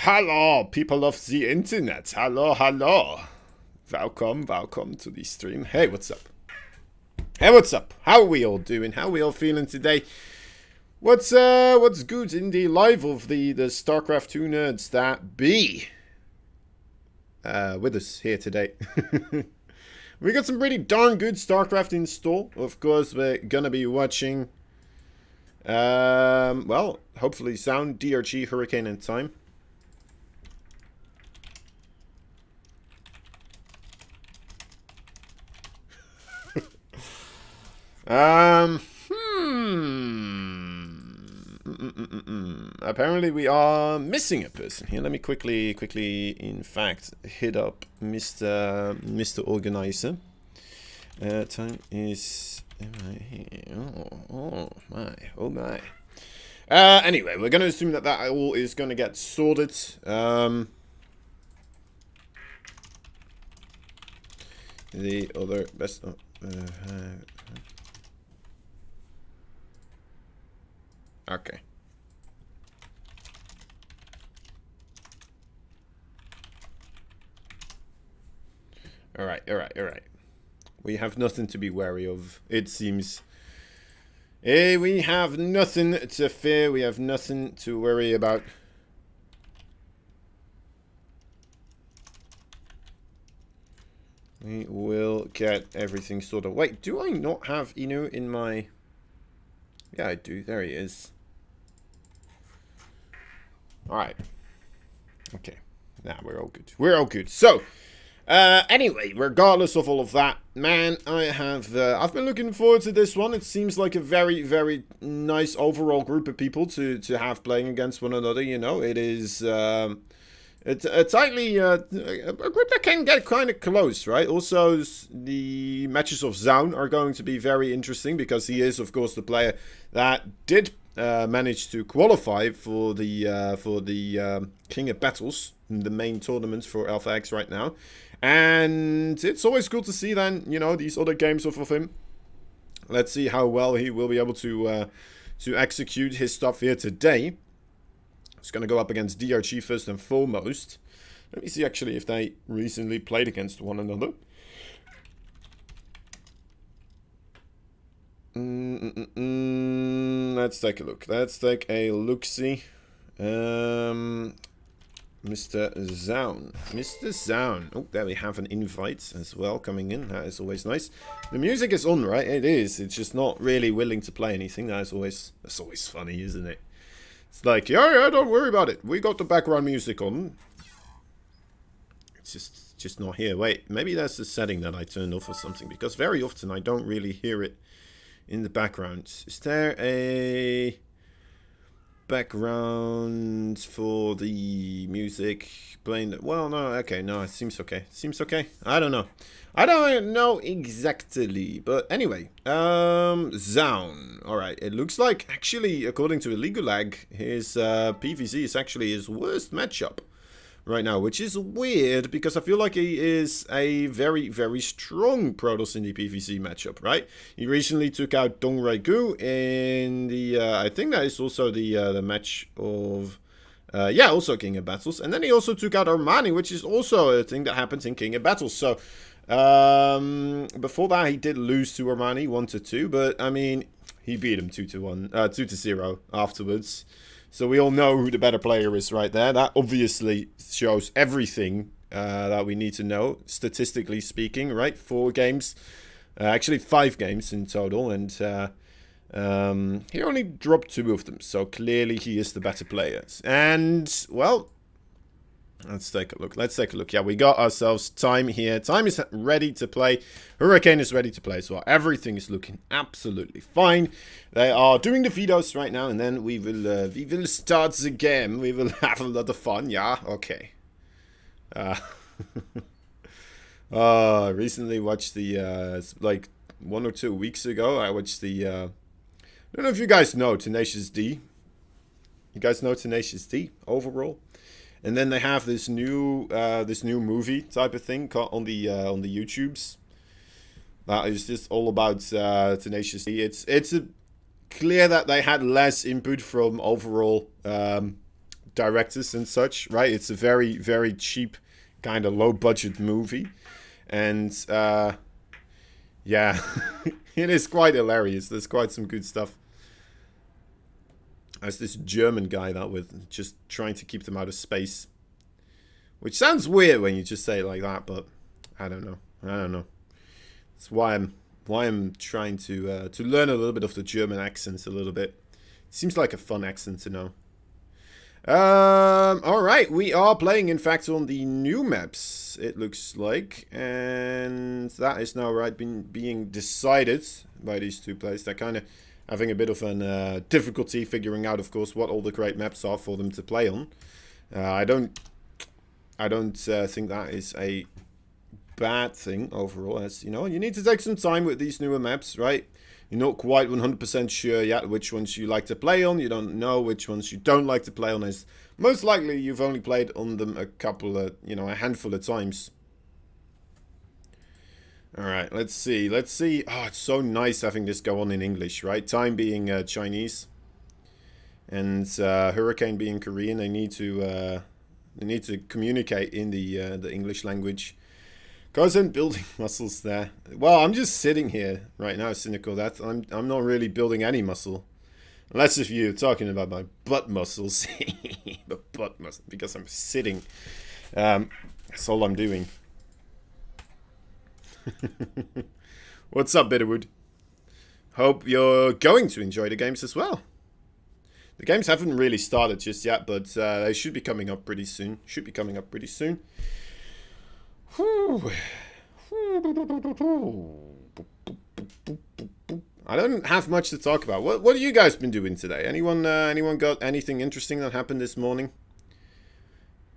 Hello, people of the internet. Hello, hello. Welcome to the stream. Hey, what's up? Hey, what's up? How are we all doing? How are we all feeling today? What's good in the life of the StarCraft 2 nerds that be with us here today? We got some pretty darn good StarCraft in store. Of course, we're gonna be watching well, hopefully sound DRG Hurricane in time. Apparently we are missing a person here. Let me quickly, in fact, hit up Mr. Organizer. Time is... Am I here? Oh my. Anyway, we're going to assume that all is going to get sorted. The other best... okay. Alright. We have nothing to be wary of, it seems. We have nothing to fear. We have nothing to worry about. We will get everything sorted. Wait, do I not have Inu in my... Yeah, I do. There he is. Alright. Okay. Nah, we're all good. We're all good. So, anyway, regardless of all of that, man, I've been looking forward to this one. It seems like a very, very nice overall group of people to have playing against one another, you know. It is, it's a tightly, a group that can get kind of close, right? Also, the matches of Zaun are going to be very interesting because he is, of course, the player that did manage to qualify for the King of Battles, the main tournament for Alpha X right now. And it's always cool to see then, you know, these other games of him. Let's see how well he will be able to execute his stuff here today. It's going to go up against DRG first and foremost. Let me see actually if they recently played against one another. Let's take a look. Let's take a look-see. Mr. Zaun. Mr. Zaun. Oh, there we have an invite as well coming in. That is always nice. The music is on, right? It is. It's just not really willing to play anything. That's always funny, isn't it? It's like, yeah, don't worry about it. We got the background music on. It's just not here. Wait, maybe that's the setting that I turned off or something. Because very often I don't really hear it in the background. Is there a background for the music playing? Well, no, okay, no, it seems okay. Seems okay. I don't know. I don't know exactly, but anyway, Zaun. All right, it looks like actually, according to Illegal Lag, his PVZ is actually his worst matchup right now, which is weird because I feel like he is a very, very strong Protoss in the PvZ matchup, right? He recently took out Dong Raigu in the, I think that is also the match of, yeah, also King of Battles. And then he also took out Armani, which is also a thing that happens in King of Battles. So, before that, he did lose to Armani 1-2, but I mean, he beat him 2-0 afterwards. So we all know who the better player is right there. That obviously shows everything that we need to know, statistically speaking, right? 4 games, actually 5 games in total, and he only dropped 2 of them. So clearly he is the better player. And, well, let's take a look. Yeah, we got ourselves Time here. Time is ready to play. Hurricane is ready to play as well. Everything is looking absolutely fine. They are doing the vetoes right now, and then we will start the game. We will have a lot of fun. Yeah, okay. Recently watched the like 1 or 2 weeks ago. I watched the. I don't know if you guys know Tenacious D. You guys know Tenacious D overall. And then they have this new movie type of thing on the YouTubes. That is just all about Tenacious D. It's clear that they had less input from overall directors and such, right? It's a very, very cheap, kind of low-budget movie. And, yeah, it is quite hilarious. There's quite some good stuff. There's this German guy that was just trying to keep them out of space. Which sounds weird when you just say it like that, but I don't know. I don't know. That's why I'm trying to learn a little bit of the German accents a little bit. It seems like a fun accent to know. Alright, we are playing, in fact, on the new maps, it looks like. And that is now being decided by these two players. They're kind of having a bit of a difficulty figuring out, of course, what all the great maps are for them to play on. I don't think that is a bad thing overall. As you know, you need to take some time with these newer maps, right? You're not quite 100% sure yet which ones you like to play on. You don't know which ones you don't like to play on. As most likely you've only played on them a handful of times. Alright, let's see. Oh, it's so nice having this go on in English, right? Time being Chinese. And Hurricane being Korean. They need to communicate in the English language. Because I'm building muscles there. Well, I'm just sitting here right now, cynical. I'm not really building any muscle. Unless if you're talking about my butt muscles. The butt muscle. Because I'm sitting. That's all I'm doing. What's up, Bitterwood? Hope you're going to enjoy the games as well. The games haven't really started just yet, but they should be coming up pretty soon. I don't have much to talk about. What have you guys been doing today? Anyone got anything interesting that happened this morning?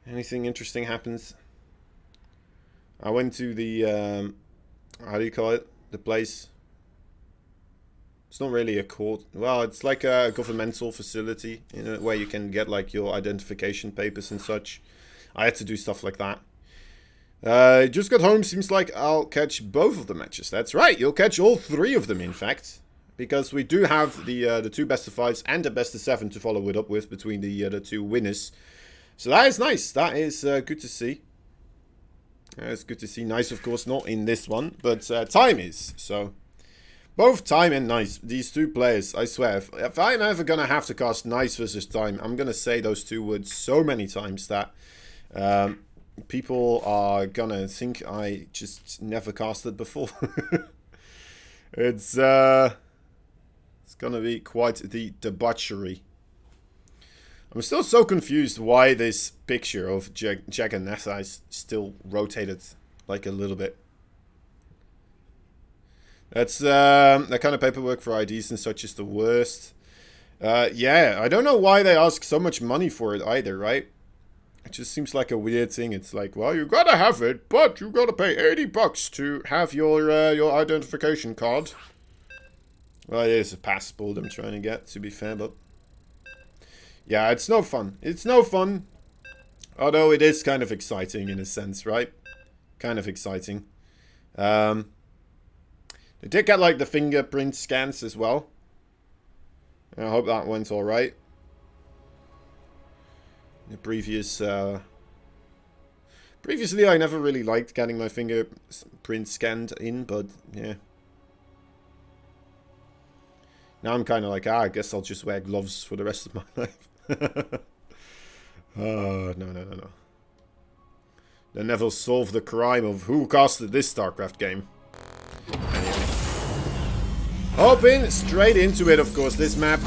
Anything interesting happens? I went to the how do you call it? The place. It's not really a court. Well, it's like a governmental facility, where you can get like your identification papers and such. I had to do stuff like that. Just got home. Seems like I'll catch both of the matches. That's right. You'll catch all three of them, in fact, because we do have the two best of fives and the best of seven to follow it up with between the two winners. So that is nice. That is good to see. It's good to see. Nice, of course, not in this one, but Time is. So both Time and Nice, these two players, I swear, if I'm ever gonna have to cast Nice versus Time, I'm gonna say those two words so many times that people are gonna think I just never casted before. It's gonna be quite the debauchery. I'm still so confused why this picture of Jagannath is still rotated like a little bit. That's that kind of paperwork for IDs and such is the worst. Yeah, I don't know why they ask so much money for it either, right? It just seems like a weird thing. It's like, well, you gotta have it, but you gotta pay $80 to have your identification card. Well, it is a passport I'm trying to get, to be fair, but yeah, it's no fun. It's no fun. Although it is kind of exciting in a sense, right? Kind of exciting. They did get like the fingerprint scans as well. I hope that went alright. The previously I never really liked getting my fingerprint scanned in, but yeah. Now I'm kind of like, I guess I'll just wear gloves for the rest of my life. Oh, no. They never solved the crime of who casted this StarCraft game. Anyway. Hopping straight into it, of course. This map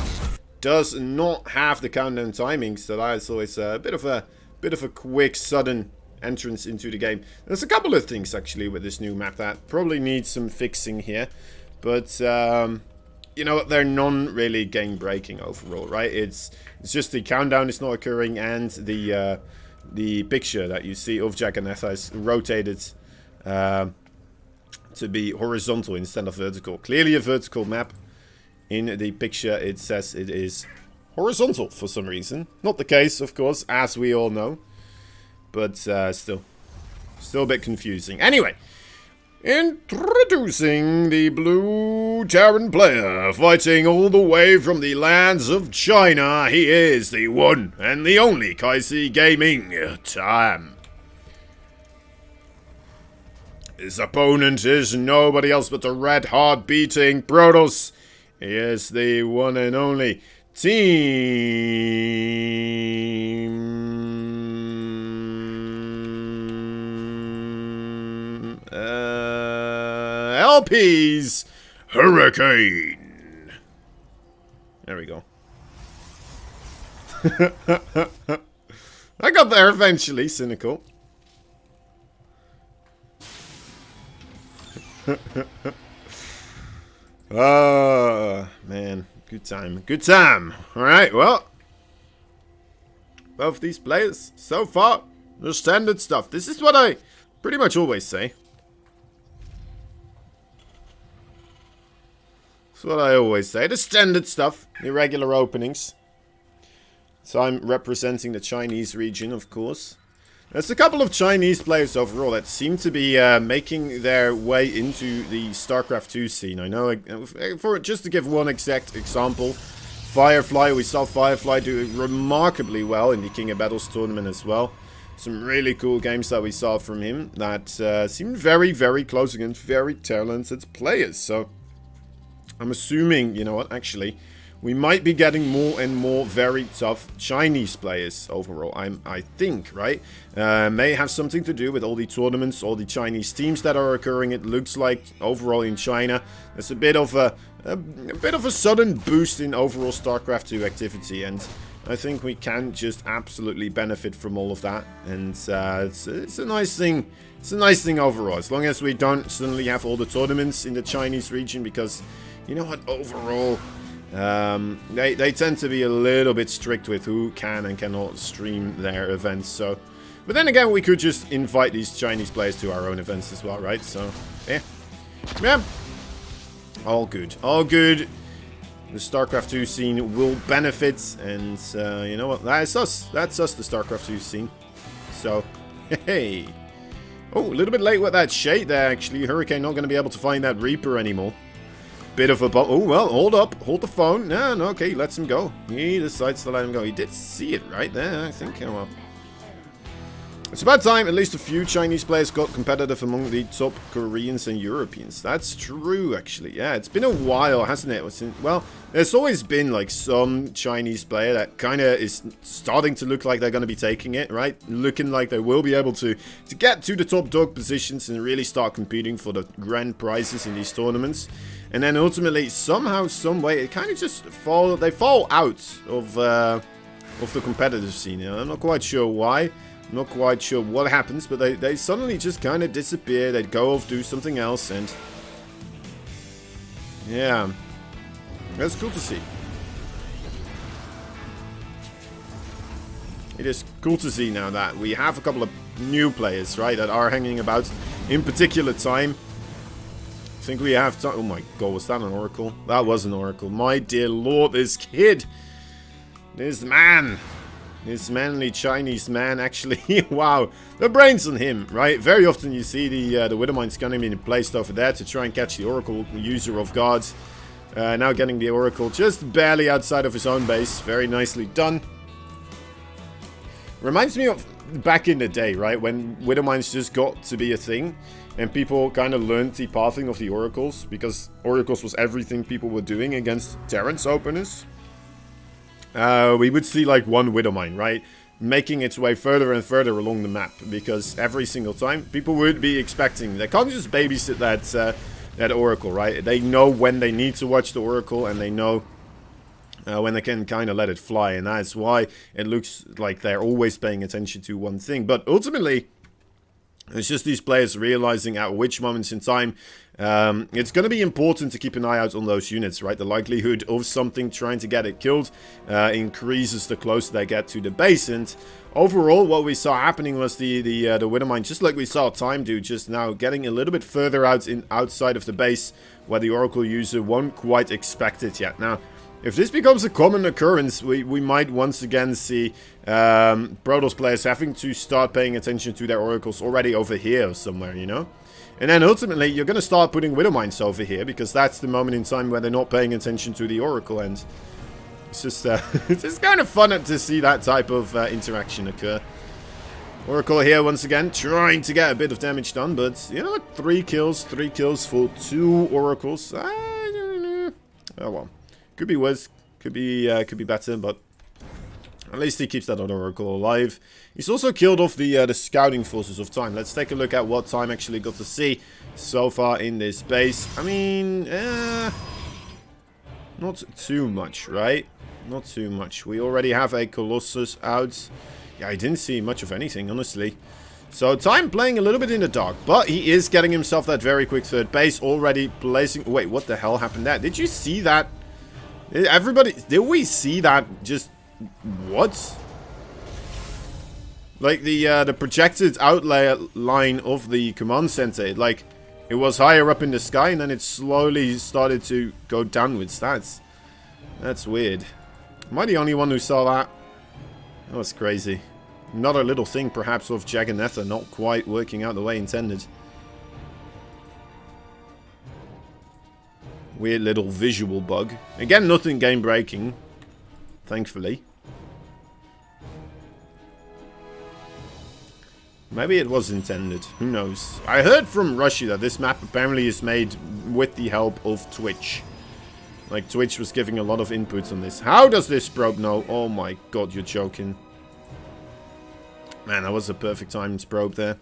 does not have the countdown timing, so that's always a bit of a quick, sudden entrance into the game. There's a couple of things, actually, with this new map that probably needs some fixing here. But, you know, they're non-really game-breaking overall, right? It's just the countdown is not occurring, and the picture that you see of Jagannath is rotated to be horizontal instead of vertical. Clearly a vertical map. In the picture, it says it is horizontal for some reason. Not the case, of course, as we all know. But still a bit confusing. Anyway, introducing the blue new Terran player, fighting all the way from the lands of China. He is the one and the only Kaisi Gaming Tam. His opponent is nobody else but the red heart-beating Protoss. He is the one and only Team LP's Hurricane. There we go. I got there eventually, cynical. Man, good time, good time. All right, well, both these players so far, the standard stuff. This is what I pretty much always say. That's what I always say. The standard stuff, irregular openings. So I'm representing the Chinese region, of course. There's a couple of Chinese players overall that seem to be making their way into the StarCraft 2 scene. I know, for just to give one exact example, Firefly, we saw Firefly do remarkably well in the King of Battles tournament as well. Some really cool games that we saw from him that seemed very, very close against very talented players. So I'm assuming, you know what, actually, we might be getting more and more very tough Chinese players overall, I think, right? May have something to do with all the tournaments, all the Chinese teams that are occurring. It looks like overall in China, there's a bit of a sudden boost in overall StarCraft 2 activity, and I think we can just absolutely benefit from all of that. And it's a nice thing. It's a nice thing overall, as long as we don't suddenly have all the tournaments in the Chinese region, because you know what, overall, they tend to be a little bit strict with who can and cannot stream their events. So, but then again, we could just invite these Chinese players to our own events as well, right? So, yeah, all good, all good. The StarCraft 2 scene will benefit, and you know what? That's us. That's us, the StarCraft 2 scene. So, hey, oh, a little bit late with that shade there. Actually, Hurricane not going to be able to find that Reaper anymore. Bit of a oh, well, hold up, hold the phone. No, okay, lets him go. He decides to let him go. He did see it right there, I think. Oh, well, it's about time at least a few Chinese players got competitive among the top Koreans and Europeans. That's true, actually. Yeah, it's been a while, hasn't it? Well, there's always been like some Chinese player that kind of is starting to look like they're going to be taking it, right? Looking like they will be able to get to the top dog positions and really start competing for the grand prizes in these tournaments. And then ultimately, somehow, some way, it kind of just they fall out of the competitive scene. You know? I'm not quite sure why. I'm not quite sure what happens, but they suddenly just kind of disappear. They'd go off, do something else, and yeah, that's cool to see. It is cool to see now that we have a couple of new players, right, that are hanging about in particular time. I think we have time. Oh my god, was that an oracle? That was an oracle. My dear lord, this kid. This man. This manly Chinese man, actually. Wow. The brains on him, right? Very often you see the Widowmines kind of being placed over there to try and catch the oracle user off guard. Now getting the oracle just barely outside of his own base. Very nicely done. Reminds me of back in the day, right? When Widowmines just got to be a thing. And people kind of learned the pathing of the oracles, because oracles was everything people were doing against Terrans openers. We would see like one Widowmine, right? Making its way further and further along the map, because every single time people would be expecting, they can't just babysit that oracle, right? They know when they need to watch the oracle, and they know when they can kind of let it fly, and that's why it looks like they're always paying attention to one thing. But ultimately, it's just these players realizing at which moments in time it's going to be important to keep an eye out on those units, right? The likelihood of something trying to get it killed increases the closer they get to the base. And overall, what we saw happening was the Widowmine, just like we saw Time do just now, getting a little bit further outside of the base, where the Oracle user won't quite expect it yet. Now, if this becomes a common occurrence, we might once again see Protoss players having to start paying attention to their oracles already over here somewhere, you know? And then ultimately, you're going to start putting Widow Mines over here, because that's the moment in time where they're not paying attention to the Oracle, and it's just, it's just kind of fun to see that type of interaction occur. Oracle here once again, trying to get a bit of damage done, but, you know what, 3 kills for 2 Oracles. I don't know. Oh well, could be worse, could be better, but at least he keeps that other Oracle alive. He's also killed off the scouting forces of Time. Let's take a look at what Time actually got to see so far in this base. I mean, not too much, right? Not too much. We already have a Colossus out. Yeah, I didn't see much of anything, honestly. So Time playing a little bit in the dark, but he is getting himself that very quick third base, already placing... Wait, what the hell happened there? Did you see that? Everybody, did we see that? Just... What? Like the projected outline of the command center, like it was higher up in the sky and then it slowly started to go downwards. That's weird. Am I the only one who saw that? That was crazy. Another little thing perhaps of Jaganetha not quite working out the way intended. Weird little visual bug. Again, nothing game breaking, thankfully. Maybe it was intended. Who knows? I heard from Rushy that this map apparently is made with the help of Twitch. Like, Twitch was giving a lot of inputs on this. How does this probe know? Oh my god, you're joking. Man, that was a perfect timed probe there.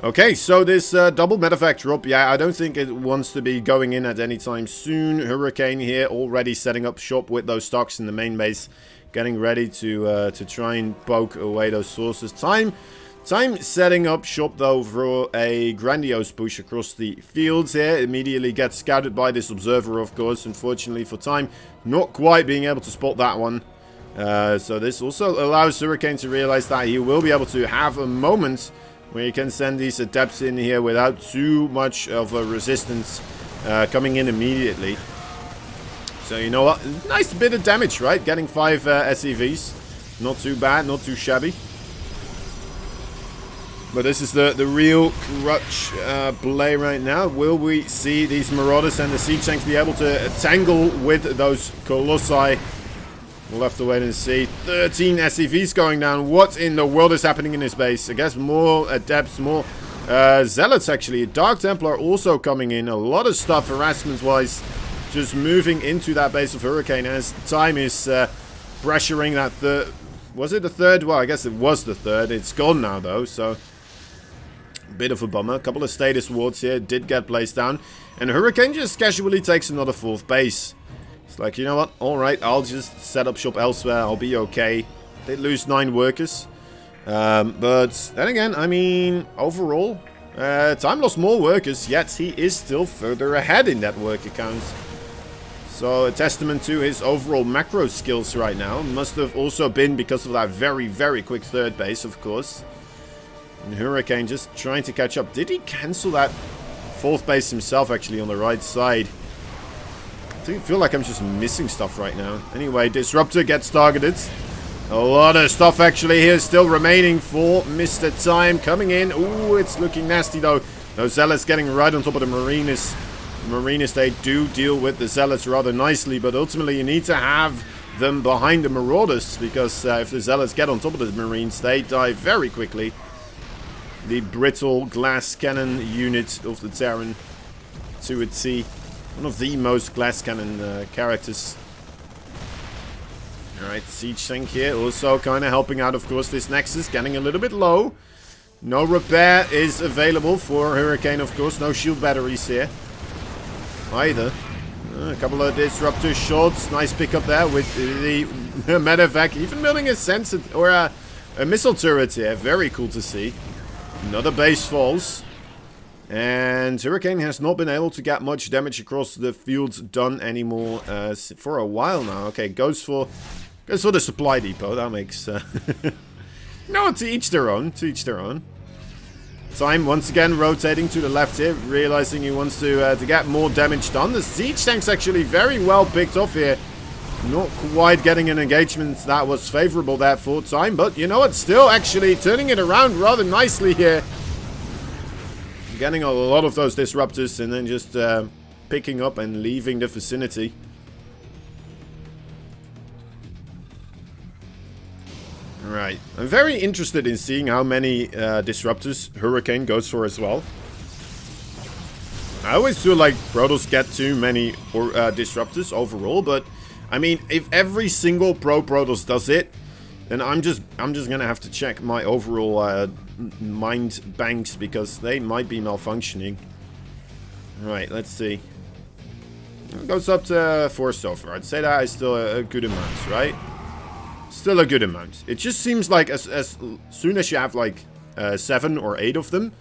Okay, so this double medevac drop, yeah, I don't think it wants to be going in at any time soon. Hurricane here already setting up shop with those stocks in the main base. Getting ready to try and poke away those sources. Time setting up shop though for a grandiose push across the fields here. Immediately gets scouted by this observer, of course. Unfortunately for Time, not quite being able to spot that one. So this also allows Hurricane to realize that he will be able to have a moment where he can send these adepts in here without too much of a resistance coming in immediately. So you know what? Nice bit of damage, right? Getting 5 SCVs. Not too bad, not too shabby. But this is the real crutch play right now. Will we see these Marauders and the Siege Tanks be able to tangle with those Colossi? We'll have to wait and see. 13 SCVs going down. What in the world is happening in this base? I guess more Adepts, more Zealots actually. Dark Templar also coming in. A lot of stuff harassment-wise. Just moving into that base of Hurricane as Time is pressuring that third. Was it the third? Well, I guess it was the third. It's gone now, though, so bit of a bummer. A couple of status wards here did get placed down. And Hurricane just casually takes another 4th base. It's like, you know what? Alright, I'll just set up shop elsewhere. I'll be okay. Did lose 9 workers. But then again, I mean, overall, Time lost more workers, yet he is still further ahead in that worker count. So a testament to his overall macro skills right now. Must have also been because of that very, very quick 3rd base, of course. And Hurricane just trying to catch up. Did he cancel that 4th base himself, actually, on the right side? I feel like I'm just missing stuff right now. Anyway, Disruptor gets targeted. A lot of stuff, actually, here still remaining for Mr. Time. Coming in. Ooh, it's looking nasty, though. Those Zealots getting right on top of the Mariners. Mariners, they do deal with the Zealots rather nicely, but ultimately you need to have them behind the Marauders, because if the Zealots get on top of the Marines, they die very quickly. The brittle glass cannon unit of the Terran to a T. One of the most glass cannon characters. Alright, Siege Tank here also kind of helping out, of course. This Nexus getting a little bit low. No repair is available for Hurricane, of course. No shield batteries here either. A couple of Disruptor shots. Nice pickup there with the medevac. Even building a sensor or a missile turret here. Very cool to see. Another base falls. And Hurricane has not been able to get much damage across the fields done anymore for a while now. Okay, goes for the supply depot. That makes... no, to each their own. To each their own. Time once again rotating to the left here, realizing he wants to get more damage done. The Siege Tank's actually very well picked off here Not quite getting an engagement that was favorable there for time, but you know what? Still actually turning it around rather nicely here. Getting a lot of those disruptors and then just picking up and leaving the vicinity. Right. I'm very interested in seeing how many disruptors Hurricane goes for as well. I always feel like Protoss get too many disruptors overall, but I mean, if every single Protoss does it, then I'm just gonna have to check my overall mind banks because they might be malfunctioning. Right, let's see. It goes up to 4 so far. I'd say that is still a good amount, right? Still a good amount. It just seems like as soon as you have like 7 or 8 of them,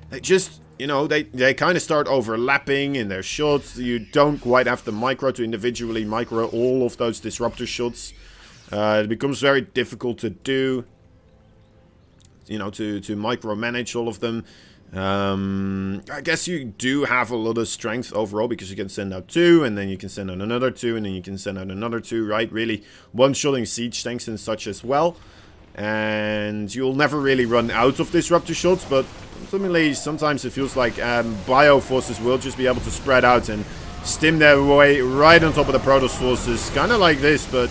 they just, you know, they kind of start overlapping in their shots. You don't quite have the micro to individually micro all of those disruptor shots. It becomes very difficult to do, you know, to micromanage all of them. I guess you do have a lot of strength overall because you can send out 2 and then you can send out another 2 and then you can send out another 2, right? Really one-shotting siege tanks and such as well. And you'll never really run out of disruptor shots, but ultimately sometimes it feels like bio forces will just be able to spread out and stim their way right on top of the Protoss forces, kind of like this, but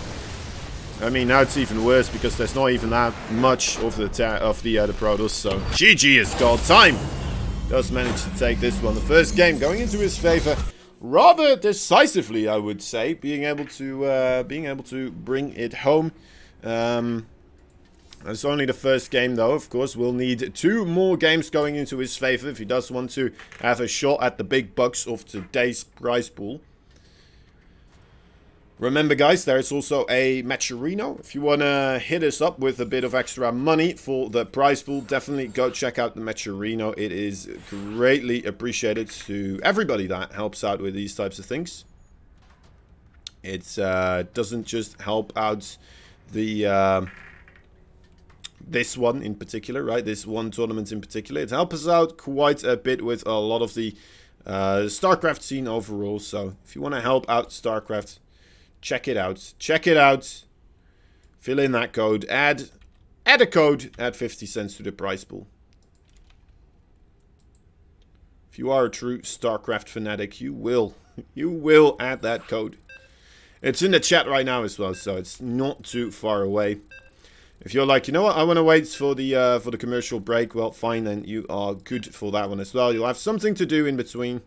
I mean now it's even worse because there's not even that much of the Protoss. So GG is called. Time does manage to take this one. The first game going into his favor rather decisively, I would say, being able to bring it home. It's only the first game though, of course. We'll need 2 more games going into his favor if he does want to have a shot at the big bucks of today's prize pool. Remember guys, there is also a Matcherino. If you want to hit us up with a bit of extra money for the prize pool, definitely go check out the Matcherino. It is greatly appreciated to everybody that helps out with these types of things. It doesn't just help out the... this one in particular, right? This one tournament in particular. It helps us out quite a bit with a lot of the StarCraft scene overall. So if you want to help out StarCraft, check it out. Check it out. Fill in that code. Add a code. Add 50 cents to the prize pool. If you are a true StarCraft fanatic, you will add that code. It's in the chat right now as well, so it's not too far away. If you're like, you know what, I want to wait for the commercial break, well, fine, then you are good for that one as well. You'll have something to do in between,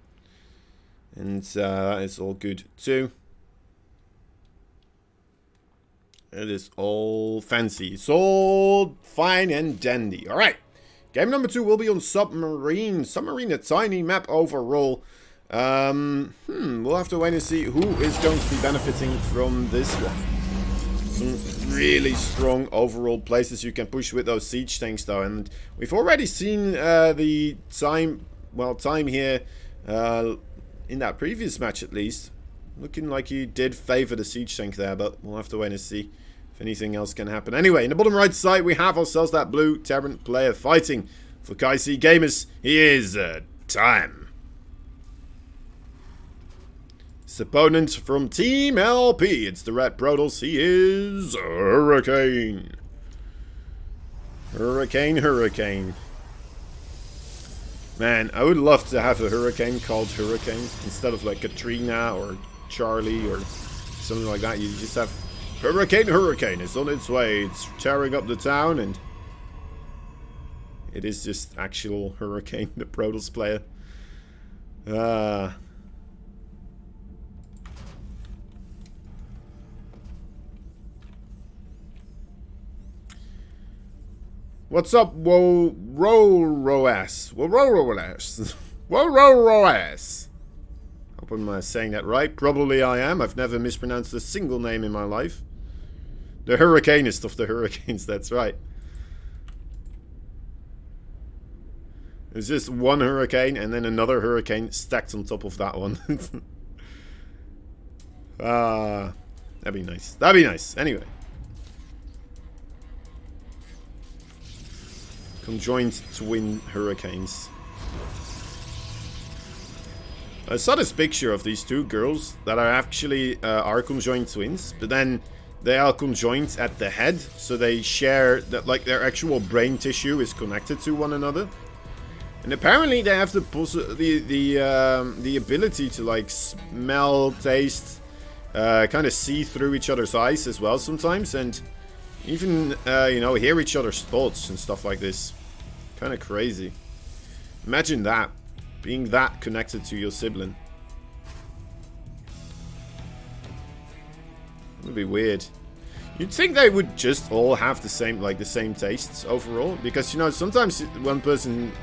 and it's all good too. It is all fancy. It's all fine and dandy. All right, game number 2 will be on Submarine. Submarine, a tiny map overall. We'll have to wait and see who is going to be benefiting from this one. Some really strong overall places you can push with those siege tanks though, and we've already seen the time here in that previous match at least, looking like he did favor the siege tank there, but we'll have to wait and see if anything else can happen. Anyway, in the bottom right side we have ourselves that blue Terran player fighting for KC Gamers. He is Time. His opponent from Team LP, it's the Red Protoss, he is Hurricane. Hurricane. Man, I would love to have a Hurricane called Hurricane instead of like Katrina or Charlie or something like that. You just have Hurricane is on its way. It's tearing up the town, and it is just actual Hurricane, the Protoss player. What's up, Roas? Hope I'm saying that right. Probably I am. I've never mispronounced a single name in my life. The Hurricanist of the Hurricanes, that's right. There's just one Hurricane and then another Hurricane stacked on top of that one. That'd be nice. That'd be nice. Anyway. Conjoined twin Hurricanes. I saw this picture of these two girls that are actually are conjoined twins, but then they are conjoined at the head, so they share that, like, their actual brain tissue is connected to one another. And apparently they have the ability to, like, smell, taste, kind of see through each other's eyes as well sometimes, and even you know, hear each other's thoughts and stuff like this. Kind of crazy. Imagine that, being that connected to your sibling. It would be weird. You'd think they would just all have the same, like, the same tastes overall, because, you know, sometimes one person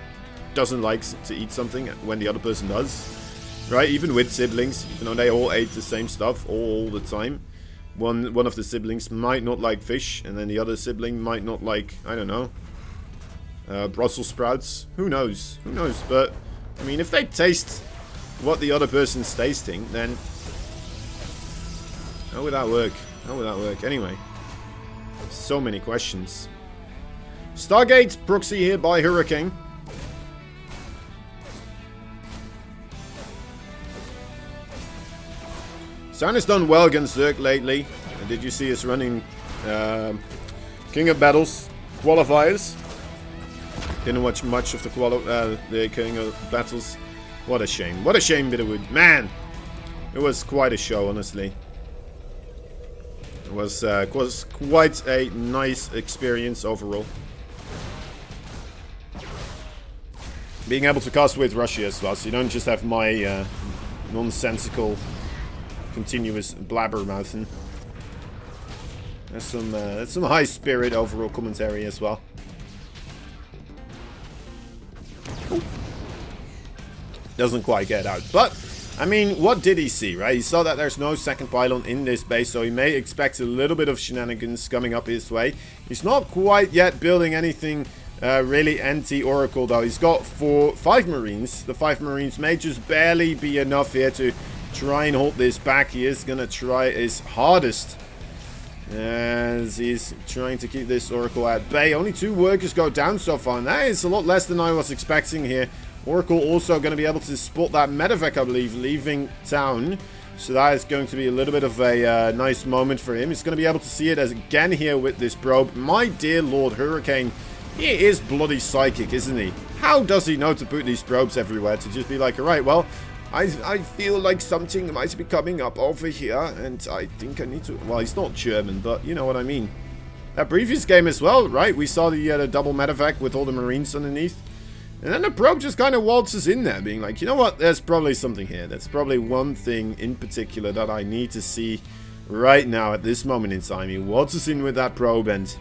doesn't like to eat something when the other person does, right? Even with siblings, you know, they all ate the same stuff all the time. One of the siblings might not like fish, and then the other sibling might not like, I don't know, Brussels sprouts. Who knows? Who knows? But I mean, if they taste what the other person's tasting, then how would that work? How would that work? Anyway, so many questions. Stargate proxy here by Hurricane. Sound has done well against Zerg lately. Did you see us running King of Battles qualifiers? Didn't watch much of the King of Battles. What a shame. What a shame, Bitterwood. Man! It was quite a show, honestly. It was quite a nice experience overall. Being able to cast with Russia as well, so you don't just have my nonsensical continuous blabbermouthing. There's some high spirit overall commentary as well. Ooh. Doesn't quite get out, but I mean, what did he see, right? He saw that there's no second pylon in this base, so he may expect a little bit of shenanigans coming up his way. He's not quite yet building anything really anti-Oracle, though. He's got 5 Marines. The 5 Marines may just barely be enough here to try and hold this back. He is going to try his hardest as he's trying to keep this Oracle at bay. Only 2 workers go down so far, and that is a lot less than I was expecting here. Oracle also going to be able to spot that medevac, I believe, leaving town. So that is going to be a little bit of a nice moment for him. He's going to be able to see it as again here with this probe. My dear Lord Hurricane, he is bloody psychic, isn't he? How does he know to put these probes everywhere to just be like, alright, well, I feel like something might be coming up over here, and I think I need to... Well, he's not German, but you know what I mean. That previous game as well, right? We saw the double medevac with all the Marines underneath. And then the probe just kind of waltzes in there, being like, you know what? There's probably something here. That's probably one thing in particular that I need to see right now at this moment in time. He waltzes in with that probe, and...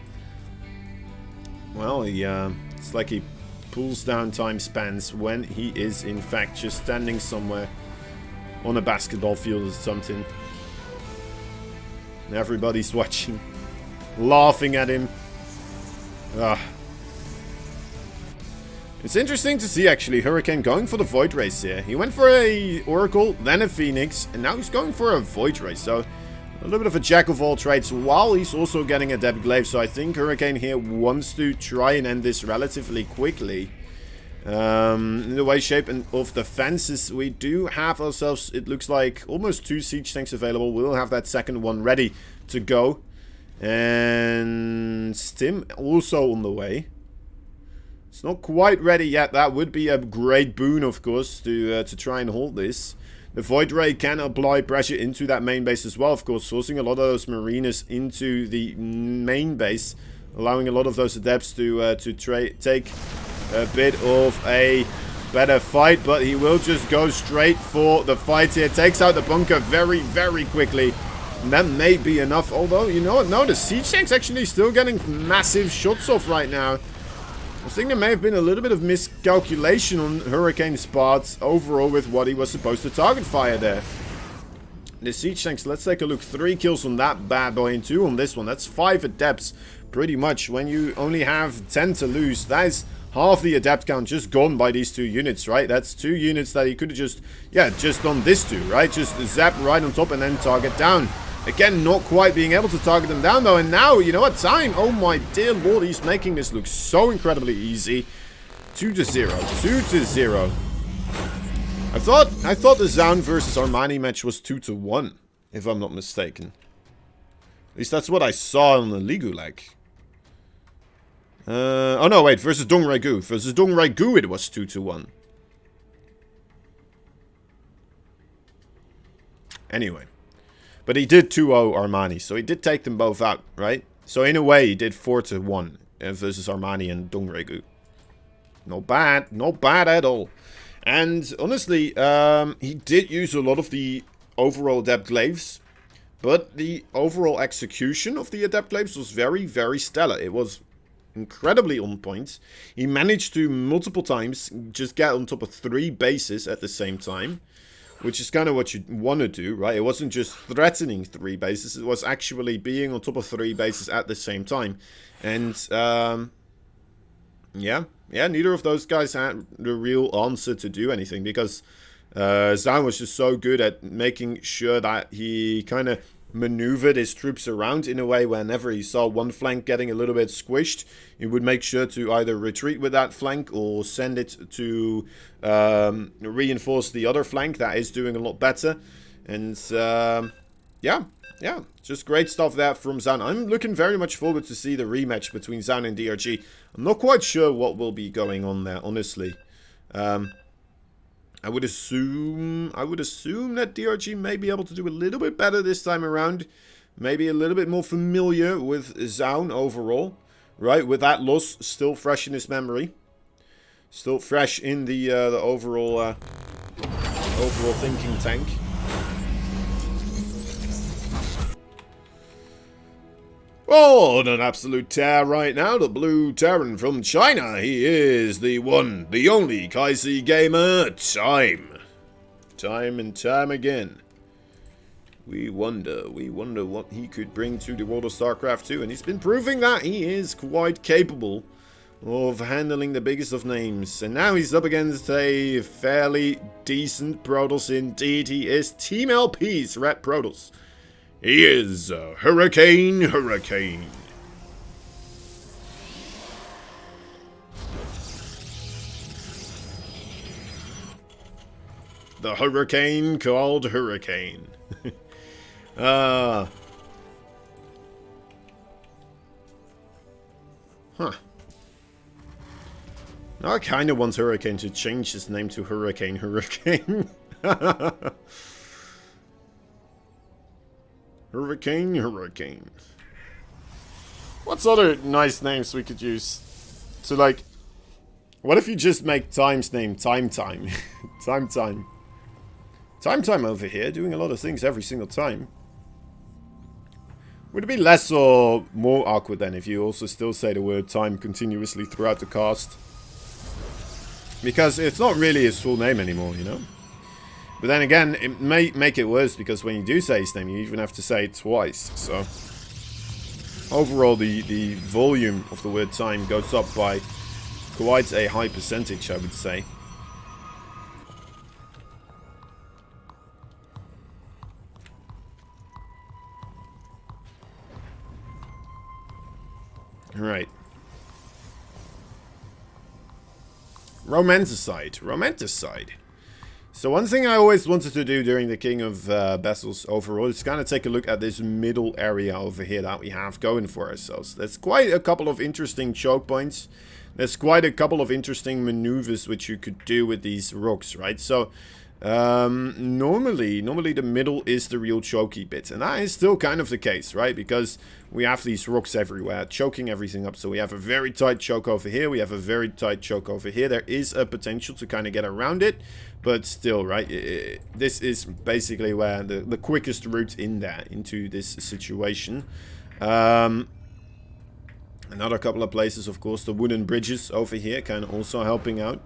Well, it's like he pulls down time spans when he is in fact just standing somewhere on a basketball field or something. And everybody's watching, laughing at him. It's interesting to see actually Hurricane going for the Void Race here. He went for a Oracle, then a Phoenix, and now he's going for a Void Race. So a little bit of a jack of all trades while he's also getting a Adept Glaive. So I think Hurricane here wants to try and end this relatively quickly. In the way, shape, and of the fences, we do have ourselves, it looks like, almost 2 siege tanks available. We'll have that second one ready to go. And Stim also on the way. It's not quite ready yet. That would be a great boon, of course, to try and hold this. The Void Ray can apply pressure into that main base as well, of course, forcing a lot of those Mariners into the main base, allowing a lot of those Adepts to take a bit of a better fight, but he will just go straight for the fight here. Takes out the bunker very, very quickly. And that may be enough, although, you know what, no, the siege tank's actually still getting massive shots off right now. I think there may have been a little bit of miscalculation on Hurricane's part overall with what he was supposed to target fire there. The siege tanks, let's take a look. 3 kills on that bad boy and 2 on this one. That's 5 adepts pretty much. When you only have 10 to lose, that is half the adept count just gone by these 2 units, right? That's 2 units that he could have just, yeah, just done this to, right? Just zap right on top and then target down. Again, not quite being able to target them down, though. And now, you know what? Time. Oh, my dear Lord. He's making this look so incredibly easy. 2-0. 2-0. I thought the Zaun versus Armani match was 2-1, if I'm not mistaken. At least that's what I saw on the Legulag. Oh no, wait, versus Dong Raigu. Versus Dong Raigu it was 2-1. Anyway. But he did 2-0 Armani, so he did take them both out, right? So in a way, he did 4-1 versus Armani and Dong Raigu. Not bad. Not bad at all. And honestly, he did use a lot of the overall adept glaives. But the overall execution of the adept glaives was very, very stellar. It was incredibly on point. He managed to multiple times just get on top of 3 bases at the same time. Which is kind of what you want to do, right? It wasn't just threatening 3 bases. It was actually being on top of 3 bases at the same time. And, yeah, neither of those guys had the real answer to do anything. Because Zaun was just so good at making sure that he kind of maneuvered his troops around in a way whenever he saw one flank getting a little bit squished, he would make sure to either retreat with that flank or send it to reinforce the other flank that is doing a lot better. And yeah, just great stuff there from Zaun. I'm looking very much forward to see the rematch between Zaun and DRG. I'm not quite sure what will be going on there, honestly. I would assume that DRG may be able to do a little bit better this time around. Maybe a little bit more familiar with Zaun overall. Right, with that loss still fresh in his memory. Still fresh in the overall thinking tank. Oh, an absolute tear right now. The Blue Terran from China. He is the one, the only Kaisi gamer. Time and time again. We wonder what he could bring to the world of StarCraft 2. And he's been proving that he is quite capable of handling the biggest of names. And now he's up against a fairly decent Protoss indeed. He is Team LP's Red Protoss. He is Hurricane. The Hurricane called Hurricane. Huh. Now I kind of want Hurricane to change his name to Hurricane. Hurricane. What's other nice names we could use? So like, what if you just make Time's name Time? Time over here, doing a lot of things every single time. Would it be less or more awkward then if you also still say the word time continuously throughout the cast? Because it's not really his full name anymore, you know? But then again, it may make it worse because when you do say his name, you even have to say it twice. So, overall, the volume of the word time goes up by quite a high percentage, I would say. Right. Romanticide. So one thing I always wanted to do during the King of Battles overall is kind of take a look at this middle area over here that we have going for ourselves. There's quite a couple of interesting choke points. There's quite a couple of interesting maneuvers which you could do with these rocks, right? So normally the middle is the real chokey bit, and that is still kind of the case, right? Because we have these rocks everywhere choking everything up. So we have a very tight choke over here, we have a very tight choke over here. There is a potential to kind of get around it, but still, right, this is basically where the quickest route in there into this situation. Another couple of places, of course, the wooden bridges over here kind of also helping out.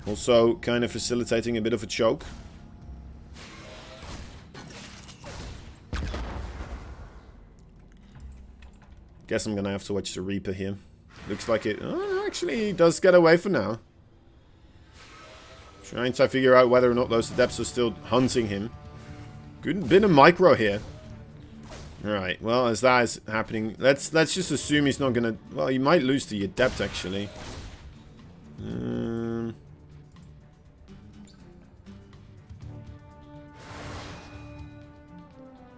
Also kind of facilitating a bit of a choke. Guess I'm gonna have to watch the Reaper here. Looks like it... Oh, actually, he does get away for now. Trying to figure out whether or not those adepts are still hunting him. Good bit of micro here. Alright, well, as that is happening, let's just assume he's not gonna... Well, he might lose the adept, actually.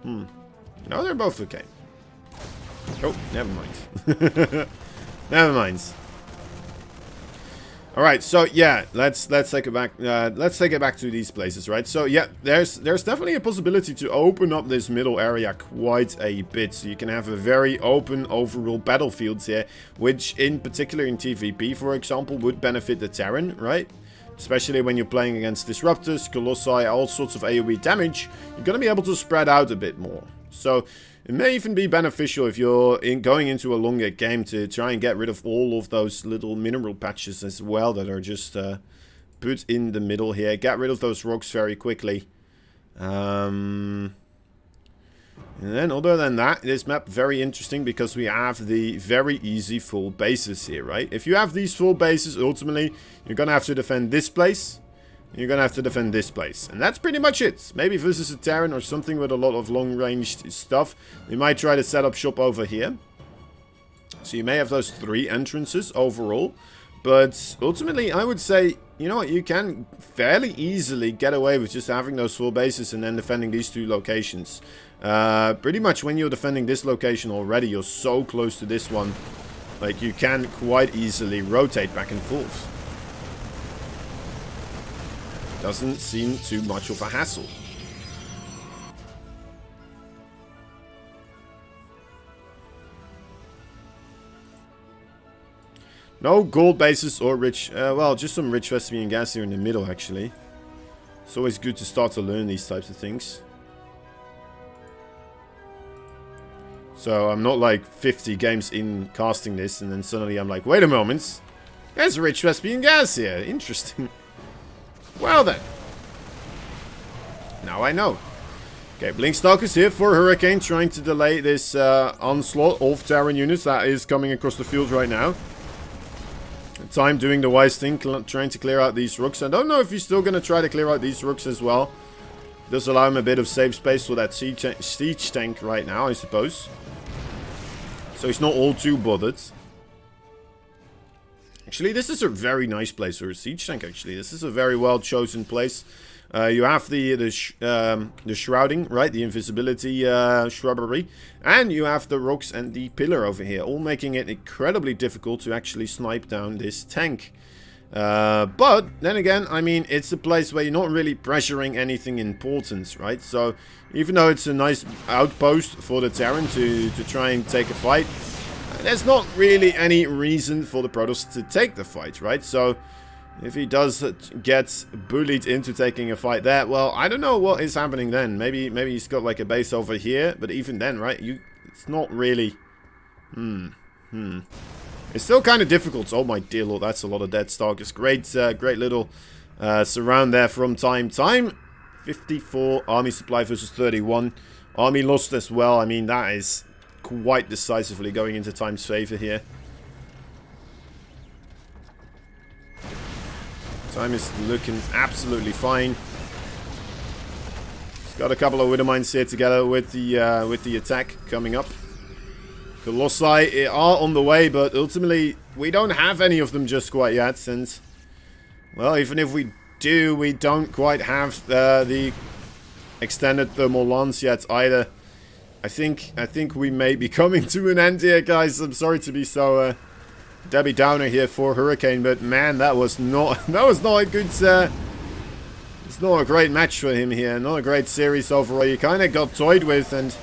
No, they're both okay. Oh, never mind. Never mind. All right, so yeah, let's take it back. Let's take it back to these places, right? So yeah, there's definitely a possibility to open up this middle area quite a bit, so you can have a very open overall battlefield here, which in particular in TVP, for example, would benefit the Terran, right? Especially when you're playing against Disruptors, Colossi, all sorts of AoE damage, you're gonna be able to spread out a bit more. So it may even be beneficial if you're going into a longer game to try and get rid of all of those little mineral patches as well that are just put in the middle here. Get rid of those rocks very quickly. And then other than that, this map very interesting because we have the very easy full bases here, right? If you have these full bases, ultimately, you're going to have to defend this place. You're going to have to defend this place. And that's pretty much it. Maybe versus a Terran or something with a lot of long-ranged stuff. We might try to set up shop over here. So you may have those 3 entrances overall. But ultimately, I would say, you know what, you can fairly easily get away with just having those 4 bases and then defending these 2 locations. Pretty much when you're defending this location already, you're so close to this one. Like, you can quite easily rotate back and forth. Doesn't seem too much of a hassle. No gold bases or rich... well, just some rich Vesperian gas here in the middle, actually. It's always good to start to learn these types of things. So I'm not like 50 games in casting this, and then suddenly I'm like, wait a moment. There's rich Vesperian gas here. Interesting. Well then. Now I know. Okay, Blinkstalker's here for Hurricane, trying to delay this onslaught of Terran units that is coming across the field right now. Time doing the wise thing, trying to clear out these rooks. I don't know if he's still going to try to clear out these rooks as well. Does allow him a bit of safe space for that siege tank right now, I suppose. So he's not all too bothered. Actually, this is a very nice place for a siege tank, actually. This is a very well chosen place. You have the shrouding, right? The invisibility shrubbery. And you have the rocks and the pillar over here. All making it incredibly difficult to actually snipe down this tank. But, then again, I mean, it's a place where you're not really pressuring anything important, right? So, even though it's a nice outpost for the Terran to try and take a fight, there's not really any reason for the Protoss to take the fight, right? So, if he does get bullied into taking a fight there, well, I don't know what is happening then. Maybe he's got like a base over here, but even then, right? It's not really... It's still kind of difficult. Oh my dear lord, that's a lot of dead stalkers. Great little surround there from time. 54 army supply versus 31. Army lost as well. I mean, that is quite decisively going into Time's favor here. Time is looking absolutely fine. He's got a couple of Widow Mines here together with the attack coming up. Colossi are on the way, but ultimately we don't have any of them just quite yet. And well, even if we do, we don't quite have the extended thermal lance yet either. I think we may be coming to an end here, guys. I'm sorry to be so Debbie Downer here for Hurricane, but man, that was not a good. It's not a great match for him here. Not a great series overall. You kind of got toyed with, and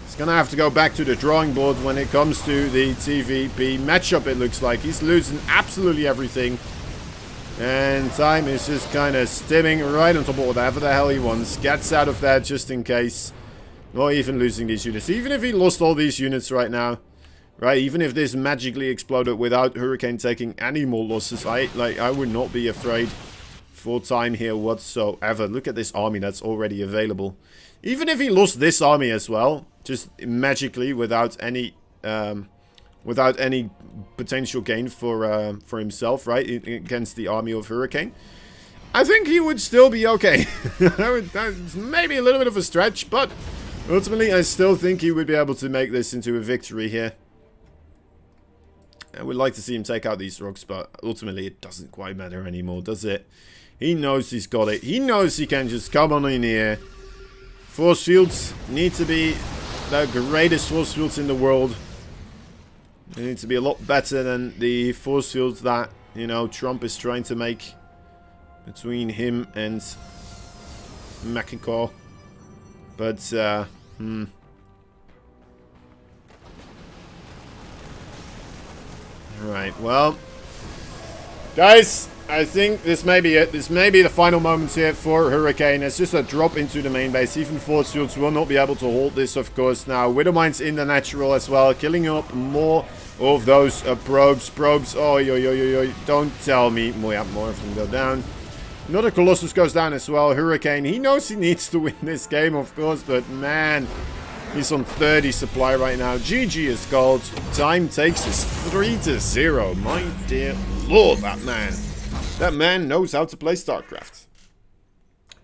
he's gonna have to go back to the drawing board when it comes to the TVP matchup. It looks like he's losing absolutely everything, and Time is just kind of stimming right on top of whatever the hell he wants. Gets out of that just in case. Not even losing these units. Even if he lost all these units right now, right? Even if this magically exploded without Hurricane taking any more losses, I would not be afraid for Time here whatsoever. Look at this army that's already available. Even if he lost this army as well, just magically without any potential gain for himself, right? Against the army of Hurricane, I think he would still be okay. That's maybe a little bit of a stretch, but ultimately, I still think he would be able to make this into a victory here. I would like to see him take out these rocks, but ultimately it doesn't quite matter anymore, does it? He knows he's got it. He knows he can just come on in here, Force fields need to be the greatest force fields in the world. They need to be a lot better than the force fields that, you know, Trump is trying to make between him and McIntyre. But, Alright, well, guys, I think this may be it. This may be the final moments here for Hurricane. It's just a drop into the main base. Even force fields will not be able to hold this, of course. Now, Widowmine's in the natural as well, killing up more of those probes. Oh, yo. Don't tell me. More of them go down. Another Colossus goes down as well. Hurricane, he knows he needs to win this game, of course, but man, he's on 30 supply right now. GG is called. Time takes us 3-0. My dear lord, that man knows how to play StarCraft.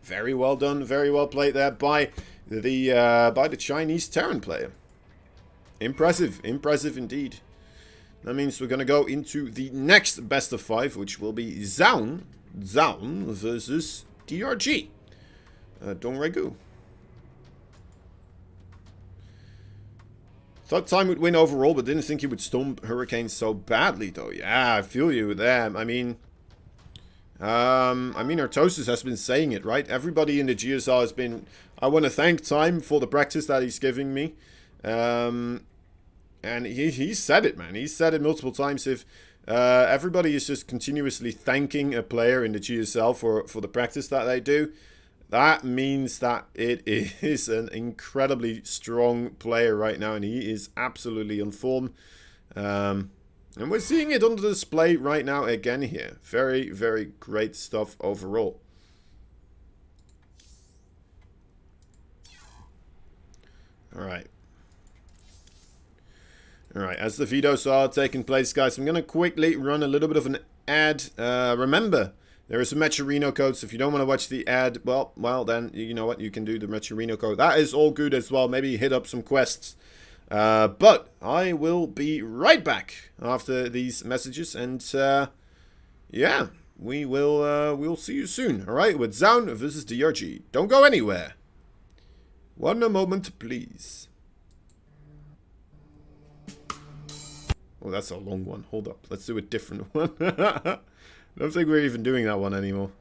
Very well done, very well played there by the Chinese Terran player. Impressive indeed. That means we're gonna go into the next best of 5, which will be Zaun versus DRG. Dongregu. Thought Time would win overall, but didn't think he would stomp Hurricane so badly, though. Yeah, I feel you there. I mean, Artosis has been saying it, right? Everybody in the GSR has been... I want to thank Time for the practice that he's giving me. And he said it, man. He said it multiple times. If everybody is just continuously thanking a player in the GSL for the practice that they do, that means that it is an incredibly strong player right now, and he is absolutely on form. And we're seeing it on the display right now again here. Very, very great stuff overall. Alright. Alright, as the vetoes are taking place, guys, I'm going to quickly run a little bit of an ad. Remember, there is a Mecherino code, so if you don't want to watch the ad, well, then, you know what, you can do the Mecherino code. That is all good as well. Maybe hit up some quests. But I will be right back after these messages, and, yeah, we'll see you soon, alright, with Zaun versus DRG. Don't go anywhere. One moment, please. Oh, that's a long one. Hold up. Let's do a different one. I don't think we're even doing that one anymore.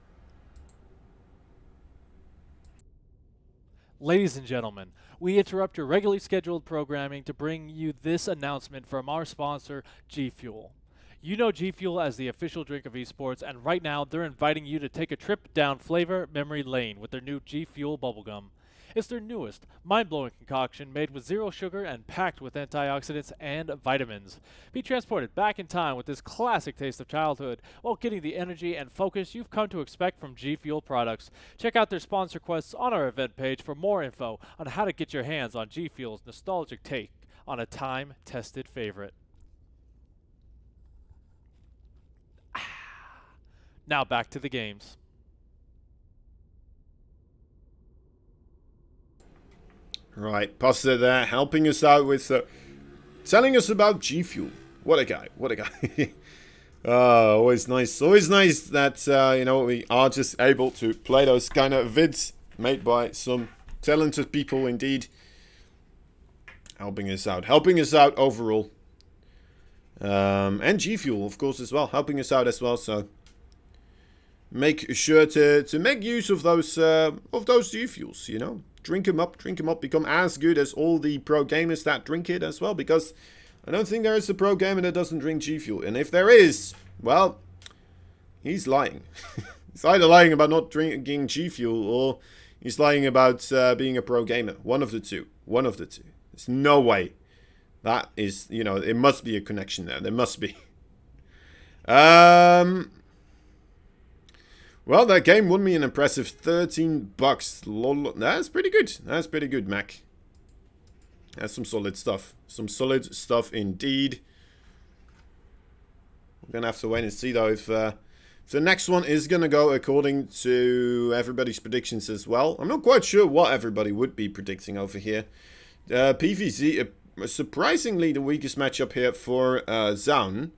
Ladies and gentlemen, we interrupt your regularly scheduled programming to bring you this announcement from our sponsor, G Fuel. You know G Fuel as the official drink of esports, and right now they're inviting you to take a trip down flavor memory lane with their new G Fuel bubblegum. It's their newest, mind-blowing concoction made with zero sugar and packed with antioxidants and vitamins. Be transported back in time with this classic taste of childhood while getting the energy and focus you've come to expect from G Fuel products. Check out their sponsor quests on our event page for more info on how to get your hands on G Fuel's nostalgic take on a time-tested favorite. Now back to the games. Right, Pasta there, helping us out with telling us about G Fuel. What a guy, what a guy. Always nice that, you know, we are just able to play those kind of vids made by some talented people indeed. Helping us out overall. And G Fuel, of course, as well, helping us out as well, so make sure to make use of those G Fuels, you know. Drink them up, become as good as all the pro gamers that drink it as well, because I don't think there is a pro gamer that doesn't drink G Fuel. And if there is, well, he's lying. He's either lying about not drinking G Fuel, or he's lying about being a pro gamer. One of the two. There's no way. That is, you know, it must be a connection there. There must be. Well, that game won me an impressive $13. Lol. That's pretty good, Mac. That's some solid stuff. Some solid stuff indeed. We're going to have to wait and see, though, if the next one is going to go according to everybody's predictions as well. I'm not quite sure what everybody would be predicting over here. PvZ, surprisingly the weakest matchup here for Zaun.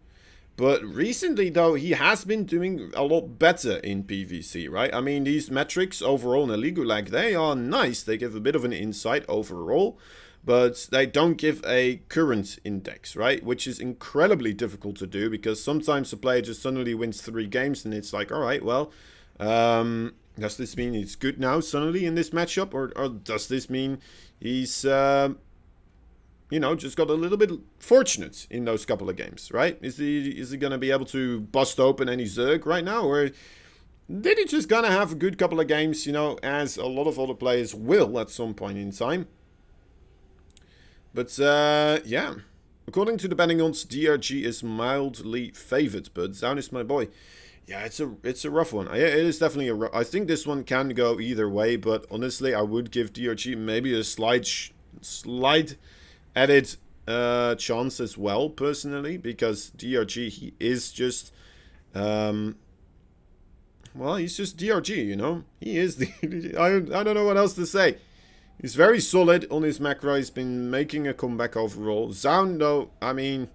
But recently, though, he has been doing a lot better in PvC, right? I mean, these metrics overall in a League Lag, they are nice. They give a bit of an insight overall, but they don't give a current index, right? Which is incredibly difficult to do because sometimes a player just suddenly wins 3 games and it's like, all right, well, does this mean he's good now suddenly in this matchup? Or does this mean he's... you know, just got a little bit fortunate in those couple of games, right? Is he going to be able to bust open any Zerg right now? Or did he just gonna have a good couple of games, you know, as a lot of other players will at some point in time? But, yeah. According to the betting odds, DRG is mildly favored, but Zaun is my boy. Yeah, it's a rough one. It is definitely a rough... I think this one can go either way, but honestly, I would give DRG maybe a slight added chance as well, personally, because DRG, he is just well, he's just DRG, you know. He is the I don't know what else to say. He's very solid on his macro. He's been making a comeback overall. Zaun, though, I mean,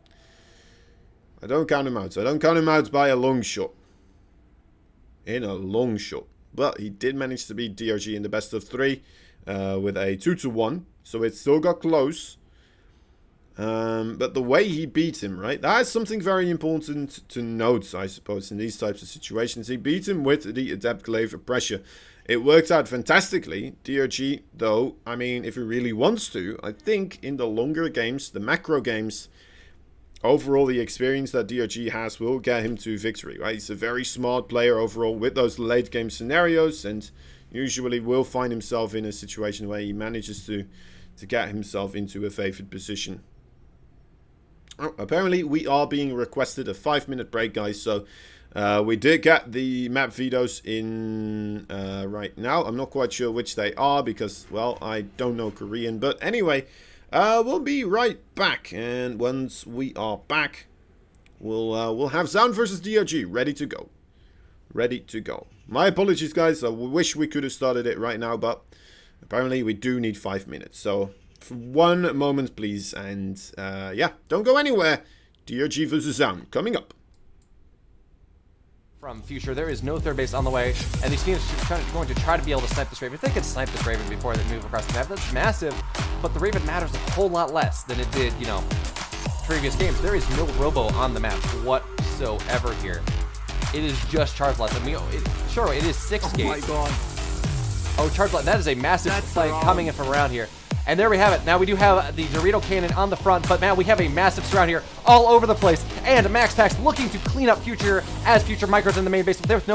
I don't count him out. I don't count him out by a long shot. In a long shot. But he did manage to beat DRG in the best of 3 with a 2-1. So it still got close. But the way he beat him, right? That's something very important to note, I suppose, in these types of situations. He beat him with the Adept Glaive of Pressure. It worked out fantastically. DRG, though, I mean, if he really wants to, I think in the longer games, the macro games, overall, the experience that DRG has will get him to victory, right? He's a very smart player overall with those late game scenarios, and usually will find himself in a situation where he manages to get himself into a favored position. Oh, apparently, we are being requested a 5-minute break, guys. So, we did get the map vetoes in right now. I'm not quite sure which they are because, well, I don't know Korean. But anyway, we'll be right back. And once we are back, we'll have Zaun versus DRG ready to go. Ready to go. My apologies, guys. I wish we could have started it right now, but apparently we do need 5 minutes. So... for 1 moment, please, and yeah, don't go anywhere. DRG versus Zaun coming up. From Future, there is no third base on the way, and these teams are going to try to be able to snipe this Raven. If they could snipe this Raven before they move across the map, that's massive, but the Raven matters a whole lot less than it did, you know, previous games. There is no Robo on the map whatsoever here. It is just Charge Lights. I mean, sure, it is 6 gates. Oh my god. Oh, Charge Light, that is a massive play coming in from around here. And there we have it. Now we do have the Dorito Cannon on the front, but man, we have a massive surround here all over the place. And Max Pax looking to clean up Future as Future micros in the main base with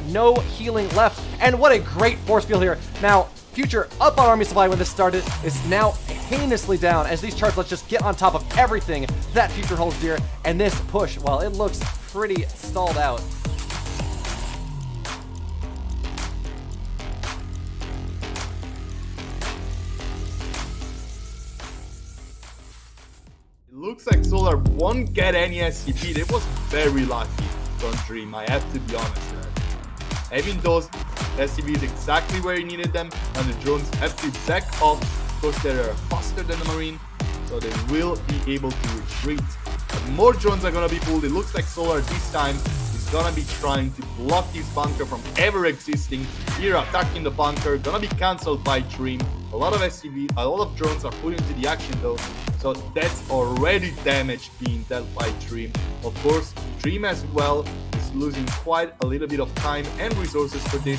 no healing left. And what a great force field here. Now, Future up on Army Supply when this started is now heinously down as these charts let's just get on top of everything that Future holds dear. And this push, well, it looks pretty stalled out. Looks like Solar won't get any SCP. It was very lucky from Dream, I have to be honest there. Having those SCPs exactly where he needed them, and the drones have to back off because they're faster than the Marine, so they will be able to retreat. But more drones are gonna be pulled. It looks like Solar this time is gonna be trying to block this bunker from ever existing. Here attacking the bunker, gonna be cancelled by Dream. A lot of SCV, a lot of drones are put into the action though, so that's already damage being dealt by Dream. Of course, Dream as well is losing quite a little bit of time and resources for this.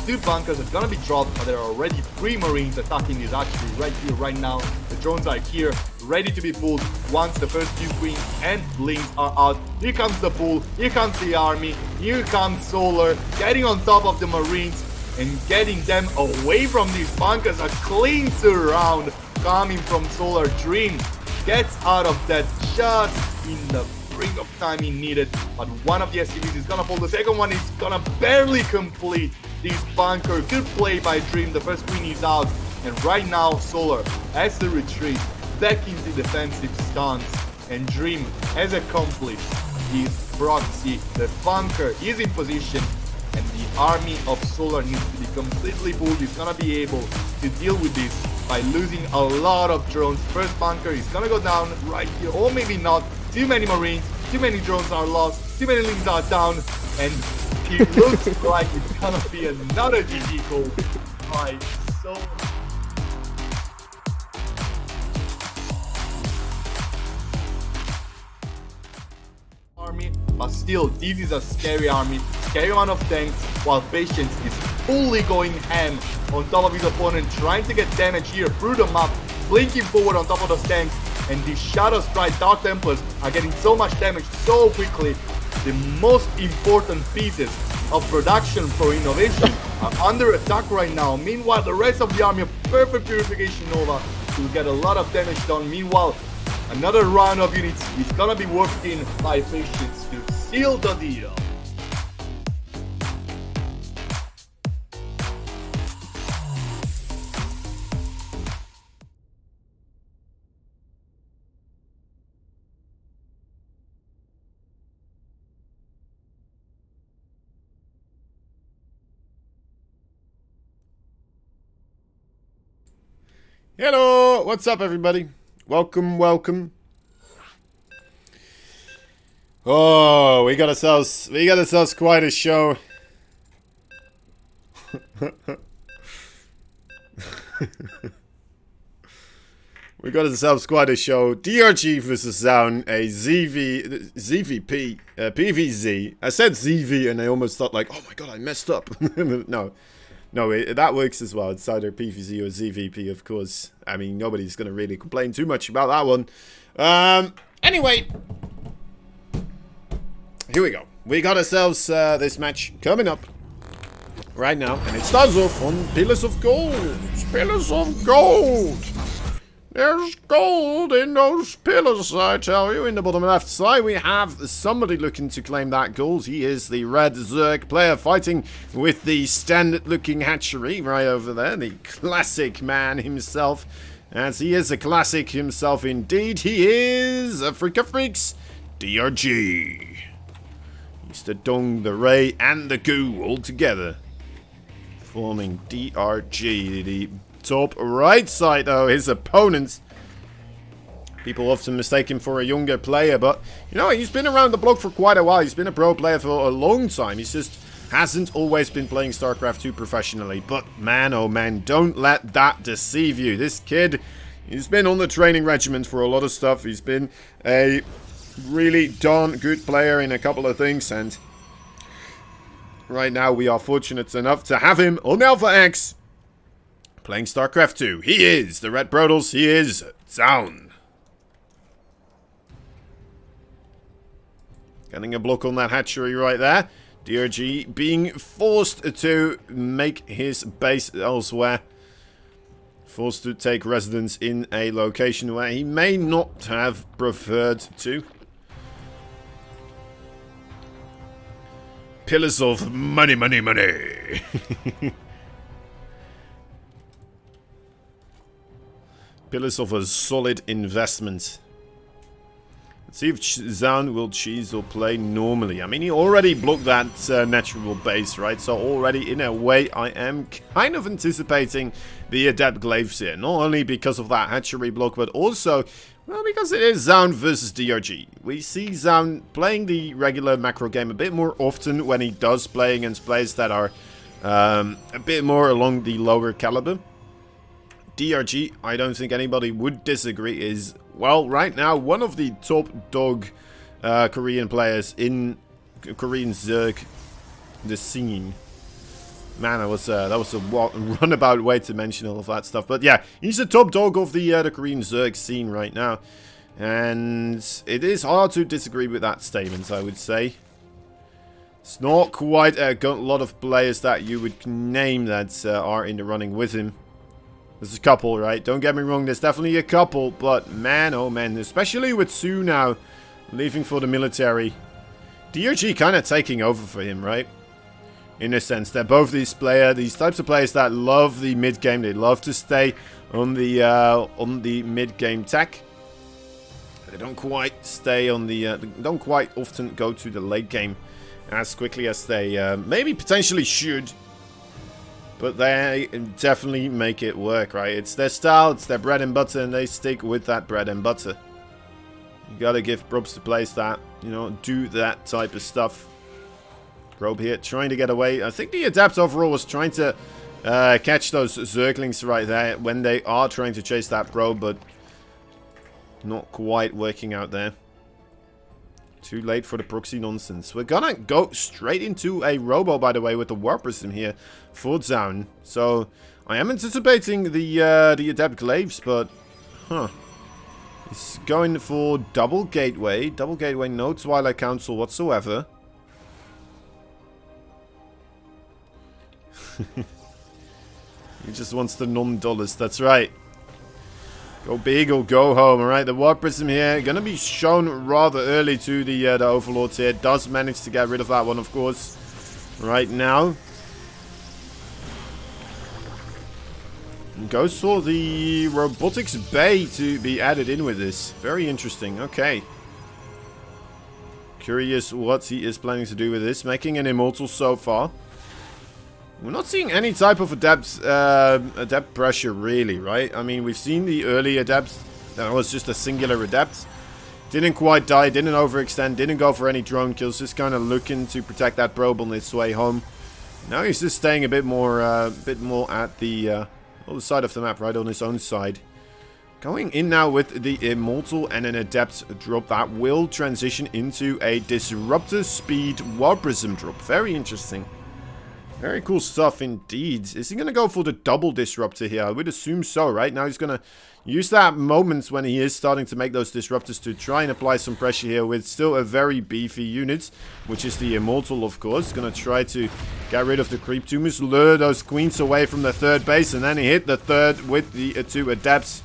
2 bunkers are gonna be dropped, but there are already 3 Marines attacking this actually right here, right now. The drones are here, ready to be pulled once the first few queens and blinks are out. Here comes the pull, here comes the army, here comes Solar, getting on top of the Marines and getting them away from these bunkers. A clean surround coming from Solar. Dream gets out of that just in the brink of time he needed, but one of the SCVs is gonna fall. The second one is gonna barely complete this bunker. Good play by Dream. The first queen is out, and right now Solar has to retreat back into defensive stance, and Dream has accomplished his proxy. The bunker is in position, and the army of Solar needs to be completely pulled. He's gonna be able to deal with this by losing a lot of drones. First bunker is gonna go down right here, or maybe not. too many Marines, too many drones are lost, too many links are down, and he looks like it's gonna be another GG call. Right, so... army, but still, this is a scary army, scary one of tanks, while Patience is fully going ham on top of his opponent, trying to get damage here through the map, blinking forward on top of those tanks, and these Shadow Strike Dark Templars are getting so much damage so quickly. The most important pieces of production for innovation are under attack right now. Meanwhile, the rest of the army of Perfect Purification Nova will get a lot of damage done. Meanwhile, another round of units is gonna be worked in by Patience to seal the deal. Hello, what's up, everybody? Welcome, welcome. Oh, we got ourselves quite a show. We got ourselves quite a show. DRG versus Zaun, a ZVP, PVZ. I said ZV and I almost thought like, oh my god, I messed up. No, that works as well. It's either PVZ or ZVP, of course. I mean, nobody's going to really complain too much about that one. Anyway, here we go. We got ourselves this match coming up right now. And it starts off on Pillars of Gold. Pillars of Gold. There's gold in those pillars, I tell you. In the bottom left side, we have somebody looking to claim that gold. He is the Red Zerg player fighting with the standard-looking hatchery right over there. The classic man himself. As he is a classic himself indeed. He is Africa Freaks DRG. He's the Dong, the Ray, and the Goo all together, forming DRG. The top right side, though, his opponent. People often mistake him for a younger player, but, you know, he's been around the block for quite a while. He's been a pro player for a long time. He just hasn't always been playing StarCraft 2 professionally. But, man, oh man, don't let that deceive you. This kid, he's been on the training regiment for a lot of stuff. He's been a really darn good player in a couple of things, and right now we are fortunate enough to have him on Alpha X playing StarCraft 2. He is the Red Brodels. He is Zaun. Getting a block on that hatchery right there. DRG being forced to make his base elsewhere. Forced to take residence in a location where he may not have preferred to. Pillars of money, money, money. Pillars of a solid investment. Let's see if Zaun will cheese or play normally. I mean, he already blocked that natural base, right? So already, in a way, I am kind of anticipating the Adept Glaives here. Not only because of that hatchery block, but also, well, because it is Zaun versus DRG. We see Zaun playing the regular macro game a bit more often when he does play against players that are a bit more along the lower caliber. DRG, I don't think anybody would disagree, is, well, right now, one of the top dog Korean players in Korean Zerg, the scene. Man, that was a runabout way to mention all of that stuff. But yeah, he's the top dog of the Korean Zerg scene right now. And it is hard to disagree with that statement, I would say. It's not quite a lot of players that you would name that are in the running with him. There's a couple, right? Don't get me wrong, there's definitely a couple, but man, oh man, especially with Sue now leaving for the military. DRG kind of taking over for him, right? In a sense, they're both these types of players that love the mid game. They love to stay on the mid game tech. They don't quite stay on the, don't quite often go to the late game as quickly as they maybe potentially should. But they definitely make it work, right? It's their style, it's their bread and butter, and they stick with that bread and butter. You gotta give probes to place that. You know, do that type of stuff. Probe here, trying to get away. I think the Adept overall was trying to catch those Zerglings right there when they are trying to chase that probe, but not quite working out there. Too late for the proxy nonsense. We're gonna go straight into a Robo, by the way, with the Warp Prism here for Zaun. So, I am anticipating the Adept Glaives, but... Huh. He's going for double Gateway. Double Gateway, no Twilight Council whatsoever. He just wants the non-dollars, that's right. Go big or go home, alright? The Warp Prism here, gonna be shown rather early to the Overlords here. Does manage to get rid of that one, of course, right now. Goes for the Robotics Bay to be added in with this. Very interesting, okay. Curious what he is planning to do with this. Making an Immortal so far. We're not seeing any type of adept pressure, really, right? I mean, we've seen the early adepts. That was just a singular adept. Didn't quite die, didn't overextend, didn't go for any drone kills. Just kind of looking to protect that probe on its way home. Now he's just staying a bit more at the other side of the map, right on his own side. Going in now with the Immortal and an Adept drop that will transition into a Disruptor Speed Warp Prism drop. Very interesting. Very cool stuff indeed. Is he going to go for the double Disruptor here? I would assume so, right? Now he's going to use that moment when he is starting to make those Disruptors to try and apply some pressure here with still a very beefy unit, which is the Immortal, of course. Going to try to get rid of the Creep Tumors, lure those Queens away from the third base, and then he hit the third with the two Adepts.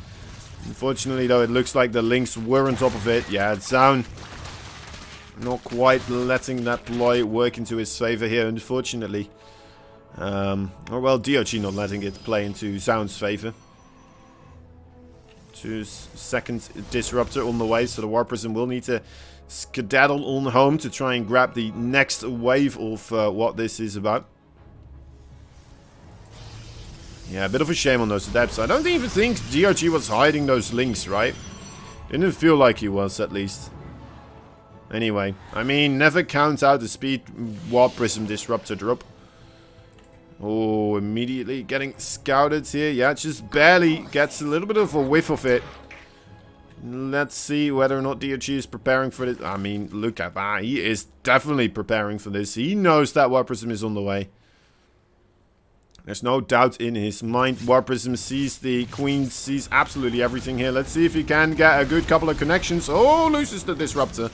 Unfortunately, though, it looks like the Lynx were on top of it. Yeah, it's down. Not quite letting that ploy work into his favor here, unfortunately. Or well, DOG not letting it play into Zaun's favor. 2 second Disruptor on the way, so the Warp Prism will need to skedaddle on home to try and grab the next wave of what this is about. Yeah, a bit of a shame on those Adepts. I don't even think DRG was hiding those links, right? Didn't feel like he was, at least. Anyway, I mean, never count out the Speed Warp Prism Disruptor drop. Oh, immediately getting scouted here. Yeah, just barely gets a little bit of a whiff of it. Let's see whether or not DRG is preparing for this. I mean, look at that. He is definitely preparing for this. He knows that Warp Prism is on the way. There's no doubt in his mind. Warp Prism sees the Queen, sees absolutely everything here. Let's see if he can get a good couple of connections. Oh, loses the Disruptor.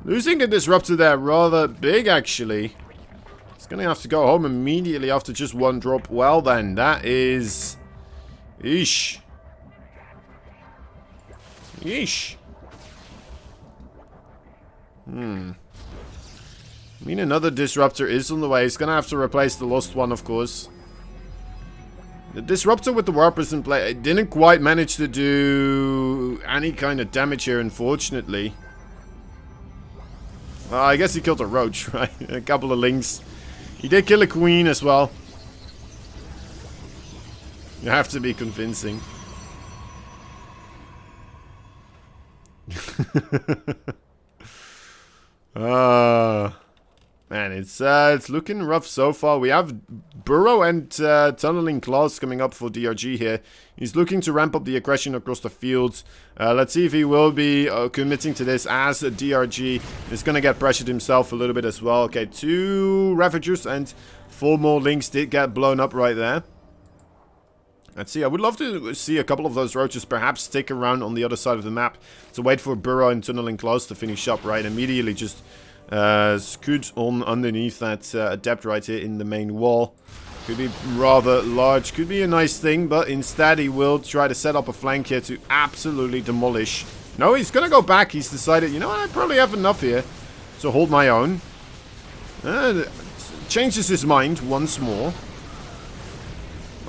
Losing the Disruptor there, rather big actually. He's going to have to go home immediately after just one drop. Well then, that is... Eesh. Eesh. I mean, another Disruptor is on the way. He's going to have to replace the lost one, of course. The Disruptor with the Warp Prism play didn't quite manage to do any kind of damage here, unfortunately. Well, I guess he killed a Roach, right? A couple of Lynx. He did kill a Queen as well. You have to be convincing. Man, it's looking rough so far. We have Burrow and Tunneling Claws coming up for DRG here. He's looking to ramp up the aggression across the field. Let's see if he will be committing to this, as DRG is going to get pressured himself a little bit as well. Okay, 2 Ravagers and 4 more Lynx did get blown up right there. Let's see, I would love to see a couple of those Roaches perhaps stick around on the other side of the map to wait for Burrow and Tunneling Claws to finish up, right? Immediately just scoot on underneath that Adept right here in the main wall. Could be rather large, could be a nice thing, but instead he will try to set up a flank here to absolutely demolish. No, he's gonna go back. He's decided, you know what, I probably have enough here to hold my own. Changes his mind once more.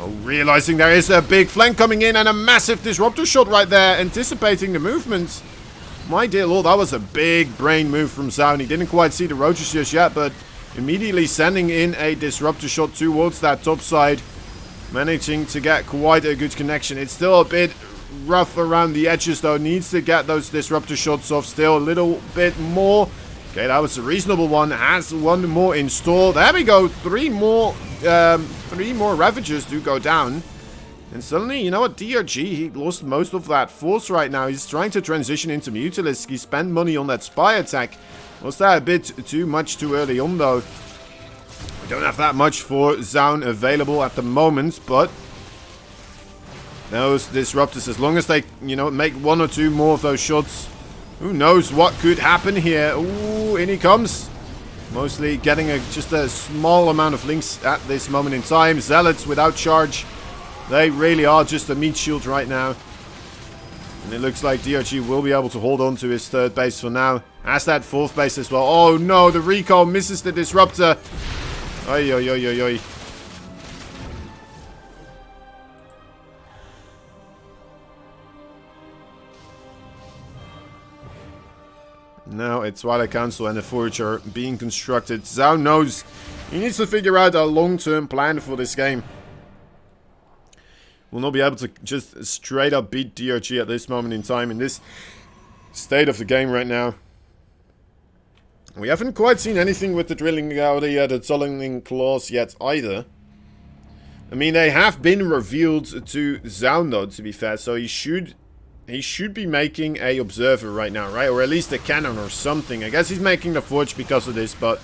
Oh, realizing there is a big flank coming in and a massive Disruptor shot right there, anticipating the movement. My dear lord, that was a big brain move from Zaun. He didn't quite see the Roaches just yet, but immediately sending in a Disruptor shot towards that top side. Managing to get quite a good connection. It's still a bit rough around the edges, though. Needs to get those disruptor shots off still a little bit more. Okay, that was a reasonable one. Has one more in store. There we go. Three more Ravagers do go down. And suddenly, you know what? DRG, he lost most of that force right now. He's trying to transition into Mutalisk. He spent money on that spy attack. Was that a bit too much too early on, though? We don't have that much for Zaun available at the moment, but those disruptors, as long as they, you know, make one or two more of those shots, who knows what could happen here. Ooh, in he comes. Mostly getting just a small amount of links at this moment in time. Zealots without charge. They really are just a meat shield right now. And it looks like DRG will be able to hold on to his third base for now. Has that fourth base as well. Oh no, the recall misses the disruptor. Oi, oi, oi, oi, oi. Now it's Twilight Council and the Forge are being constructed. Zaun knows he needs to figure out a long-term plan for this game. Will not be able to just straight up beat DRG at this moment in time, in this state of the game right now. We haven't quite seen anything with the drilling or the tunneling claws yet either. I mean, they have been revealed to Zaun though, to be fair, so he should be making a observer right now, right? Or at least a cannon or something. I guess he's making the forge because of this, but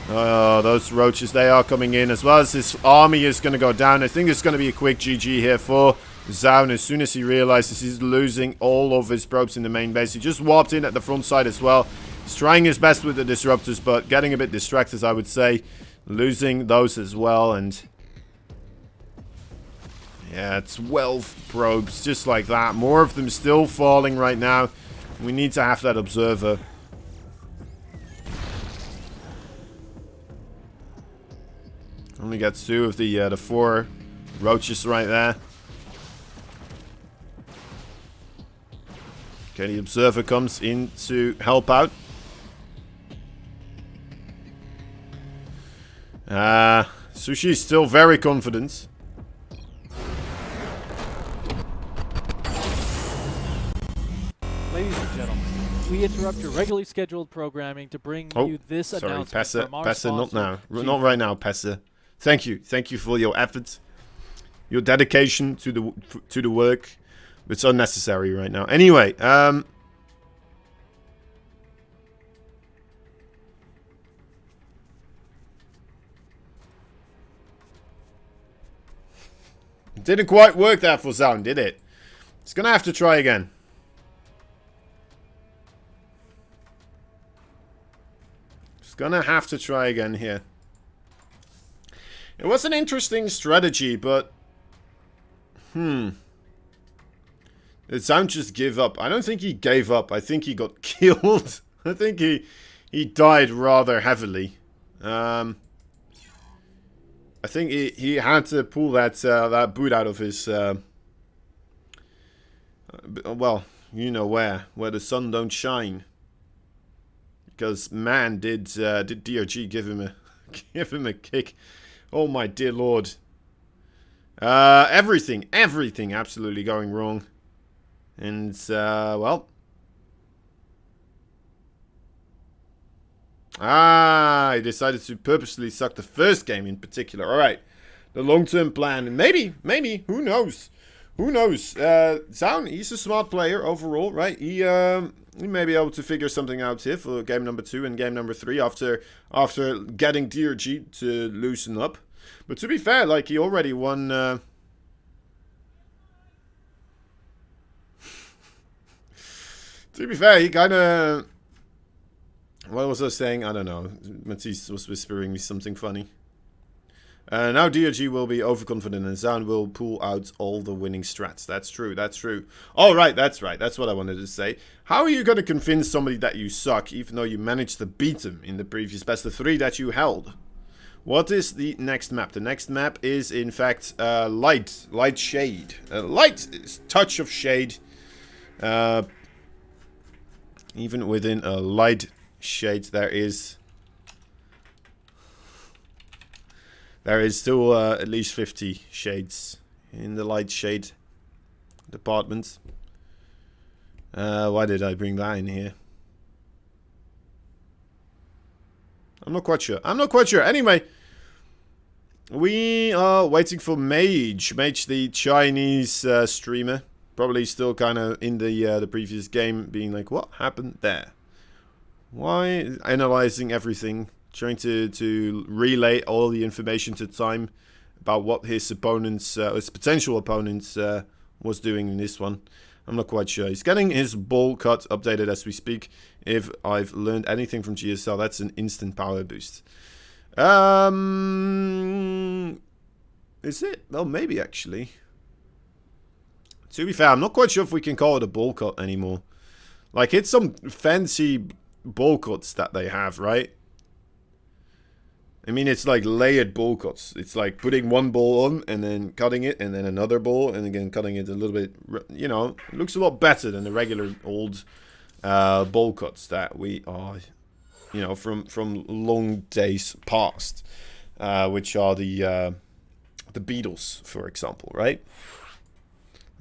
those roaches, they are coming in, as well as his army is going to go down. I think it's going to be a quick GG here for Zaun as soon as he realizes he's losing all of his probes in the main base. He just warped in at the front side as well. He's trying his best with the disruptors, but getting a bit distracted, I would say. Losing those as well, and yeah, 12 probes, just like that. More of them still falling right now. We need to have that observer. Only gets 2 of the 4 roaches right there. Okay, the observer comes in to help out. Sushi is still very confident. Ladies and gentlemen, we interrupt your regularly scheduled programming to bring you this announcement from our Pessa, not sponsor, now. Not right now, Pessa. Thank you for your efforts, your dedication to the work. It's unnecessary right now. Anyway, didn't quite work there for Zaun, did it? It's gonna have to try again. It's gonna have to try again here. It was an interesting strategy, but did Zaun just give up? I don't think he gave up. I think he got killed. I think he died rather heavily. I think he had to pull that boot out of his well, you know where the sun don't shine. Because man, did DRG give him a kick. Oh my dear lord. Everything absolutely going wrong. And, well. I decided to purposely suck the first game in particular. Alright. The long-term plan. And maybe, who knows? Who knows? Zaun, he's a smart player overall, right? He may be able to figure something out here for game number 2 and game number 3 after getting DRG to loosen up. But to be fair, like, he already won... to be fair, he kind of... What was I saying? I don't know. Matisse was whispering me something funny. Now DRG will be overconfident and Zaun will pull out all the winning strats. That's true, that's true. Oh, right, that's right. That's what I wanted to say. How are you going to convince somebody that you suck, even though you managed to beat them in the previous best of 3 that you held? What is the next map? The next map is, in fact, light shade. Light touch of shade. Even within a light shade, there is still at least 50 shades in the light shade. department. Why did I bring that in here? I'm not quite sure. Anyway, we are waiting for Mage. Mage, the Chinese streamer. Probably still kind of in the previous game, being like, what happened there? Why? Analyzing everything. Trying to relay all the information to time about what his opponents, his potential opponents, was doing in this one. I'm not quite sure. He's getting his ball cut updated as we speak. If I've learned anything from GSL, that's an instant power boost. Is it? Well, maybe actually. To be fair, I'm not quite sure if we can call it a ball cut anymore. Like, it's some fancy ball cuts that they have, right? I mean, it's like layered ball cuts. It's like putting one ball on and then cutting it and then another ball and again cutting it a little bit. You know, it looks a lot better than the regular old ball cuts that we are, you know, from long days past, which are the Beatles, for example, right?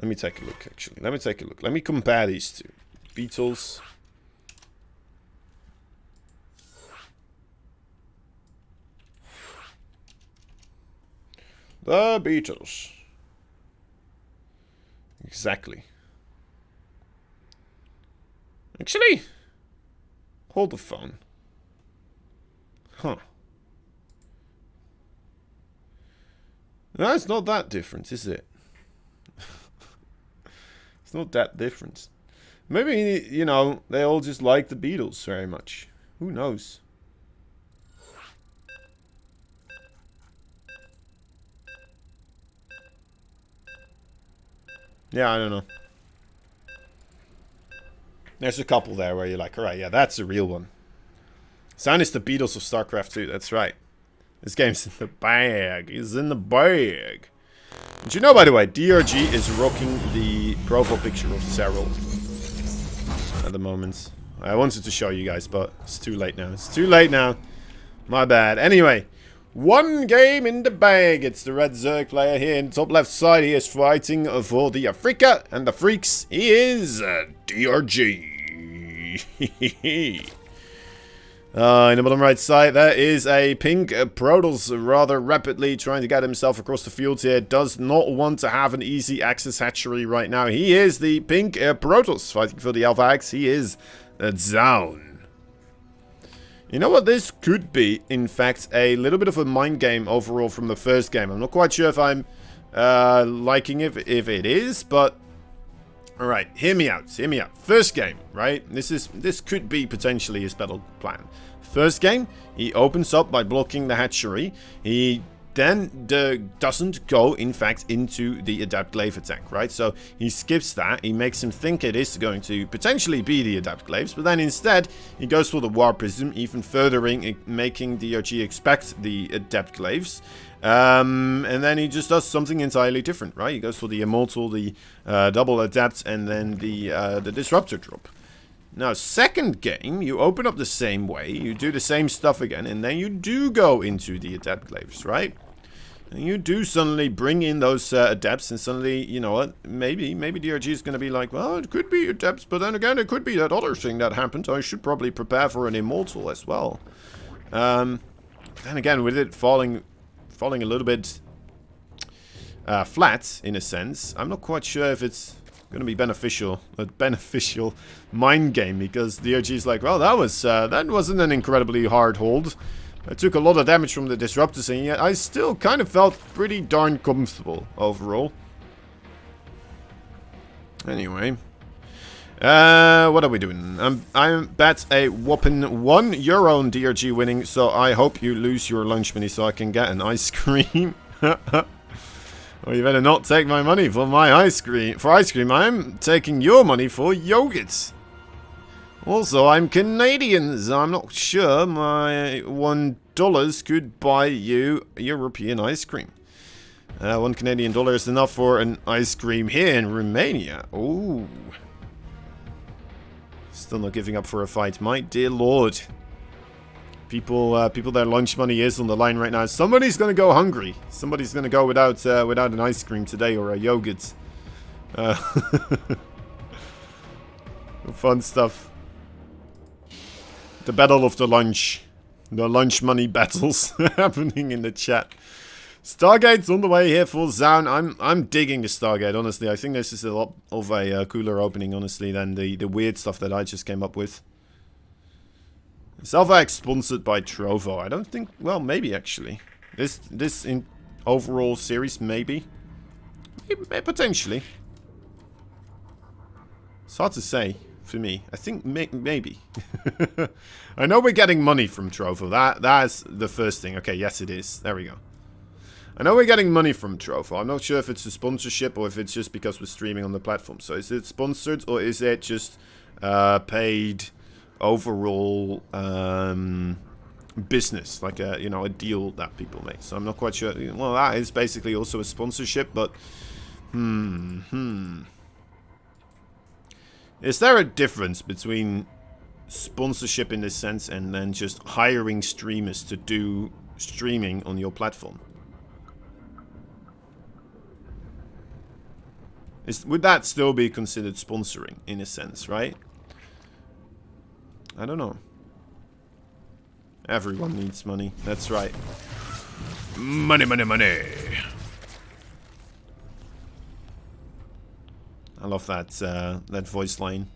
Let me take a look, actually. Let me take a look. Let me compare these two. Beatles. The Beatles. Exactly. Actually, hold the phone. Huh. No, it's not that different, is it? It's not that different. Maybe, you know, they all just like the Beatles very much. Who knows? Yeah, I don't know. There's a couple there where you're like, alright, yeah, that's a real one. Sound is the Beatles of StarCraft 2, that's right. This game's in the bag. It's in the bag. Did you know, by the way, DRG is rocking the profile picture of Cyril at the moment. I wanted to show you guys, but it's too late now. It's too late now. My bad. Anyway, one game in the bag. It's the Red Zerg player here in the top left side. He is fighting for the Afrika and the Freaks. He is DRG. In the bottom right side, there is a pink Protoss rather rapidly trying to get himself across the field here. Does not want to have an easy access hatchery right now. He is the pink Protoss fighting for the Alpha Axe. He is down. You know what? This could be, in fact, a little bit of a mind game overall from the first game. I'm not quite sure if I'm liking it, if it is, but alright, hear me out, hear me out. First game, right? This could be potentially his battle plan. First game, he opens up by blocking the hatchery. He then doesn't go, in fact, into the Adapt Glaive attack, right? So he skips that. He makes him think it is going to potentially be the Adapt Glaives, but then instead, he goes for the War Prism, even furthering, making DRG expect the Adapt Glaives. And then he just does something entirely different, right? He goes for the Immortal, the double Adapt, and then the Disruptor drop. Now, second game, you open up the same way, you do the same stuff again, and then you do go into the Adapt Glaives, right? And you do suddenly bring in those Adepts, and suddenly, you know what, maybe DRG is going to be like, well, it could be Adepts, but then again, it could be that other thing that happened. I should probably prepare for an Immortal as well. Then again, with it falling a little bit flat, in a sense, I'm not quite sure if it's going to be beneficial, a beneficial mind game, because DRG is like, well, that wasn't an incredibly hard hold. I took a lot of damage from the Disruptors, and yet I still kind of felt pretty darn comfortable overall. Anyway, what are we doing? I'm bet a whopping €1 on DRG winning, so I hope you lose your lunch money so I can get an ice cream. Well, you better not take my money for my ice cream. For ice cream, I'm taking your money for yogurt. Also, I'm Canadian, so I'm not sure my $1 could buy you European ice cream. $1 Canadian is enough for an ice cream here in Romania. Ooh. Still not giving up for a fight, my dear lord. People, their lunch money is on the line right now. Somebody's gonna go hungry. Somebody's gonna go without an ice cream today or a yogurt. Fun stuff. The battle of the lunch. The lunch money battles happening in the chat. Stargate's on the way here for Zaun. I'm digging the Stargate, honestly. I think this is a lot of a cooler opening, honestly, than the weird stuff that I just came up with. Self-X sponsored by Trovo. I don't think... Well, maybe, actually. This in overall series, maybe. Potentially. It's hard to say for me. I think maybe. I know we're getting money from Trovo. That's the first thing. Okay, yes it is. There we go. I know we're getting money from Trovo. I'm not sure if it's a sponsorship or if it's just because we're streaming on the platform. So is it sponsored or is it just paid overall business, like a a deal that people make? So I'm not quite sure. Well, that is basically also a sponsorship, but is there a difference between sponsorship in this sense and then just hiring streamers to do streaming on your platform? Would that still be considered sponsoring in a sense, right? I don't know. Everyone needs money. That's right. Money, money, money. I love that that voice line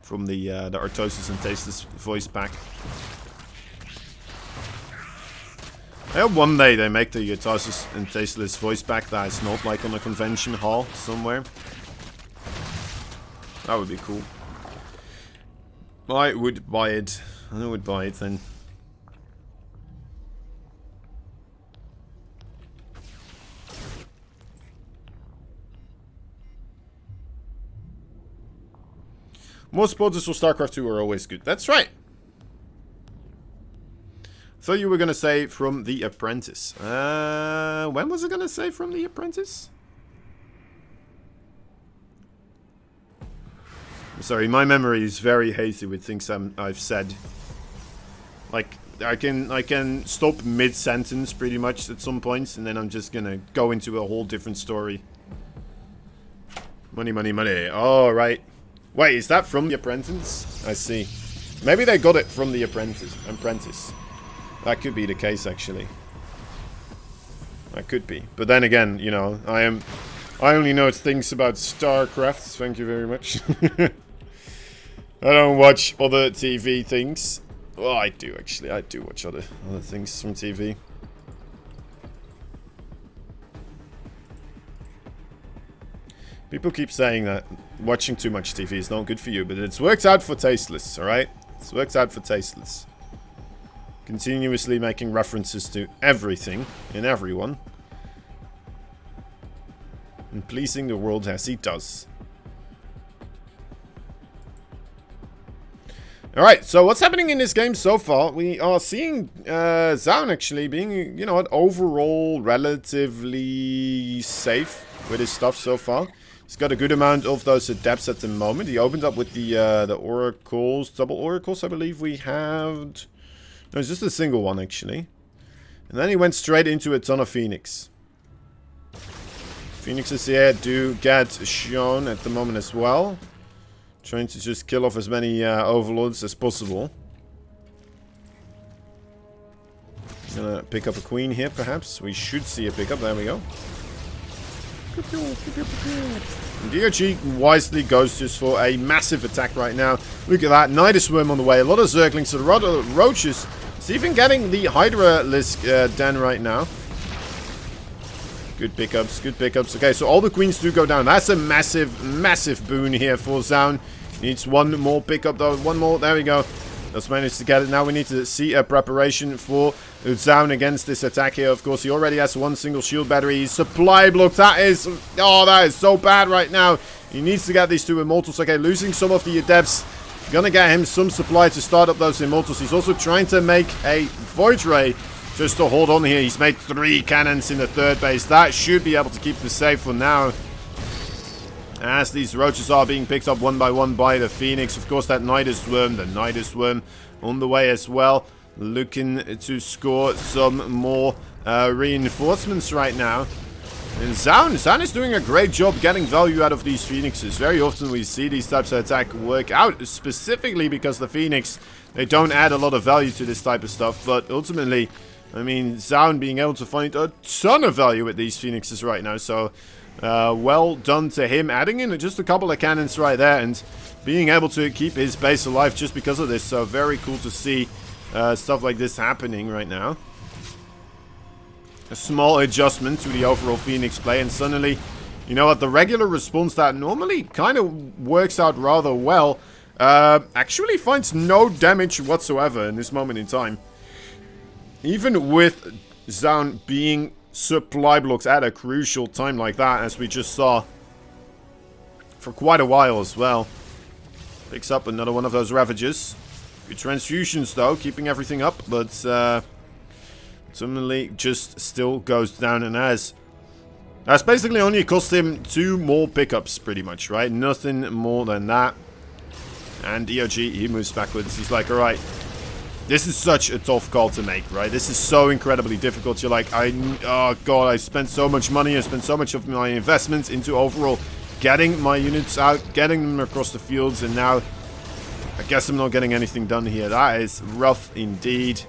from the Artosis and Tasteless voice pack. I hope one day they make the Artosis and Tasteless voice pack that is not like on a convention hall somewhere. That would be cool. I would buy it. I would buy it then. More sponsors for StarCraft 2 are always good. That's right. Thought you were gonna say from The Apprentice. When was it gonna say from The Apprentice? I'm sorry, my memory is very hazy with things I've said. Like I can stop mid-sentence pretty much at some points, and then I'm just gonna go into a whole different story. Money, money, money. All right. Wait, is that from The Apprentice? I see. Maybe they got it from The Apprentice. That could be the case, actually. That could be. But then again, I only know things about StarCraft. Thank you very much. I don't watch other TV things. Well, I do, actually. I do watch other things from TV. People keep saying that watching too much TV is not good for you, but it's worked out for Tasteless, alright? It's worked out for Tasteless. Continuously making references to everything and everyone. And pleasing the world as he does. Alright, so what's happening in this game so far? We are seeing Zaun actually being, overall relatively safe with his stuff so far. He's got a good amount of those adepts at the moment. He opened up with the oracles, double oracles, I believe we had. No, it's just a single one actually. And then he went straight into a ton of Phoenix. Phoenixes here do get shown at the moment as well. Trying to just kill off as many overlords as possible. Gonna pick up a queen here, perhaps. We should see a pickup. There we go. DOG wisely goes just for a massive attack right now. Look at that. Nidus Worm on the way. A lot of Zerglings. A lot of Roaches. He's even getting the Hydralisk den right now. Good pickups. Good pickups. Okay, so all the queens do go down. That's a massive, massive boon here for Zaun. Needs one more pickup though. One more. There we go. Let's manage to get it. Now we need to see a preparation for Zaun against this attack here. Of course, he already has one single shield battery. Supply block. That is so bad right now. He needs to get these two immortals. Okay, losing some of the adepts. Gonna get him some supply to start up those immortals. He's also trying to make a Void Ray just to hold on here. He's made 3 cannons in the third base. That should be able to keep him safe for now. As these roaches are being picked up one by one by the Phoenix. Of course, that Nidus Worm, the Nidus Worm on the way as well. Looking to score some more reinforcements right now. And Zaun is doing a great job getting value out of these Phoenixes. Very often we see these types of attack work out, specifically because the Phoenix, they don't add a lot of value to this type of stuff. But ultimately, I mean, Zaun being able to find a ton of value with these Phoenixes right now. So, well done to him. Adding in just a couple of cannons right there and being able to keep his base alive just because of this. So, very cool to see stuff like this happening right now. A small adjustment to the overall Phoenix play, and suddenly, you know what, the regular response that normally kind of works out rather well, actually finds no damage whatsoever in this moment in time. Even with Zaun being supply blocks at a crucial time like that, as we just saw for quite a while as well. Picks up another one of those Ravages. Good transfusions though, keeping everything up, but ultimately just still goes down, and that's basically only cost him 2 more pickups pretty much, right? Nothing more than that. And DRG, he moves backwards. He's like, alright, this is such a tough call to make, right? This is so incredibly difficult. You're like, oh god, I spent so much money, I spent so much of my investments into overall getting my units out, getting them across the fields, and now I guess I'm not getting anything done here. That is rough indeed.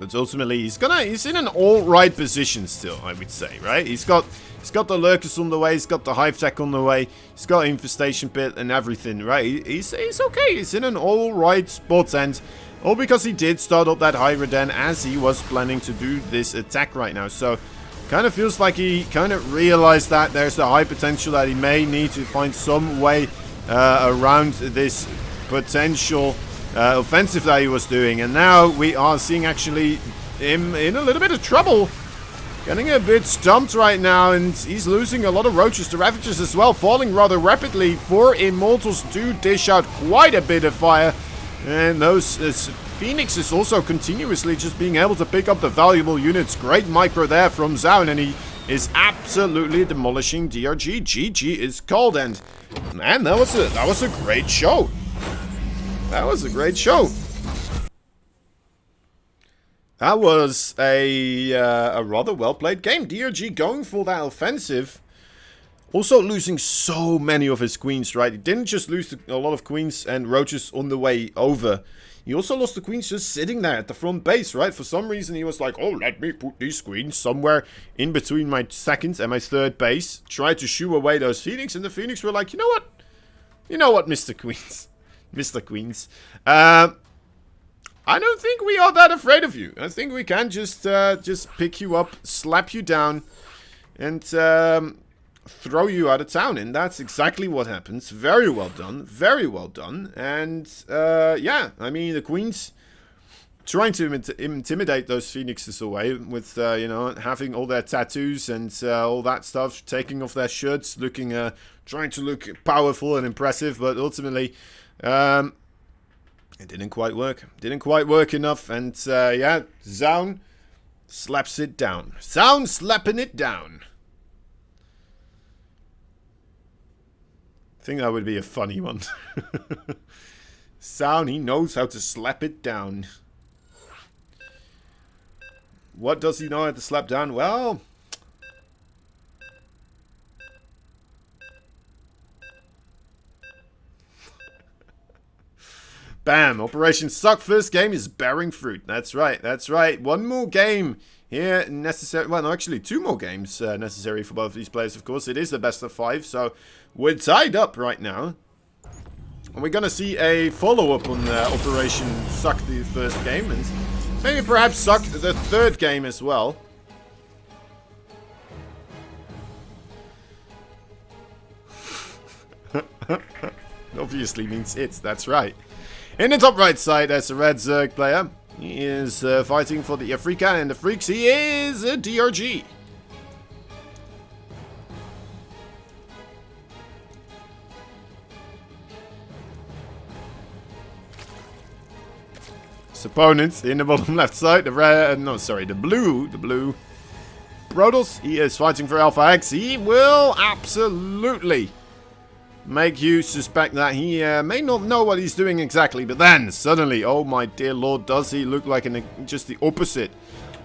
But ultimately, he's in an all-right position still, I would say, right? He's got the Lurkers on the way, he's got the Hive Tech on the way, he's got Infestation Pit and everything, right? He's okay, he's in an all-right spot, and all because he did start up that Hydra Den as he was planning to do this attack right now. So, kind of feels like he kind of realized that there's a high potential that he may need to find some way around this potential offensive that he was doing, and now we are seeing actually him in a little bit of trouble, getting a bit stumped right now, and he's losing a lot of roaches to Ravages as well, falling rather rapidly for Immortals to dish out quite a bit of fire, and those Phoenixes also continuously just being able to pick up the valuable units. Great micro there from Zaun, and he is absolutely demolishing DRG. GG is called, and man, that was a great show. That was a great show. That was a rather well-played game. DRG going for that offensive. Also losing so many of his queens, right? He didn't just lose a lot of queens and roaches on the way over. He also lost the queens just sitting there at the front base, right? For some reason, he was like, oh, let me put these queens somewhere in between my second and my third base. Tried to shoo away those Phoenix, and the Phoenix were like, you know what? You know what, Mr. Queens? Mr. Queens. I don't think we are that afraid of you. I think we can just pick you up, slap you down, and throw you out of town. And that's exactly what happens. Very well done. Very well done. And yeah, I mean, the Queens trying to intimidate those Phoenixes away with, you know, having all their tattoos and all that stuff, taking off their shirts, looking, trying to look powerful and impressive, but ultimately, it didn't quite work. Didn't quite work enough, and yeah, Zaun slaps it down. Zaun slapping it down. I think that would be a funny one. Zaun, he knows how to slap it down. What does he know how to slap down? Well, bam! Operation Suck first game is bearing fruit. That's right, that's right. One more game here necessary. Well, no, actually 2 more games necessary for both of these players, of course. It is the best of 5, so we're tied up right now. And we're going to see a follow-up on Operation Suck the first game, and maybe perhaps Suck the third game as well. Obviously means it, that's right. In the top right side, there's a red Zerg player. He is fighting for the Afrika and the Freaks. He is a DRG. His opponent in the bottom left side, the red, no, sorry, the blue. Protoss, he is fighting for Alpha X. He will absolutely make you suspect that he may not know what he's doing exactly, but then suddenly, oh my dear lord, does he look like just the opposite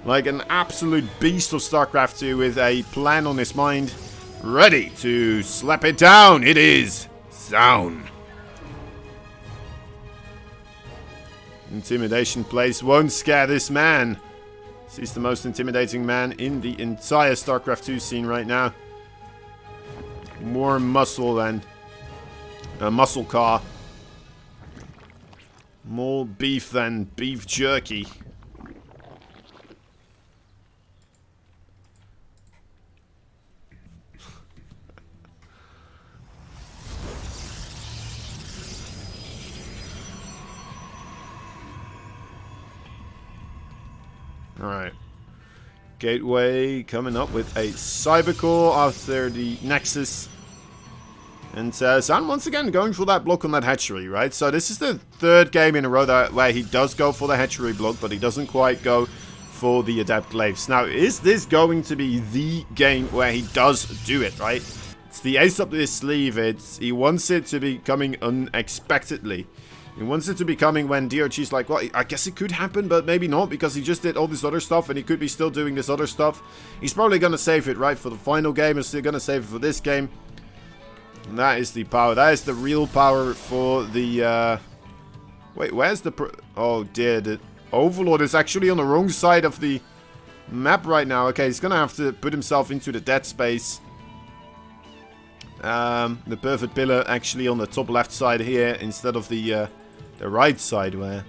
like an absolute beast of StarCraft 2 with a plan on his mind, ready to slap it down. It is Zaun. Intimidation plays won't scare this man. He's the most intimidating man in the entire StarCraft 2 scene right now. More muscle than a muscle car. More beef than beef jerky. Alright. Gateway coming up with a Cybercore after the Nexus. And Zaun once again going for that block on that hatchery, right? So this is the third game in a row where he does go for the hatchery block, but he doesn't quite go for the Adept Glaives. Now, is this going to be the game where he does do it, right? It's the ace up his sleeve. He wants it to be coming unexpectedly. He wants it to be coming when DRG's like, well, I guess it could happen, but maybe not, because he just did all this other stuff, and he could be still doing this other stuff. He's probably going to save it, right, for the final game. He's still going to save it for this game. And that is the power. That is the real power for the, Wait, where's the... Oh, dear. The Overlord is actually on the wrong side of the map right now. Okay, he's going to have to put himself into the dead space. The perfect pillar actually on the top left side here instead of the right side, where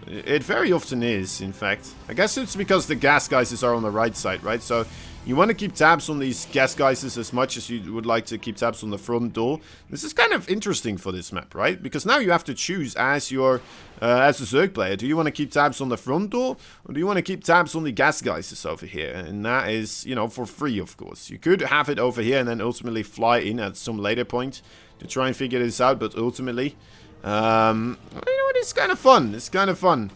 it very often is, in fact. I guess it's because the gas geysers are on the right side, right? So you want to keep tabs on these gas geysers as much as you would like to keep tabs on the front door. This is kind of interesting for this map, right? Because now you have to choose as your as a Zerg player. Do you want to keep tabs on the front door, or do you want to keep tabs on the gas geysers over here? And that is, you know, for free, of course. You could have it over here and then ultimately fly in at some later point to try and figure this out, but ultimately, you know what, it's kind of fun. It's kind of fun.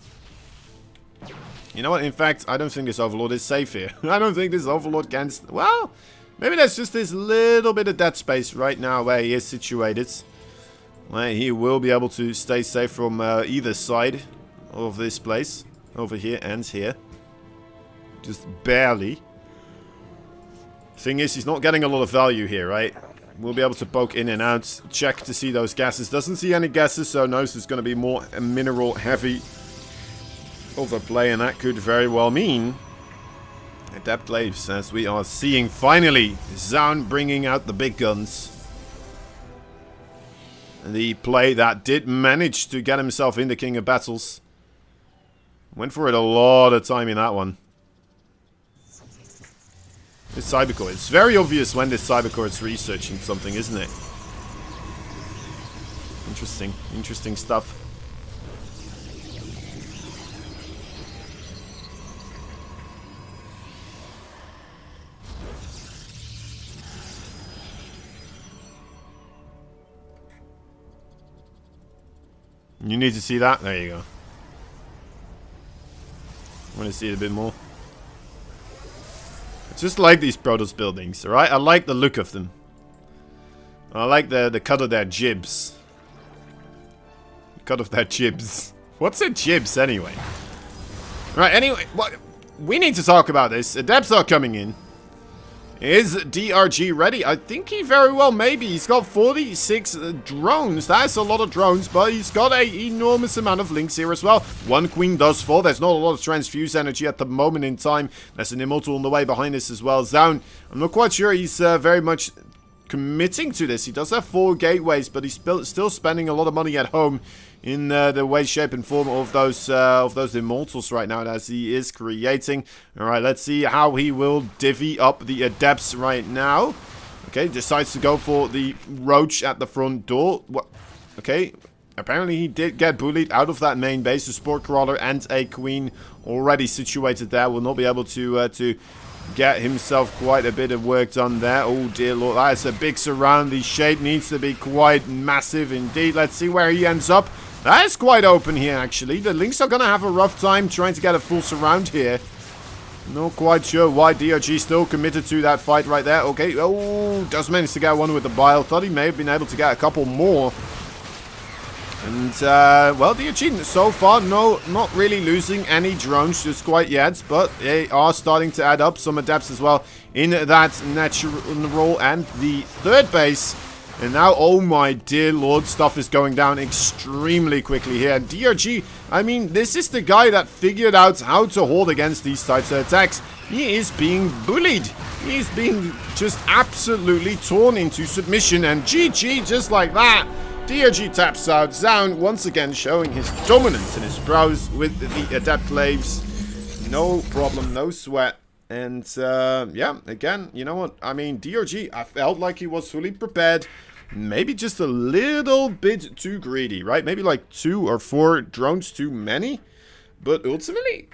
You know what, in fact, I don't think this Overlord is safe here. I don't think this Overlord can... Well, maybe there's just this little bit of dead space right now where he is situated. Where he will be able to stay safe from either side of this place. Over here and here. Just barely. Thing is, he's not getting a lot of value here, right? We'll be able to poke in and out, check to see those gases. Doesn't see any gases, so knows it's going to be more mineral heavy overplay, and that could very well mean Adept Glaives, as we are seeing finally Zaun bringing out the big guns. The play that did manage to get himself in the King of Battles. Went for it a lot of time in that one. This Cybercore. It's very obvious when this Cybercore is researching something, isn't it? Interesting. Interesting stuff. You need to see that? There you go. I want to see it a bit more. I just like these Protoss buildings, alright? I like the look of them. I like the cut of their jibs. The cut of their jibs. What's a jibs anyway? Right, anyway, what we need to talk about this. Adepts are coming in. Is DRG ready? I think he very well maybe. He's got 46 drones. That's a lot of drones, but he's got an enormous amount of links here as well. One queen does fall. There's not a lot of transfuse energy at the moment in time. There's an immortal on the way behind us as well. Zaun, I'm not quite sure he's very much committing to this. He does have 4 gateways, but he's still spending a lot of money at home in the way, shape, and form of those immortals right now as he is creating. All right, let's see how he will divvy up the adepts right now. Okay, decides to go for the roach at the front door. What? Okay, apparently he did get bullied out of that main base. A sport crawler and a queen already situated there will not be able to get himself quite a bit of work done there. Oh dear lord, that's a big surround. The shade needs to be quite massive indeed. Let's see where he ends up. That is quite open here, actually. The Lynx are going to have a rough time trying to get a full surround here. Not quite sure why DRG still committed to that fight right there. Okay, oh, does manage to get one with the bile. Thought he may have been able to get a couple more. And, well, DRG so far, not really losing any drones just quite yet, but they are starting to add up some adepts as well in that natural and the third base. And now, oh my dear lord, stuff is going down extremely quickly here. And DRG, I mean, this is the guy that figured out how to hold against these types of attacks. He is being bullied. He is being just absolutely torn into submission. And GG, just like that. DRG taps out. Zaun once again showing his dominance in his brows with the adept glaives. No problem, no sweat. And, yeah, again, you know what? I mean, DRG, I felt like he was fully prepared. Maybe just a little bit too greedy, right? Maybe like 2 or 4 drones too many. But ultimately,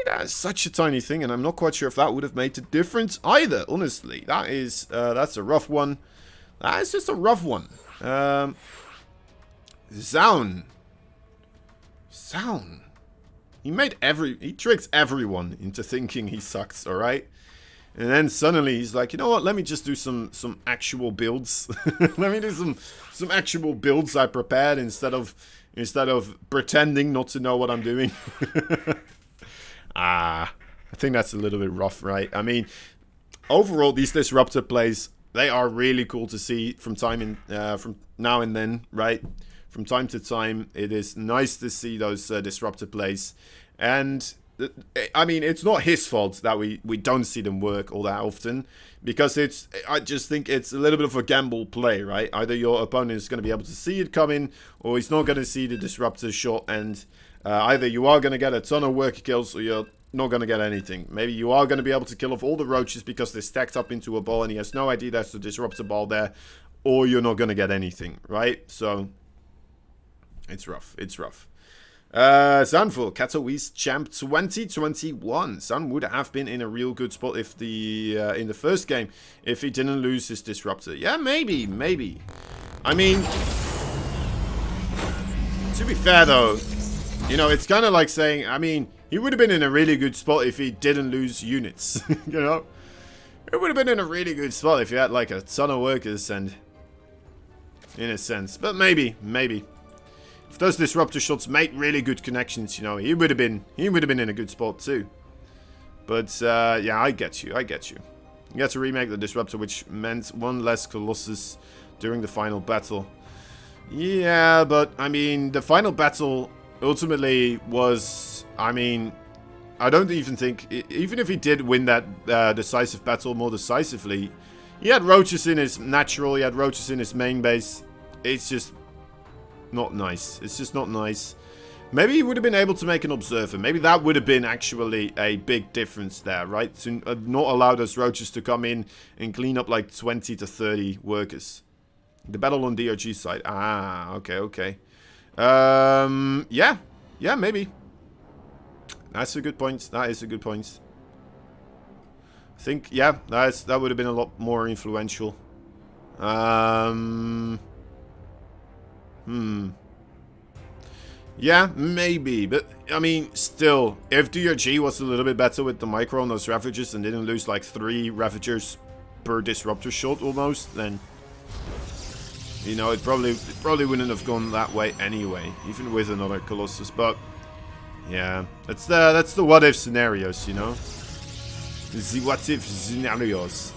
that is such a tiny thing, and I'm not quite sure if that would have made a difference either, honestly. That is, that's a rough one. That is just a rough one. Zaun. He tricks everyone into thinking he sucks, alright? And then suddenly he's like, you know what, let me just do some actual builds. Let me do some actual builds I prepared instead of pretending not to know what I'm doing. I think that's a little bit rough, right? I mean, overall, these disruptor plays, they are really cool to see from now and then, right? From time to time, it is nice to see those disruptor plays. And, I mean, it's not his fault that we don't see them work all that often. Because I just think it's a little bit of a gamble play, right? Either your opponent is going to be able to see it coming, or he's not going to see the disruptor shot. And either you are going to get a ton of worker kills, or you're not going to get anything. Maybe you are going to be able to kill off all the roaches because they're stacked up into a ball and he has no idea there's a disruptor ball there. Or you're not going to get anything, right? So, it's rough. It's rough. Zaun for Katowice Champ 2021. Zaun would have been in a real good spot if in the first game if he didn't lose his disruptor. Yeah, maybe. I mean, to be fair though, you know, it's kind of like saying, I mean, he would have been in a really good spot if he didn't lose units. You know, it would have been in a really good spot if he had like a ton of workers, and in a sense, but maybe. If those disruptor shots made really good connections, you know, he would have been in a good spot too. But yeah, I get you. You had to remake the disruptor, which meant 1 less Colossus during the final battle. Yeah, but I mean, the final battle ultimately was, I mean, I don't even think, even if he did win that decisive battle more decisively, he had roaches in his natural, he had roaches in his main base. It's just not nice. It's just not nice. Maybe he would have been able to make an observer. Maybe that would have been actually a big difference there, right? To not allow those roaches to come in and clean up like 20 to 30 workers. The battle on DRG side. Ah, okay. Yeah, maybe. That's a good point. That is a good point. I think, yeah, that would have been a lot more influential. Yeah, maybe, but I mean, still, if DRG was a little bit better with the micro on those Ravagers and didn't lose like 3 Ravagers per disruptor shot almost, then, you know, it probably wouldn't have gone that way anyway, even with another Colossus. But yeah, that's the what if scenarios, you know, the what if scenarios.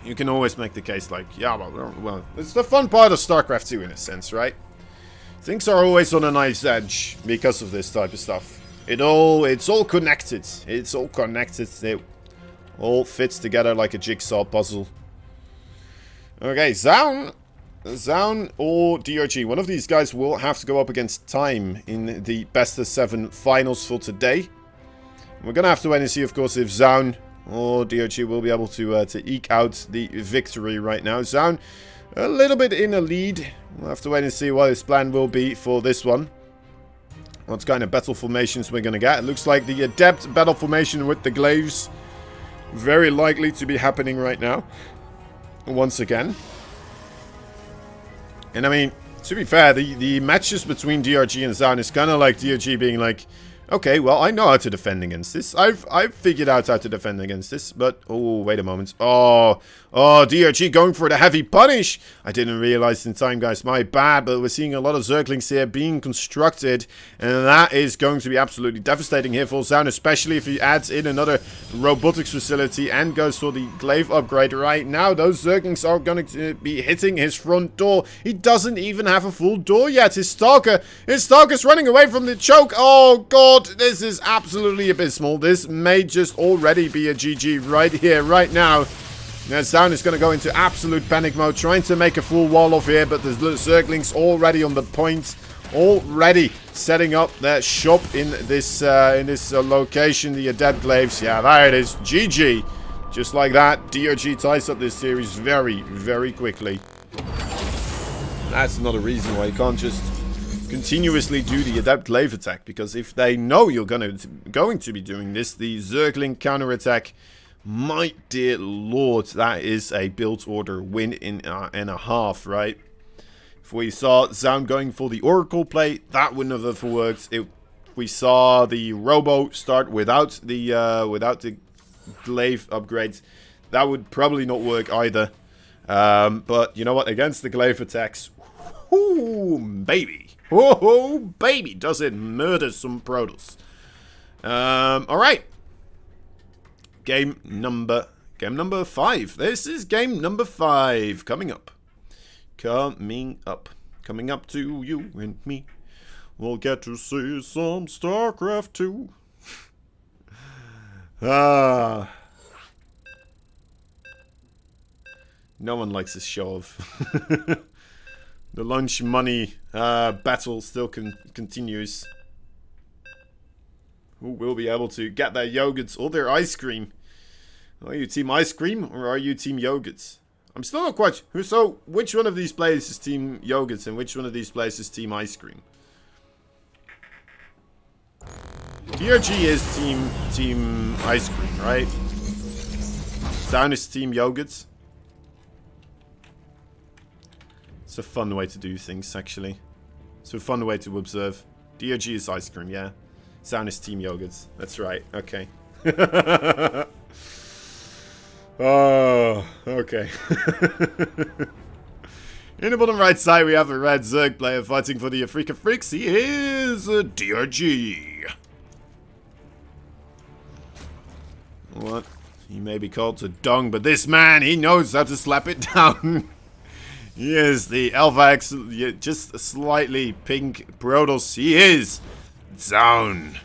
You can always make the case like, yeah, well, it's the fun part of StarCraft 2 in a sense, right? Things are always on a knife's edge because of this type of stuff. It's all connected. It's all connected. It all fits together like a jigsaw puzzle. Okay, Zaun or DRG. One of these guys will have to go up against Time in the best of 7 finals for today. We're gonna have to wait and see, of course, if Zaun or DRG will be able to eke out the victory right now. Zaun a little bit in a lead. We'll have to wait and see what his plan will be for this one. What kind of battle formations we're going to get. It looks like the adept battle formation with the glaives. Very likely to be happening right now. Once again. And I mean, to be fair, the matches between DRG and Zaun is kind of like DRG being like, Okay, well, I know how to defend against this. I've figured out how to defend against this, but... Oh, wait a moment. Oh, DRG going for the heavy punish. I didn't realize in time, guys. My bad, but we're seeing a lot of Zerglings here being constructed, and that is going to be absolutely devastating here for Zaun, especially if he adds in another robotics facility and goes for the glaive upgrade right now. Those Zerglings are going to be hitting his front door. He doesn't even have a full door yet. His Stalker's running away from the choke. Oh, God. This is absolutely abysmal. This may just already be a GG right here, right now. Now, Zaun is going to go into absolute panic mode, trying to make a full wall off here, but the Zerglings already on the point, already setting up their shop in this location, the Adept Glaives. Yeah, there it is. GG. Just like that, DRG ties up this series very, very quickly. That's another reason why you can't just continuously do the Adept Glaive attack, because if they know you're going to be doing this, the Zergling counterattack, my dear lord, that is a build order win in and a half, right? If we saw Zaun going for the Oracle play, that wouldn't have worked. If we saw the Robo start without the Glaive upgrades, that would probably not work either. But you know what? Against the Glaive attacks, whoo, baby. Oh, baby, does it murder some Protoss. Alright. Game number 5. This is game number 5. Coming up. Coming up to you and me. We'll get to see some StarCraft 2. No one likes this show off. The lunch money battle still continues. Who will be able to get their yogurts or their ice cream? Are you team ice cream or are you team yogurts? I'm still not quite sure. So, which one of these players is team yogurts and which one of these players is team ice cream? DRG is team ice cream, right? Zaun is team yogurts. It's a fun way to do things, actually. It's a fun way to observe. DRG is ice cream, yeah. Zaun is team yogurts. That's right. Okay. Oh, okay. In the bottom right side, we have a red Zerg player fighting for the Afrika Freaks. He is a DRG. What? He may be called a dong, but this man, he knows how to slap it down. He is the Alpha X, just slightly pink Protoss. He is Zaun.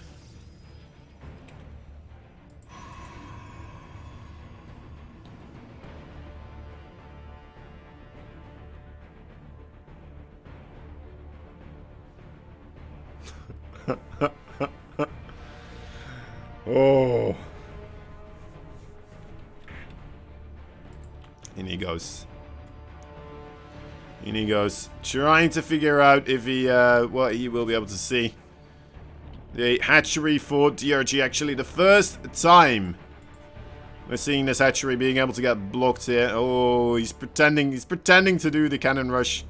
Oh. In he goes. In he goes. Trying to figure out if he, what he will be able to see. The hatchery for DRG, actually the first time we're seeing this hatchery being able to get blocked here. Oh, he's pretending to do the cannon rush.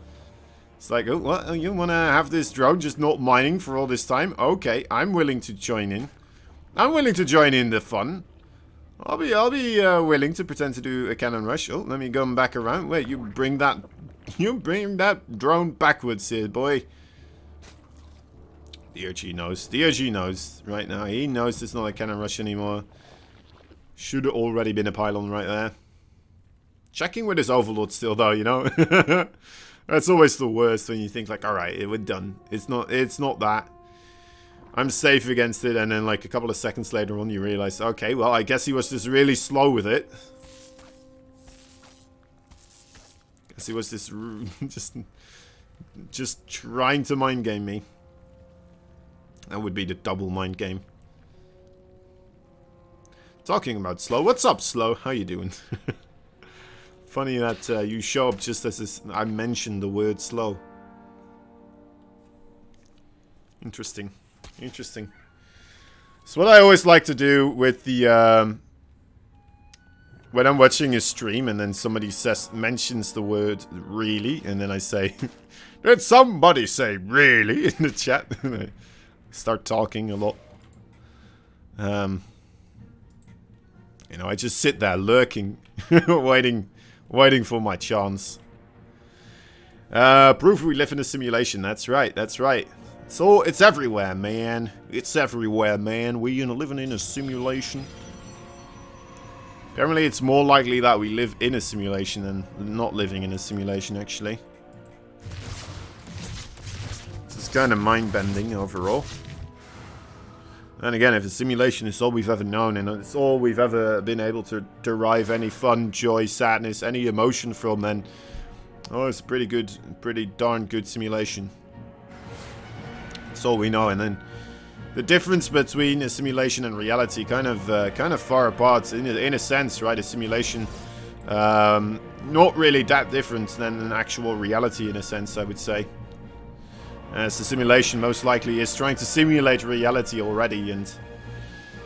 It's like, oh, what? You want to have this drone just not mining for all this time? Okay, I'm willing to join in. I'm willing to join in the fun. I'll be willing to pretend to do a cannon rush. Oh, let me go back around. Wait, you bring that drone backwards here, boy. DRG knows. DRG knows right now. He knows it's not a cannon rush anymore. Should have already been a pylon right there. Checking with his overlord still, though, you know. That's always the worst when you think like, all right, we're done. It's not that. I'm safe against it, and then like a couple of seconds later on, you realize, okay, well, I guess he was just really slow with it. Guess he was just trying to mind game me. That would be the double mind game. Talking about slow, what's up, slow? How you doing? Funny that you show up just as I mentioned the word slow. Interesting. Interesting. So what I always like to do with the when I'm watching a stream and then somebody mentions the word really, and then I say, did somebody say really in the chat? And I start talking a lot. You know, I just sit there lurking, waiting for my chance. Proof we live in a simulation. That's right. That's right. It's everywhere, man. It's everywhere, man. We're living in a simulation. Apparently, it's more likely that we live in a simulation than not living in a simulation, actually. This is kind of mind-bending overall. And again, if a simulation is all we've ever known, and it's all we've ever been able to derive any fun, joy, sadness, any emotion from, then oh, it's a pretty darn good simulation. That's all we know. And then the difference between a simulation and reality kind of far apart in a sense, right? A simulation, not really that different than an actual reality in a sense, I would say. As the simulation most likely is trying to simulate reality already, and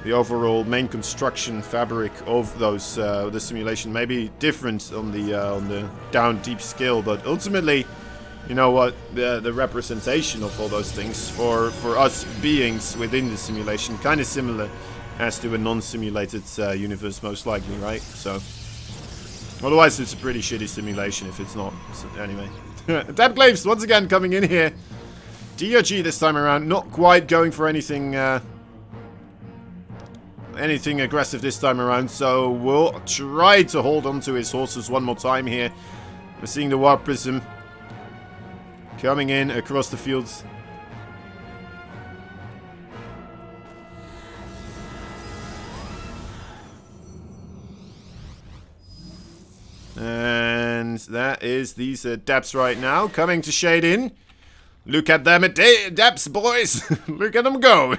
the overall main construction fabric of those the simulation may be different on the down deep scale, but ultimately, you know what, the representation of all those things for us beings within the simulation kind of similar as to a non-simulated universe most likely, right? So otherwise it's a pretty shitty simulation if it's not. So, anyway, Dead Claves once again coming in here. DRG this time around, not quite going for anything anything aggressive this time around, so we'll try to hold on to his horses one more time here. We're seeing the Warp Prism coming in across the fields. And that is these depths right now coming to shade in. Look at them at depths, boys. Look at them go.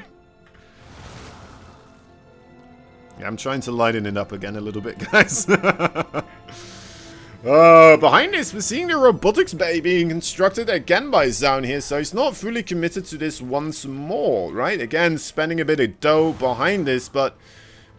Yeah, I'm trying to lighten it up again a little bit, guys. Behind this, we're seeing the robotics bay being constructed again by Zaun here, so he's not fully committed to this once more, right? Again, spending a bit of dough behind this, but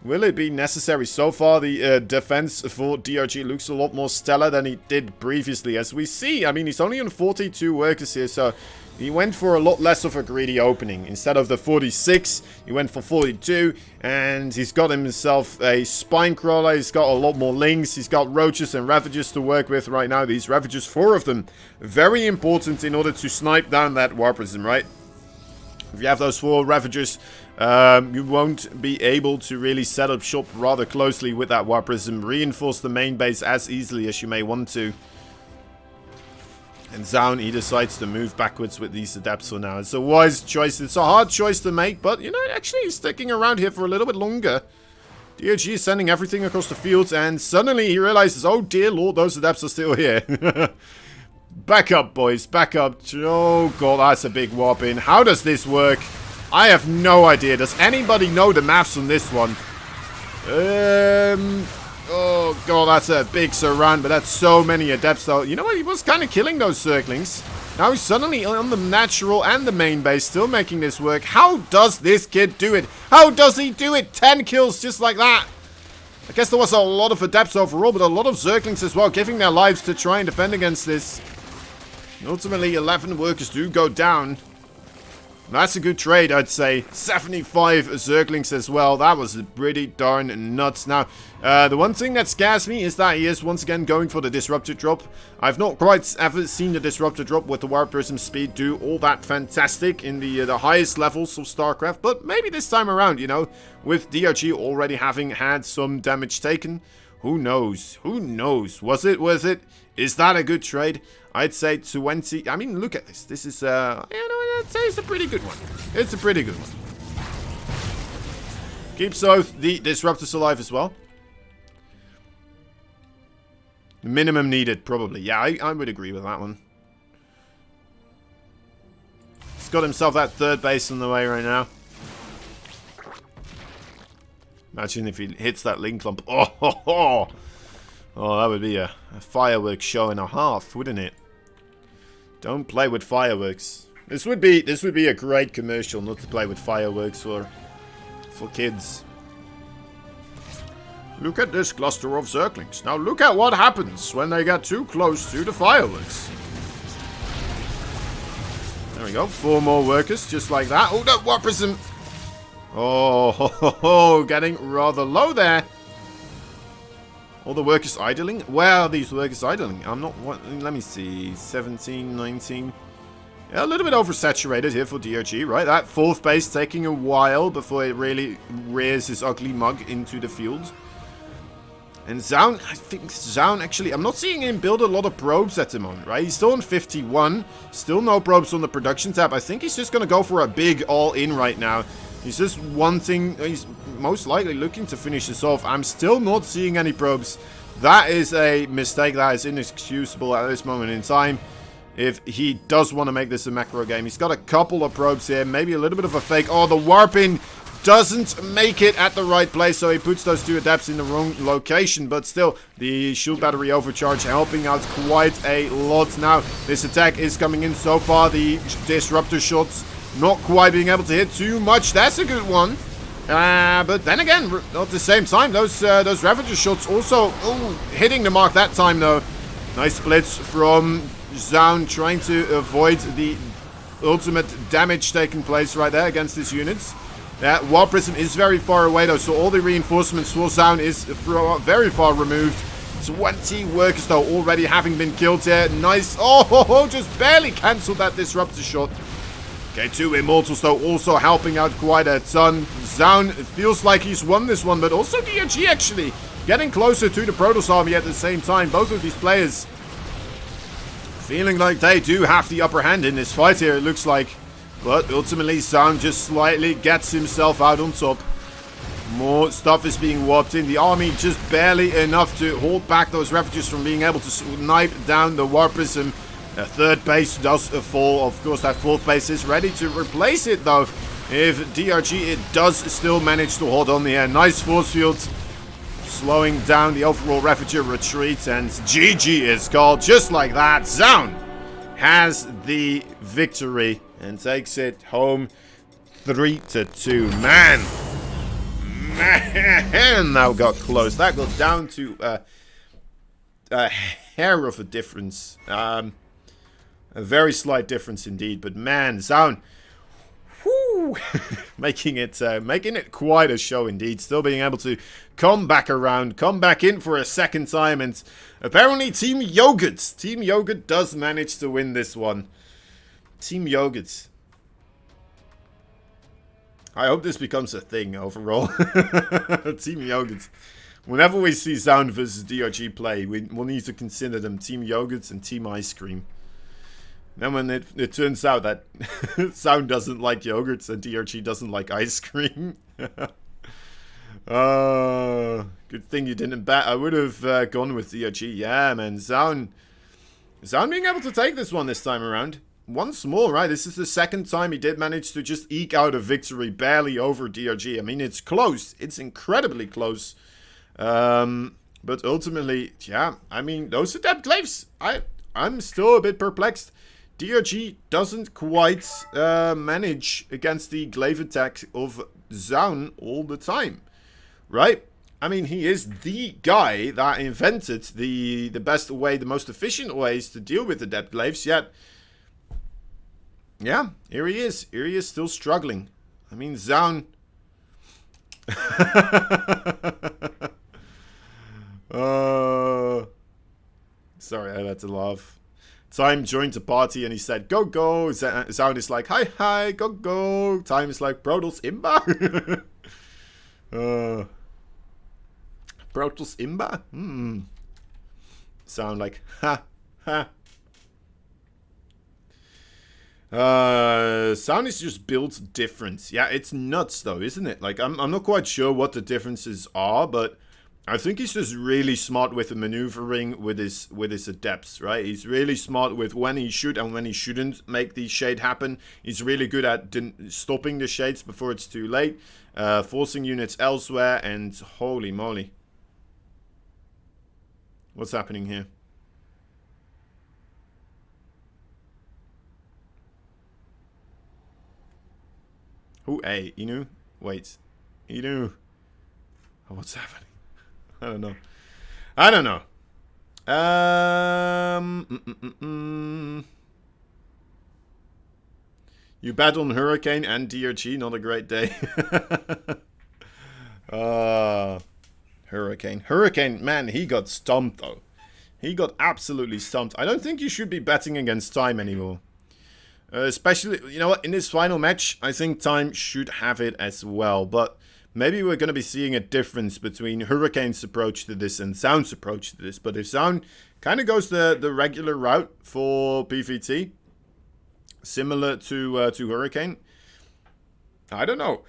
will it be necessary? So far, the defense for DRG looks a lot more stellar than he did previously, as we see. I mean, he's only on 42 workers here, so he went for a lot less of a greedy opening. Instead of the 46, he went for 42, and he's got himself a spine crawler. He's got a lot more lings. He's got roaches and ravagers to work with right now. These ravagers, 4 of them, very important in order to snipe down that Warp Prism, right? If you have those 4 ravagers, you won't be able to really set up shop rather closely with that Warp Prism, reinforce the main base as easily as you may want to. And Zaun, he decides to move backwards with these adepts for now. It's a wise choice. It's a hard choice to make, but, you know, actually he's sticking around here for a little bit longer. DRG is sending everything across the fields, and suddenly he realizes, oh dear lord, those adepts are still here. Back up, boys. Back up. Oh god, that's a big warp in. How does this work? I have no idea. Does anybody know the maths on this one? Oh god, that's a big surround, but that's so many adepts though. You know what? He was kind of killing those Zerglings. Now he's suddenly on the natural and the main base, still making this work. How does this kid do it? How does he do it? 10 kills just like that. I guess there was a lot of adepts overall, but a lot of Zerglings as well, giving their lives to try and defend against this. Ultimately, 11 workers do go down. That's a good trade, I'd say. 75 Zerglings as well. That was pretty darn nuts. Now, the one thing that scares me is that he is once again going for the Disruptor drop. I've not quite ever seen the Disruptor drop with the Warp Prism speed do all that fantastic in the highest levels of StarCraft. But maybe this time around, you know, with DRG already having had some damage taken. Who knows? Who knows? Was it worth it? Is that a good trade? I'd say 20. I mean, look at this. This is, you know, I'd say it's a pretty good one. It's a pretty good one. Keeps both the Disruptors alive as well. Minimum needed, probably. Yeah, I would agree with that one. He's got himself that 3rd base on the way right now. Imagine if he hits that link clump. Oh, that would be a fireworks show and a half, wouldn't it? Don't play with fireworks. This would be a great commercial not to play with fireworks for kids. Look at this cluster of Zerglings. Now look at what happens when they get too close to the fireworks. There we go. 4 more workers, just like that. Oh, that Warp Prism. Oh, getting rather low there. All the workers idling? Where are these workers idling? I'm not... let me see. 17, 19... Yeah, a little bit oversaturated here for DRG, right? That fourth base taking a while before it really rears his ugly mug into the field. And Zaun, I think Zaun actually... I'm not seeing him build a lot of probes at the moment, right? He's still on 51. Still no probes on the production tab. I think he's just going to go for a big all-in right now. He's just wanting... He's most likely looking to finish this off. I'm still not seeing any probes. That is a mistake that is inexcusable at this moment in time. If he does want to make this a macro game. He's got a couple of probes here. Maybe a little bit of a fake. Oh, the warping doesn't make it at the right place. So he puts those two adapts in the wrong location. But still, the shield battery overcharge helping out quite a lot. Now, this attack is coming in so far. The disruptor shots not quite being able to hit too much. That's a good one. But then again, at the same time, those Ravager shots also hitting the mark that time, though. Nice splits from Zaun trying to avoid the ultimate damage taking place right there against his units. That War Prism is very far away though, so all the reinforcements for Zaun is very far removed. 20 workers though already having been killed here. Nice. Oh, just barely cancelled that disruptor shot. Okay, 2 Immortals though also helping out quite a ton. Zaun feels like he's won this one, but also DRG actually getting closer to the Protoss army at the same time. Both of these players feeling like they do have the upper hand in this fight here, it looks like. But ultimately, Zaun just slightly gets himself out on top. More stuff is being warped in. The army just barely enough to hold back those Ravagers from being able to snipe down the War Prism. A third base does fall. Of course, that fourth base is ready to replace it, though. If DRG, it does still manage to hold on the air. Nice force fields. Slowing down the overall Ravager retreat, and GG is called just like that. Zaun has the victory and takes it home 3-2. Man, that got close. That got down to a hair of a difference. A very slight difference indeed, but man, Zaun, making it quite a show indeed. Still being able to come back around, come back in for a second time, and apparently Team Yogurt does manage to win this one. Team Yogurt. I hope this becomes a thing overall. Team Yogurt. Whenever we see Zaun versus DRG play, we'll need to consider them Team Yogurt and Team Ice Cream. Then when it turns out that Zaun doesn't like yogurts and DRG doesn't like ice cream. Good thing you didn't bet. I would have gone with DRG. Yeah, man. Zaun being able to take this one this time around. Once more, right? This is the second time he did manage to just eke out a victory barely over DRG. I mean, it's close. It's incredibly close. But ultimately, yeah. I mean, those adept glaives. I'm still a bit perplexed. DRG doesn't quite manage against the glaive attack of Zaun all the time, right? I mean, he is the guy that invented the best way, the most efficient ways to deal with adept glaives, yet, yeah, here he is. Here he is still struggling. I mean, Zaun... Sorry, I had to laugh. Time joined the party and he said, go, go. Zaun is like, hi, hi, go, go. Time is like, Protoss Imba? Protoss Imba? Sound like, ha, ha. Zaun is just built different. Yeah, it's nuts though, isn't it? Like, I'm not quite sure what the differences are, but I think he's just really smart with the maneuvering with his adepts, right? He's really smart with when he should and when he shouldn't make the shade happen. He's really good at stopping the shades before it's too late, forcing units elsewhere, and holy moly. What's happening here? Who? Hey, Inu? Wait. Inu? Oh, what's happening? I don't know. I don't know. You bet on Hurricane and DRG, not a great day. Hurricane. Hurricane, man, he got stumped though. He got absolutely stumped. I don't think you should be betting against Time anymore. Especially, you know what, in this final match, I think Time should have it as well. But maybe we're going to be seeing a difference between Hurricane's approach to this and Sound's approach to this. But if Sound kind of goes the regular route for PVT, similar to Hurricane, I don't know.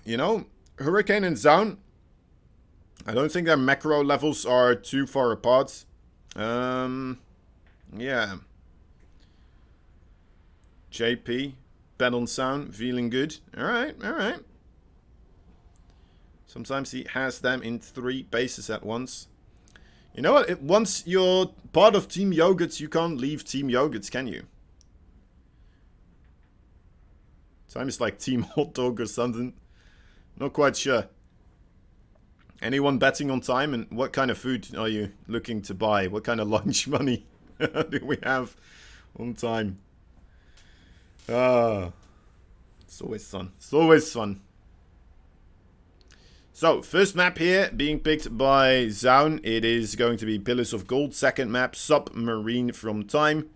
You know, Hurricane and Sound, I don't think their macro levels are too far apart. Yeah. JP, bet on Sound, feeling good. Alright. Sometimes he has them in 3 bases at once. You know what? Once you're part of Team Yogurts, you can't leave Team Yogurts, can you? Time is like Team Hot Dog or something. Not quite sure. Anyone betting on Time? And what kind of food are you looking to buy? What kind of lunch money do we have on Time? It's always fun. It's always fun. So, first map here being picked by Zaun. It is going to be Pillars of Gold. Second map, Submarine from Time.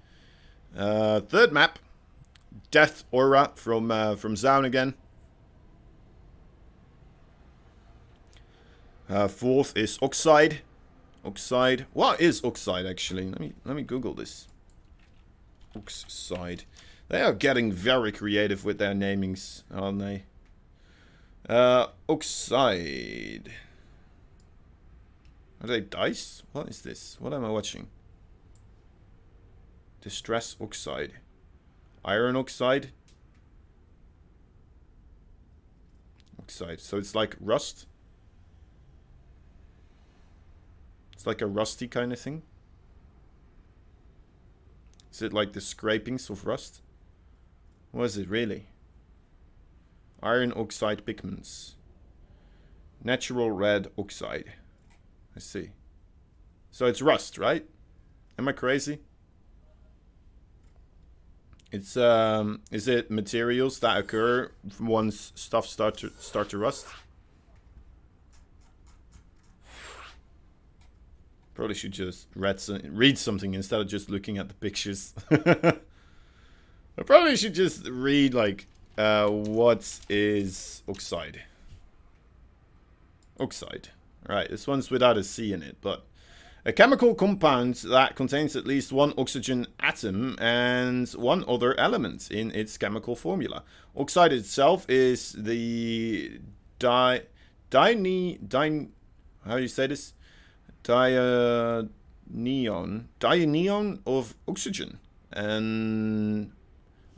Third map, Death Aura from Zaun again. Fourth is Oxide. Oxide. What is Oxide actually? Let me Google this. Oxide. They are getting very creative with their namings, aren't they? Oxide. Are they dice? What is this? What am I watching? Distress Oxide. Iron Oxide. Oxide. So it's like rust. It's like a rusty kind of thing. Is it like the scrapings of rust? What is it really? Iron oxide pigments. Natural red oxide. I see. So it's rust, right? Am I crazy? It's is it materials that occur once stuff start to rust? Probably should just read something instead of just looking at the pictures. I probably should just read, like, what is oxide? Oxide. Right, this one's without a C in it, but a chemical compound that contains at least one oxygen atom and one other element in its chemical formula. Oxide itself is the how do you say this? Dianion of oxygen and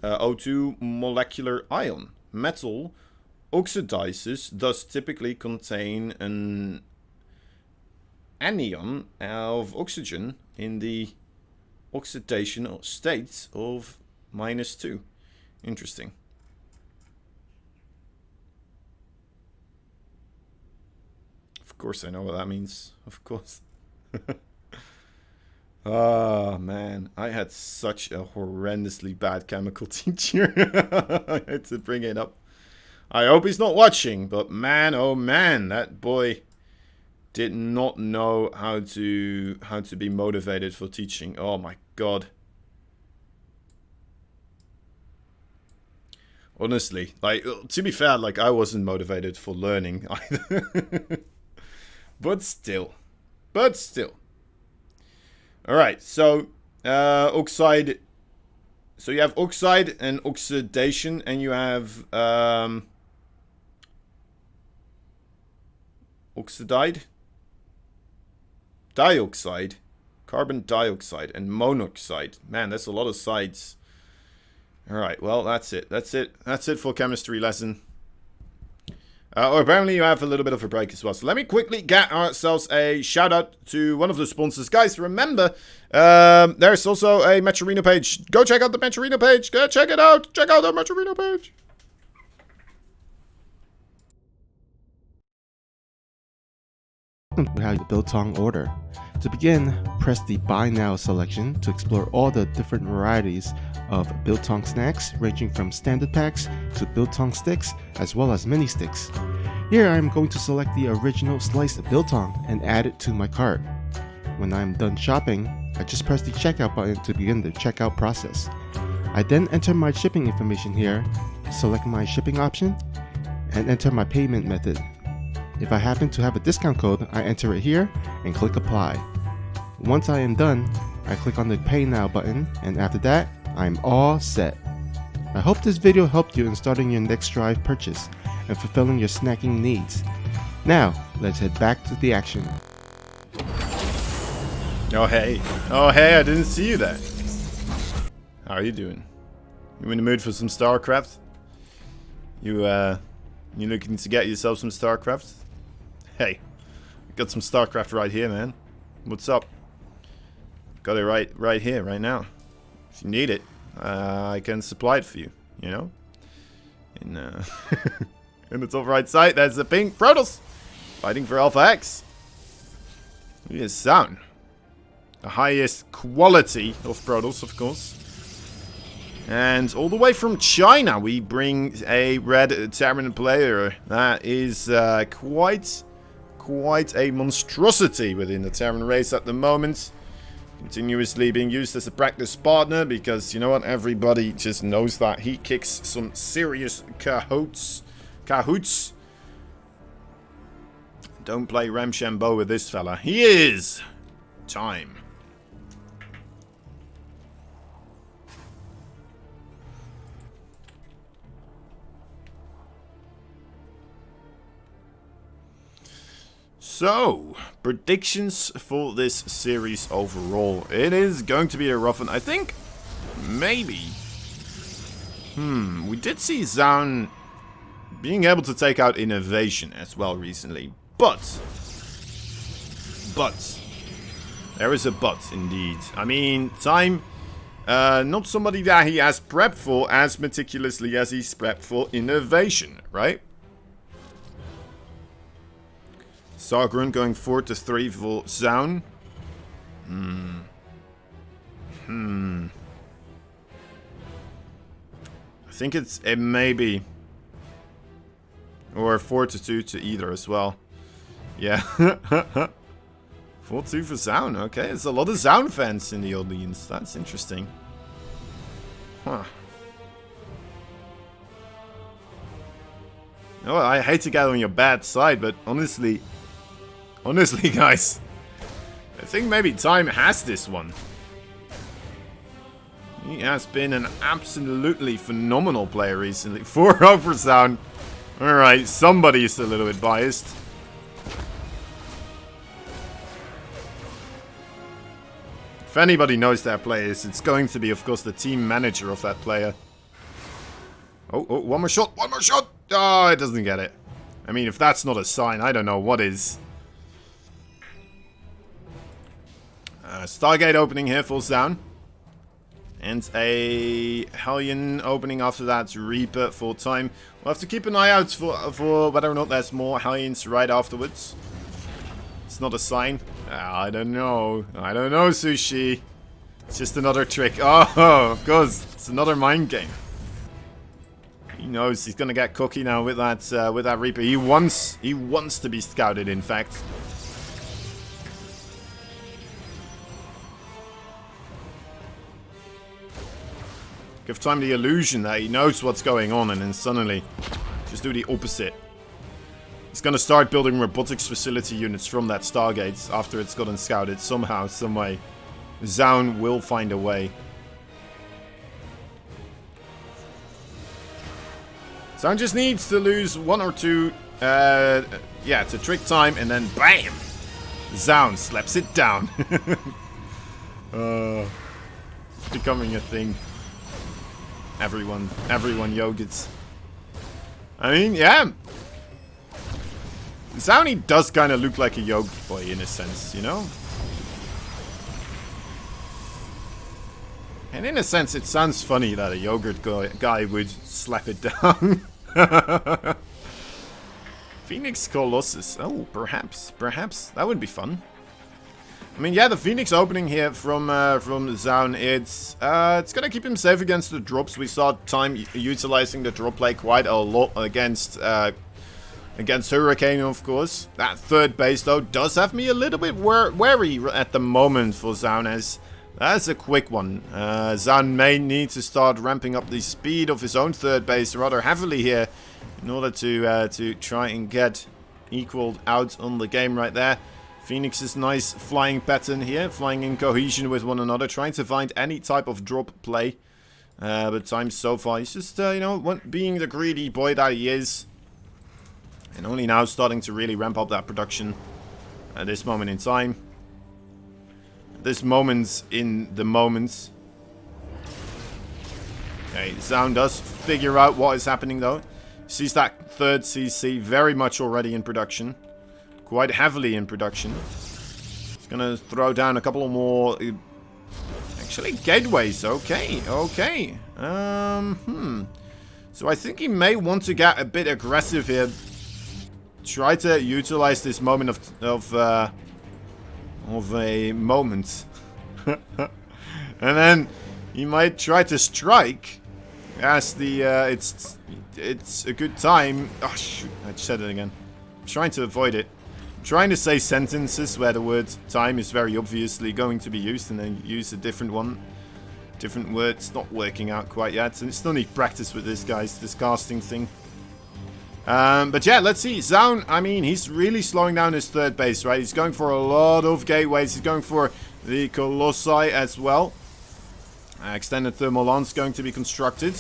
O2 molecular ion. Metal oxidizes, thus typically contain an anion of oxygen in the oxidation state of -2. Interesting. Of course I know what that means. Of course. Oh, man. I had such a horrendously bad chemical teacher. I had to bring it up. I hope he's not watching, but man, oh man, that boy did not know how to be motivated for teaching. Oh my god. Honestly, like, to be fair, like, I wasn't motivated for learning either. But still. Alright, so oxide. So you have oxide and oxidation, and you have oxidide, dioxide, carbon dioxide, and monoxide. Man, that's a lot of sides. Alright, well, that's it. That's it for chemistry lesson. Apparently you have a little bit of a break as well. So let me quickly get ourselves a shout out to one of the sponsors. Guys, remember, there's also a Matcherino page. Go check out the Matcherino page. Go check it out. Check out the Matcherino page. How you build song order. To begin, press the Buy Now selection to explore all the different varieties of biltong snacks, ranging from standard packs to biltong sticks, as well as mini sticks. Here I am going to select the original sliced biltong and add it to my cart. When I am done shopping, I just press the checkout button to begin the checkout process. I then enter my shipping information here, select my shipping option, and enter my payment method. If I happen to have a discount code, I enter it here and click apply. Once I am done, I click on the Pay Now button, and after that, I am all set. I hope this video helped you in starting your next Drive purchase and fulfilling your snacking needs. Now, let's head back to the action. Oh hey. Oh hey, I didn't see you there. How are you doing? You in the mood for some StarCraft? You looking to get yourself some StarCraft? Hey, got some StarCraft right here, man. What's up? Got it right here, right now. If you need it, I can supply it for you, you know? In, in the top right side, there's the pink Protoss fighting for Alpha X. Look at sound. The highest quality of Protoss, of course. And all the way from China, we bring a red Terran player. That is quite a monstrosity within the Terran race at the moment. Continuously being used as a practice partner because, you know what, everybody just knows that he kicks some serious cahoots. Don't play Ramshambo with this fella. He is time. So, predictions for this series overall. It is going to be a rough one. I think maybe. We did see Zaun being able to take out Innovation as well recently. But. There is a but indeed. I mean, Time, not somebody that he has prepped for as meticulously as he's prepped for Innovation, right? Sargrun going 4-3 for Zaun. I think it may be. Or 4-2 to either as well. Yeah. 4-2 for Zaun. Okay, there's a lot of Zaun fans in the audience. That's interesting. Huh. Oh, I hate to get on your bad side, but honestly, guys, I think maybe Time has this one. He has been an absolutely phenomenal player recently. 4-0 for Zaun. Alright, somebody's a little bit biased. If anybody knows that player, it's going to be, of course, the team manager of that player. Oh, one more shot, one more shot! Oh, it doesn't get it. I mean, if that's not a sign, I don't know what is. Stargate opening here for Zaun. And a Hellion opening after that, Reaper for Time. We'll have to keep an eye out for whether or not there's more Hellions right afterwards. It's not a sign. I don't know. I don't know, Sushi. It's just another trick. Oh, of course. It's another mind game. He knows he's gonna get cocky now with that Reaper. He wants to be scouted, in fact. Give Time the illusion that he knows what's going on, and then suddenly just do the opposite. He's gonna start building robotics facility units from that Stargate after it's gotten scouted somehow, some way. Zaun will find a way. Zaun just needs to lose one or two, yeah, to trick Time, and then BAM! Zaun slaps it down. It's becoming a thing. Everyone yogurts. I mean, yeah. Zauni does kind of look like a yogurt boy in a sense, you know? And in a sense, it sounds funny that a yogurt guy would slap it down. Phoenix Colossus. Oh, perhaps. That would be fun. I mean, yeah, the Phoenix opening here from Zaun, it's gonna keep him safe against the drops. We saw Time utilizing the drop play quite a lot against Hurricane, of course. That third base, though, does have me a little bit wary at the moment for Zaun, as that's a quick one. Zaun may need to start ramping up the speed of his own third base rather heavily here in order to try and get equaled out on the game right there. Phoenix's nice flying pattern here, flying in cohesion with one another, trying to find any type of drop play. But Time so far, he's just, you know, being the greedy boy that he is. And only now starting to really ramp up that production at this moment in time. This moment's in the moments. Okay, Zaun does figure out what is happening though. Sees that third CC very much already in production. Quite heavily in production. He's gonna throw down a couple more... Actually, gateways. Okay, okay. So I think he may want to get a bit aggressive here. Try to utilize this moment of a moment. And then he might try to strike as the it's a good time. Oh shoot, I said it again. I'm trying to avoid it. I'm trying to say sentences where the word time is very obviously going to be used and then use a different one. Different word. It's not working out quite yet, and still need practice with this, guys, this casting thing. But yeah, let's see. Zaun, I mean, he's really slowing down his third base, right? He's going for a lot of gateways. He's going for the Colossi as well. Extended thermal lance going to be constructed.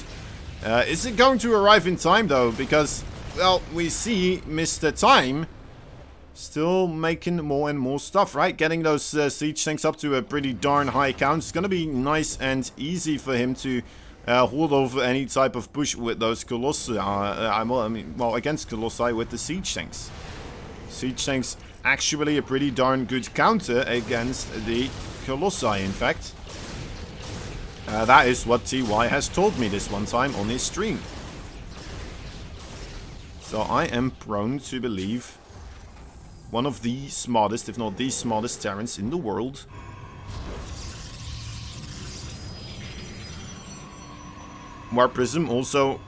Is it going to arrive in time, though? Because, well, we see Mr. Time still making more and more stuff, right? Getting those siege tanks up to a pretty darn high count. It's going to be nice and easy for him to hold over any type of push with those Colossi. I mean, well, against Colossi with the siege tanks. Siege tanks actually a pretty darn good counter against the Colossi, in fact. That is what TY has told me this one time on his stream. So I am prone to believe one of the smartest, if not the smartest Terrans in the world. Warp Prism also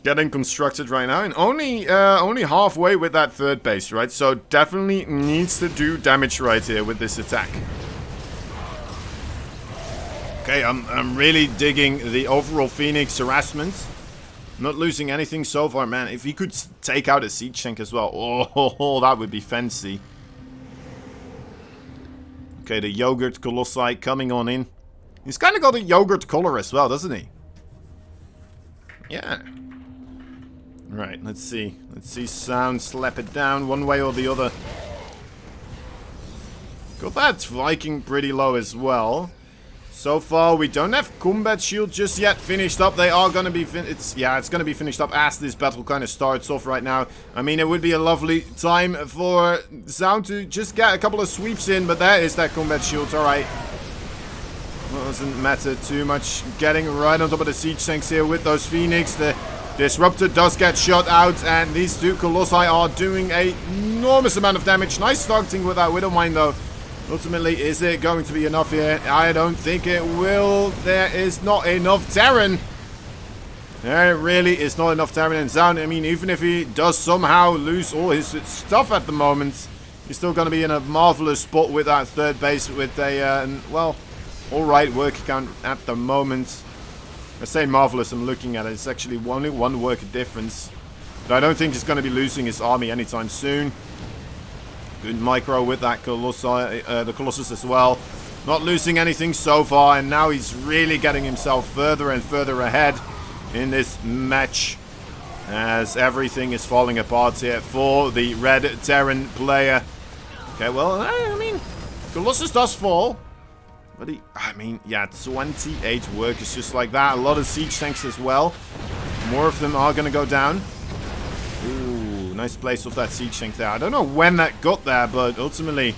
getting constructed right now, and only halfway with that third base, right? So definitely needs to do damage right here with this attack. Okay, I'm really digging the overall Phoenix harassment. Not losing anything so far, man. If he could take out a siege tank as well, oh, that would be fancy. Okay, the Yogurt Colossi coming on in. He's kind of got a yogurt color as well, doesn't he? Yeah. Right, let's see. Let's see Sound slap it down one way or the other. Got that Viking pretty low as well. So far, we don't have combat shield just yet finished up. They are going to be it's going to be finished up as this battle kind of starts off right now. I mean, it would be a lovely time for Sound to just get a couple of sweeps in, but there is that combat shield. All right. Doesn't matter too much. Getting right on top of the siege tanks here with those Phoenix. The Disruptor does get shot out, and these two Colossi are doing an enormous amount of damage. Nice targeting with that Widowmine, though. Ultimately, is it going to be enough here? I don't think it will. There is not enough Terran. There really is not enough Terran and Zaun. I mean, even if he does somehow lose all his stuff at the moment, he's still going to be in a marvelous spot with that third base with a, well, alright work count at the moment. I say marvelous, I'm looking at it. It's actually only one worker difference. But I don't think he's going to be losing his army anytime soon. Good micro with that the Colossus as well. Not losing anything so far, and now he's really getting himself further and further ahead in this match as everything is falling apart here for the red Terran player. Okay, well, I mean, Colossus does fall. But I mean, yeah, 28 workers just like that. A lot of siege tanks as well. More of them are going to go down. Ooh, nice place of that siege tank there. I don't know when that got there, but ultimately,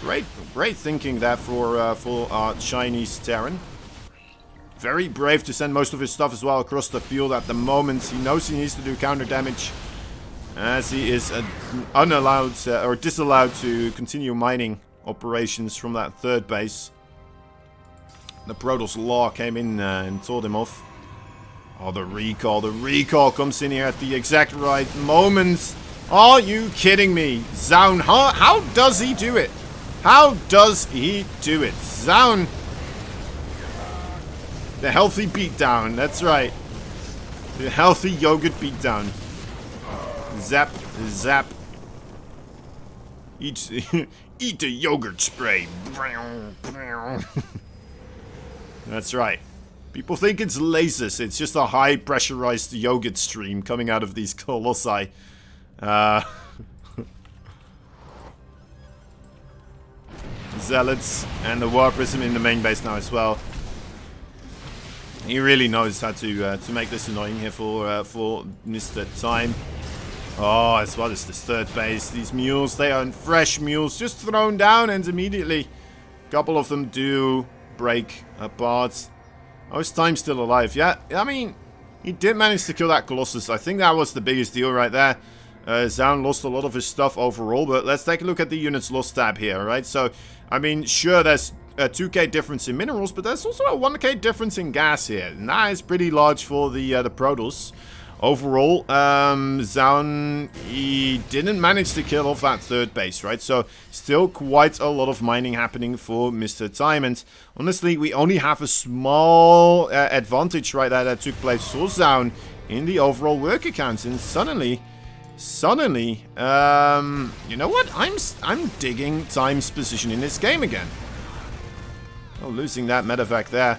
great thinking there for our Chinese Terran. Very brave to send most of his stuff as well across the field at the moment. He knows he needs to do counter damage, as he is unallowed or disallowed to continue mining operations from that third base. The Protoss Law came in and told him off. Oh, the recall. The recall comes in here at the exact right moment. Are you kidding me? Zaun, how does he do it? How does he do it? Zaun. The healthy beatdown. That's right. The healthy yogurt beatdown. Zap. Zap. Eat, eat the yogurt spray. That's right. People think it's lasers. It's just a high pressurized yogurt stream coming out of these colossi. Zealots and the War Prism in the main base now as well. He really knows how to make this annoying here for Mr. Time. Oh, as well as this third base. These mules, they are fresh mules, just thrown down, and immediately a couple of them do break apart. Oh, is Time still alive? Yeah, I mean, he did manage to kill that Colossus. I think that was the biggest deal right there. Zaun lost a lot of his stuff overall, but let's take a look at the units lost tab here, right? So, I mean, sure, there's a 2k difference in minerals, but there's also a 1k difference in gas here, and that is pretty large for the Protoss. Overall, Zaun, he didn't manage to kill off that third base, right? So, still quite a lot of mining happening for Mr. Time. And honestly, we only have a small advantage right there that took place for Zaun in the overall worker count. And suddenly, you know what? I'm digging Time's position in this game again. Oh, losing that medevac there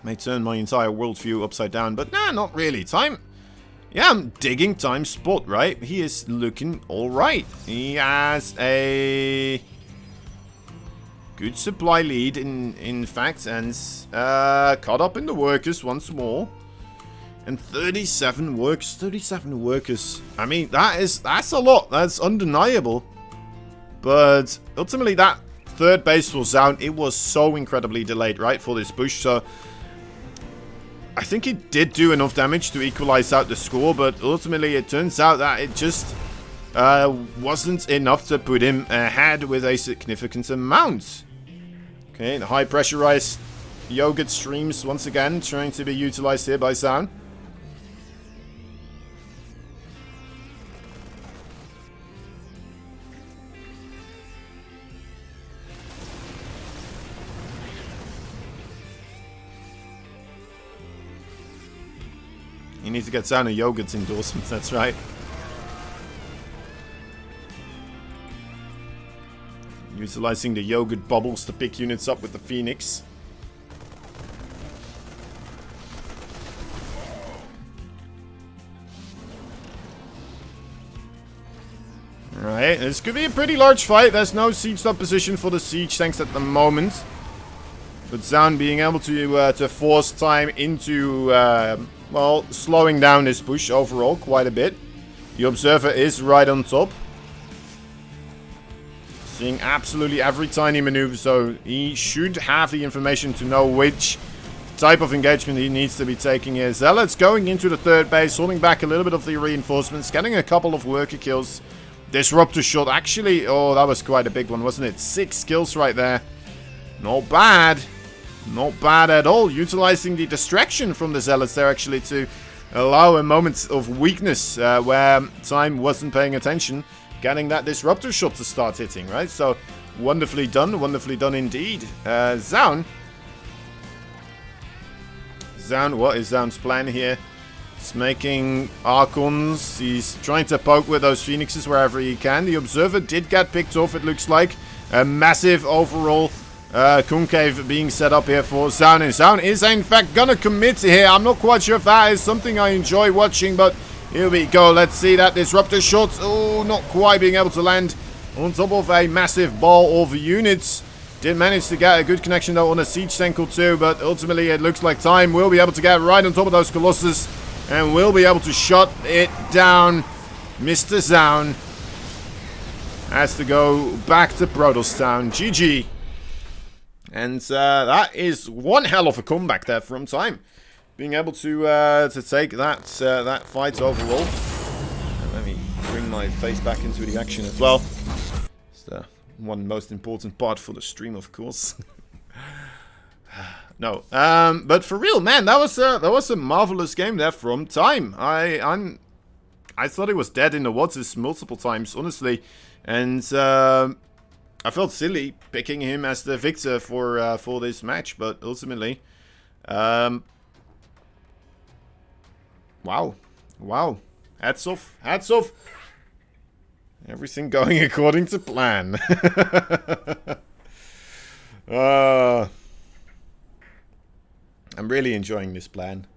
may turn my entire worldview upside down, but nah, not really. Time, yeah, I'm digging Time's spot, right? He is looking alright. He has a good supply lead, in fact, and caught up in the workers once more. And 37 workers. I mean, that's a lot. That's undeniable. But ultimately, that third base for Zaun, it was so incredibly delayed, right, for this push. So I think it did do enough damage to equalize out the score, but ultimately it turns out that it just wasn't enough to put him ahead with a significant amount. Okay, the high pressurized yogurt streams once again trying to be utilized here by Zaun. You need to get Zaun a yogurt endorsement, that's right. Utilizing the yogurt bubbles to pick units up with the Phoenix. Alright, this could be a pretty large fight. There's no siege position for the siege tanks at the moment. But Zaun being able to force Time into, well, slowing down this push overall quite a bit. The Observer is right on top. Seeing absolutely every tiny maneuver, so he should have the information to know which type of engagement he needs to be taking here. Zealots going into the third base, holding back a little bit of the reinforcements, getting a couple of worker kills. Disruptor shot, actually, oh, that was quite a big one, wasn't it? 6 kills right there. Not bad. Not bad at all. Utilizing the distraction from the Zealots there, actually, to allow a moment of weakness where Time wasn't paying attention. Getting that disruptor shot to start hitting, right? So, wonderfully done indeed. Zaun, what is Zaun's plan here? He's making Archons. He's trying to poke with those Phoenixes wherever he can. The Observer did get picked off, it looks like. A massive overall concave being set up here for Zaun. And Zaun is, in fact, gonna commit here. I'm not quite sure if that is something I enjoy watching, but here we go. Let's see that disruptor shot. Oh, not quite being able to land on top of a massive ball of units. Did manage to get a good connection though on a siege tank or two, but ultimately it looks like Time will be able to get right on top of those Colossus and will be able to shut it down. Mr. Zaun has to go back to Protoss Town. GG. And that is one hell of a comeback there from Time. Being able to take that that fight overall. And let me bring my face back into the action as well. Just one most important part for the stream, of course. No, but for real, man, that was a marvelous game there from Time. I thought he was dead in the waters multiple times, honestly, and I felt silly picking him as the victor for this match, but ultimately, wow, hats off, everything going according to plan. I'm really enjoying this plan.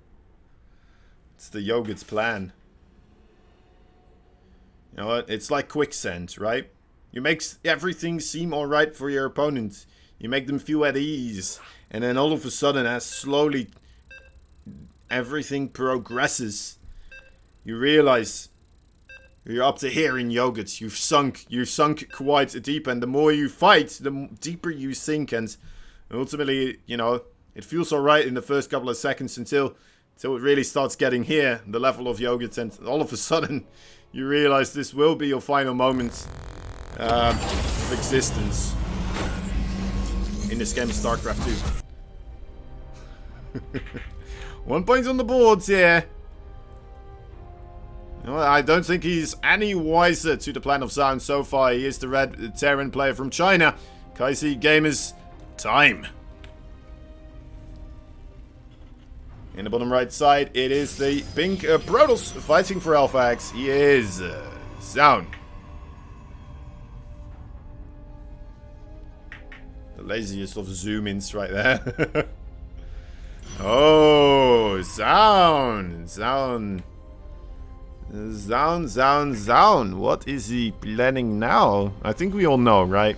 It's the Yogurt's plan. You know what? It's like quicksand, right? You make everything seem alright for your opponent. You make them feel at ease. And then all of a sudden, as slowly everything progresses, you realize you're up to here in Yogurt. You've sunk quite deep. And the more you fight, the deeper you sink. And ultimately, you know, it feels alright in the first couple of seconds until it really starts getting here, the level of Yogurt, and all of a sudden you realize this will be your final moment of existence in this game of StarCraft 2. 1 point on the boards here. Well, I don't think he's any wiser to the plan of Sound so far. He is the red Terran player from China. Kaisi Gamers Time. In the bottom right side, it is the pink Protoss fighting for Alpha X. He is Sound. The laziest of zoom-ins right there. Oh, Sound. What is he planning now? I think we all know, right?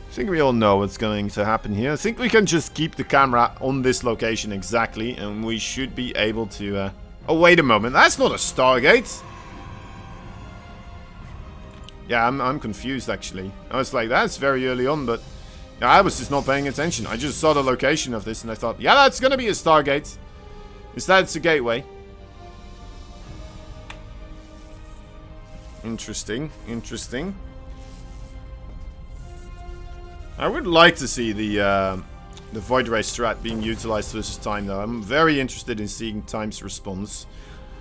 I think we all know what's going to happen here. I think we can just keep the camera on this location exactly, and we should be able to... Oh, wait a moment. That's not a Stargate. Yeah, I'm confused, actually. I was like, that's very early on, but... Yeah, I was just not paying attention. I just saw the location of this, and I thought, yeah, that's going to be a Stargate. Instead, it's a gateway. Interesting. I would like to see the Void Ray strat being utilized versus Time, though. I'm very interested in seeing Time's response.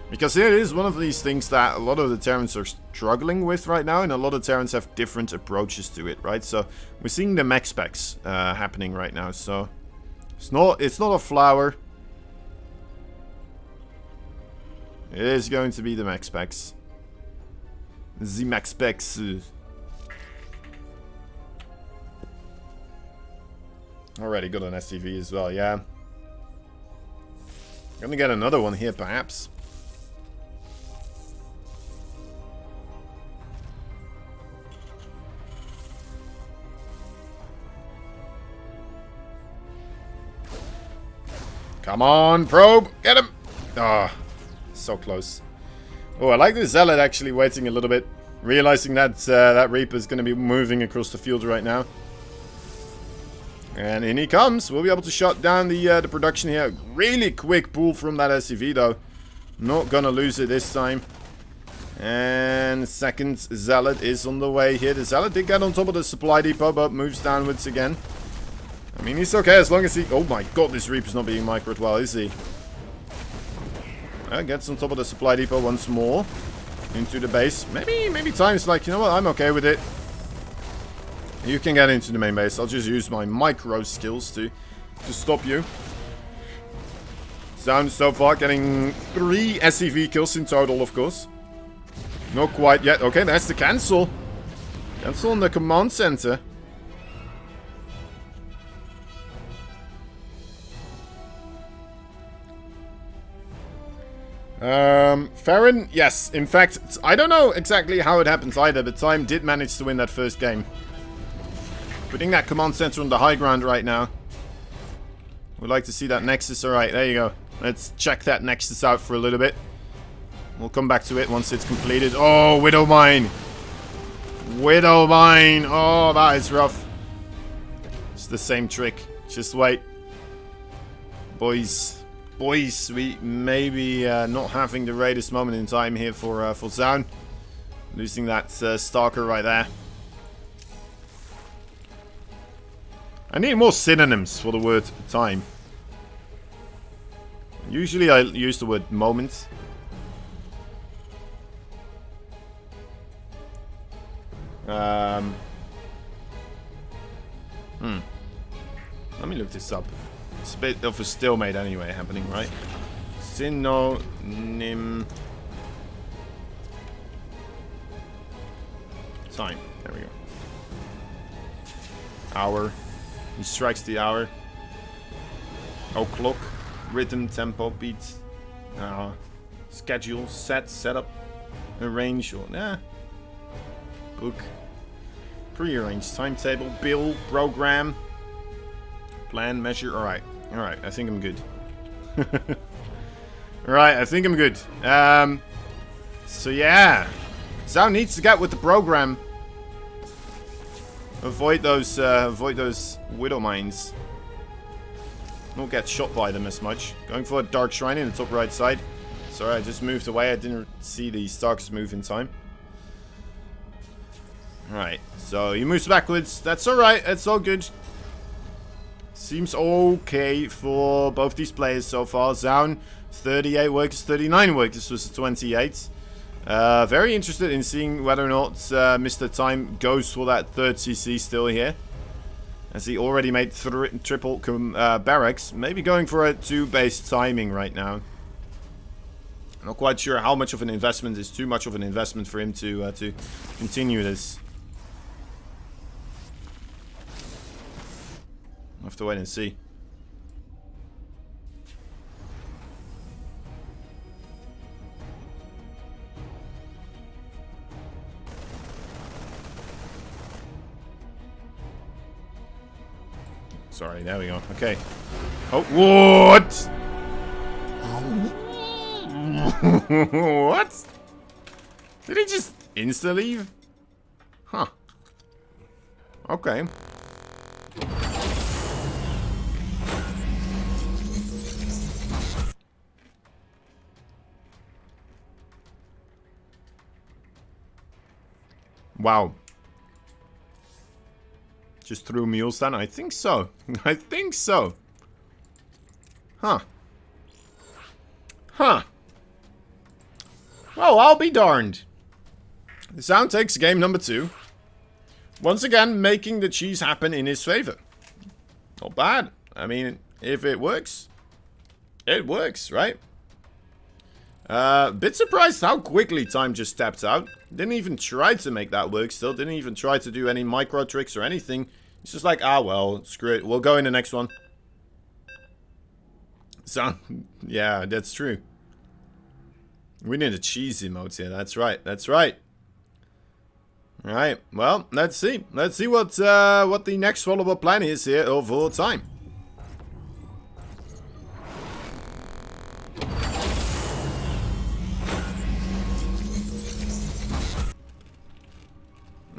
Because it is one of these things that a lot of the Terrans are struggling with right now, and a lot of Terrans have different approaches to it, right? So we're seeing the mech specs happening right now, so it's not a flower. It is going to be the mech specs. The mech specs. Already got an SCV as well, yeah. Gonna get another one here, perhaps. Come on, probe! Get him! Ah, oh, so close. Oh, I like the Zealot actually waiting a little bit. Realizing that that Reaper's gonna be moving across the field right now. And in he comes. We'll be able to shut down the production here. Really quick pull from that SCV, though. Not gonna lose it this time. And second Zealot is on the way here. The Zealot did get on top of the supply depot, but moves downwards again. I mean, he's okay as long as he... Oh my god, this Reaper's not being microed well, is he? Gets on top of the supply depot once more. Into the base. Maybe Time's like, you know what, I'm okay with it. You can get into the main base. I'll just use my micro skills to stop you. Sound so far getting 3 SCV kills in total, of course. Not quite yet. Okay, that's the cancel. Cancel on the command center. Farron, yes. In fact, I don't know exactly how it happens either, but Time did manage to win that first game. Putting that command center on the high ground right now. We'd like to see that Nexus. Alright, there you go. Let's check that Nexus out for a little bit. We'll come back to it once it's completed. Oh, Widow Mine! Widow Mine! Oh, that is rough. It's the same trick. Just wait. Boys, we may be not having the greatest moment in time here for Zone. Losing that Stalker right there. I need more synonyms for the word time. Usually I use the word moment. Let me look this up. It's a bit of a stalemate anyway happening, right? Synonym time. There we go. Hour. He strikes the hour. O'clock. Rhythm, tempo, beats. Schedule, set, setup, arrange, or book. Prearranged timetable, bill, program, plan, measure. Alright, I think I'm good. Alright, I think I'm good. So yeah. Zao needs to get with the program. Avoid those widow mines. Not get shot by them as much. Going for a dark shrine in the top right side. Sorry, I just moved away. I didn't see the Starks move in time. Alright, so he moves backwards. That's alright, it's all good. Seems okay for both these players so far. Zaun, 38 workers, 39 workers was 28. Very interested in seeing whether or not Mr. Time goes for that third CC still here. As he already made triple barracks. Maybe going for a 2-based timing right now. I'm not quite sure how much of an investment is too much of an investment for him to continue this. I'll have to wait and see. Sorry, there we go. Okay. Oh, what? What? Did he just insta-leave? Huh. Okay. Wow. Just threw mules down? I think so. I think so. Huh. Huh. Well, I'll be darned. The Sound takes game number 2. Once again, making the cheese happen in his favor. Not bad. I mean, if it works, it works, right? Bit surprised how quickly Time just stepped out. Didn't even try to make that work still. Didn't even try to do any micro tricks or anything. It's just like, ah, well, screw it. We'll go in the next one. So, yeah, that's true. We need a cheese emote here. That's right. That's right. Alright, well, let's see. Let's see what the next follow-up plan is here over Time.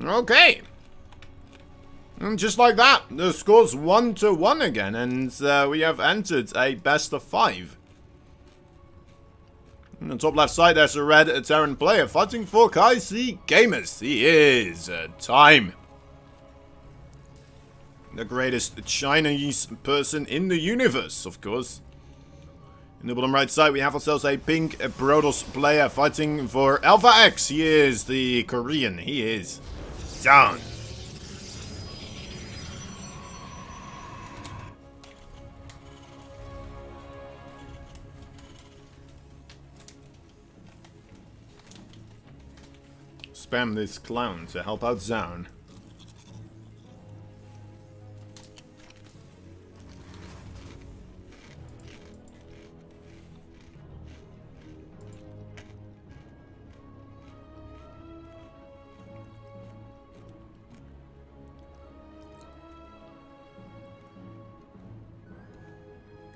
Okay. And just like that, the score's 1-1 again, and we have entered a best of 5. On the top left side, there's a red Terran player fighting for Kai C Gamers. He is Time. The greatest Chinese person in the universe, of course. In the bottom right side, we have ourselves a pink Protoss player fighting for Alpha X. He is the Korean. He is down. Spam this clown to help out Zaun.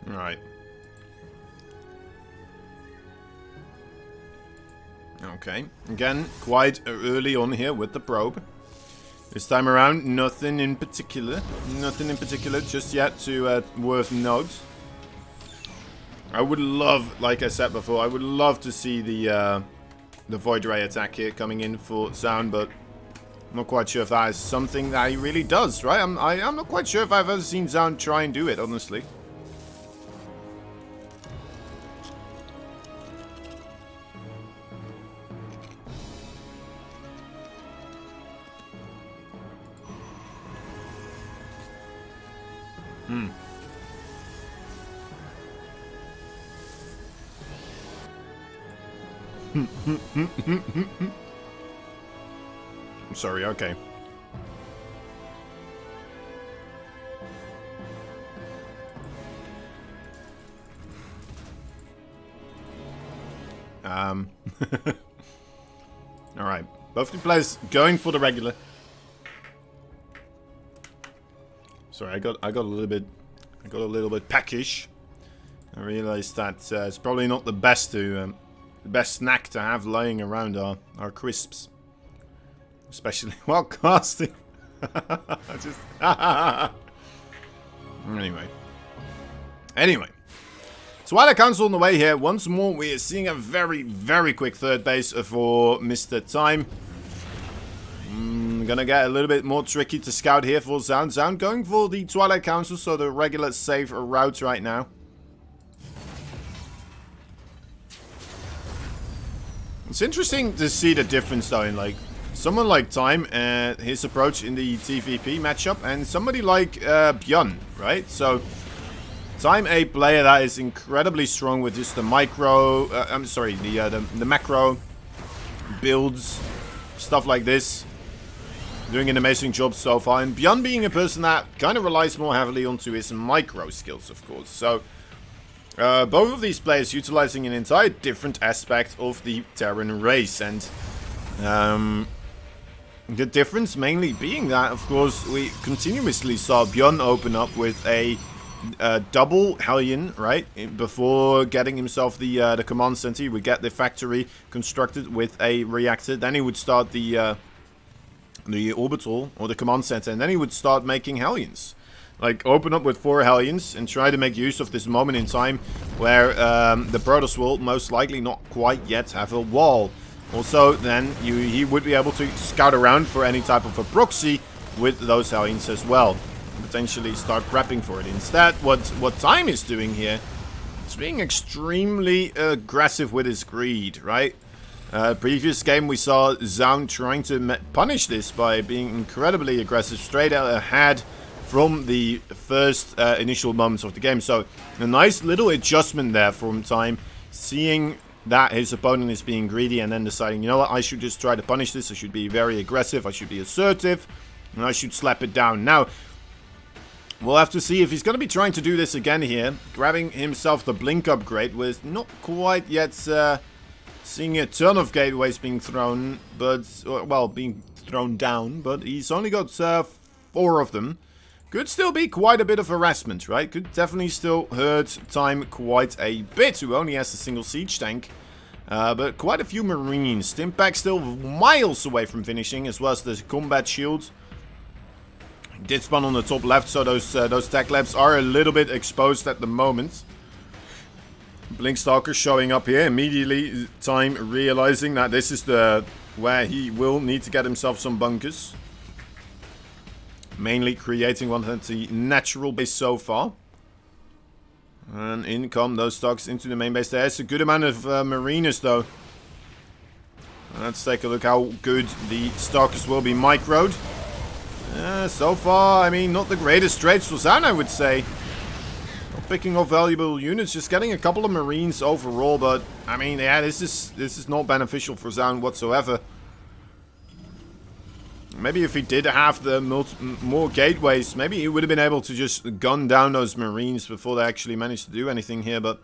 Right. Okay, again, quite early on here with the probe. This time around, nothing in particular. Nothing in particular just yet to worth note. I would love, like I said before, I would love to see the Void Ray attack here coming in for Sound, but I'm not quite sure if that is something that he really does, right? I'm not quite sure if I've ever seen Zaun try and do it, honestly. I'm sorry, okay. Alright. Both the players going for the regular. Sorry, I got a little bit peckish. I realized that it's probably not the best the best snack to have lying around our crisps. Especially while casting. Anyway. Twilight Council on the way here. Once more, we are seeing a very, very quick third base for Mr. Time. Gonna get a little bit more tricky to scout here for Zaun. Zaun going for the Twilight Council, so the regular safe route right now. It's interesting to see the difference though in like someone like Time and his approach in the TVP matchup and somebody like Bjorn, right? So Time a player that is incredibly strong with just the micro, the macro builds, stuff like this. Doing an amazing job so far. And Bjorn being a person that kind of relies more heavily onto his micro skills, of course. So both of these players utilizing an entire different aspect of the Terran race. And the difference mainly being that, of course, we continuously saw Bjorn open up with a double Hellion, right? Before getting himself the command center, he would get the factory constructed with a reactor. Then he would start the orbital or the command center, and then he would start making Hellions. Like, open up with 4 Hellions and try to make use of this moment in time where the Protoss will most likely not quite yet have a wall. Also, then he would be able to scout around for any type of a proxy with those Hellions as well. Potentially start prepping for it. Instead, what Time is doing here is being extremely aggressive with his greed, right? Previous game we saw Zaun trying to punish this by being incredibly aggressive, straight out ahead from the first initial moments of the game. So a nice little adjustment there from Time, seeing that his opponent is being greedy and then deciding, you know what, I should just try to punish this, I should be very aggressive, I should be assertive, and I should slap it down. Now, we'll have to see if he's going to be trying to do this again here, grabbing himself the Blink upgrade with not quite yet seeing a ton of gateways being thrown, but, well, being thrown down, but he's only got 4 of them. Could still be quite a bit of harassment, right? Could definitely still hurt Time quite a bit, who only has a single siege tank. But quite a few Marines. Stimpack still miles away from finishing, as well as the combat shield. Did spawn on the top left, so those tech labs are a little bit exposed at the moment. Blinkstalker showing up here, immediately Time realizing that this is where he will need to get himself some bunkers. Mainly creating one at the natural base so far. And in come those stocks into the main base. There's a good amount of Mariners though. Let's take a look how good the Stalkers will be microed. So far, I mean, not the greatest trades for Zaun, I would say. Not picking off valuable units, just getting a couple of Marines overall, but I mean, yeah, this is not beneficial for Zaun whatsoever. Maybe if he did have the more gateways, maybe he would have been able to just gun down those Marines before they actually managed to do anything here, but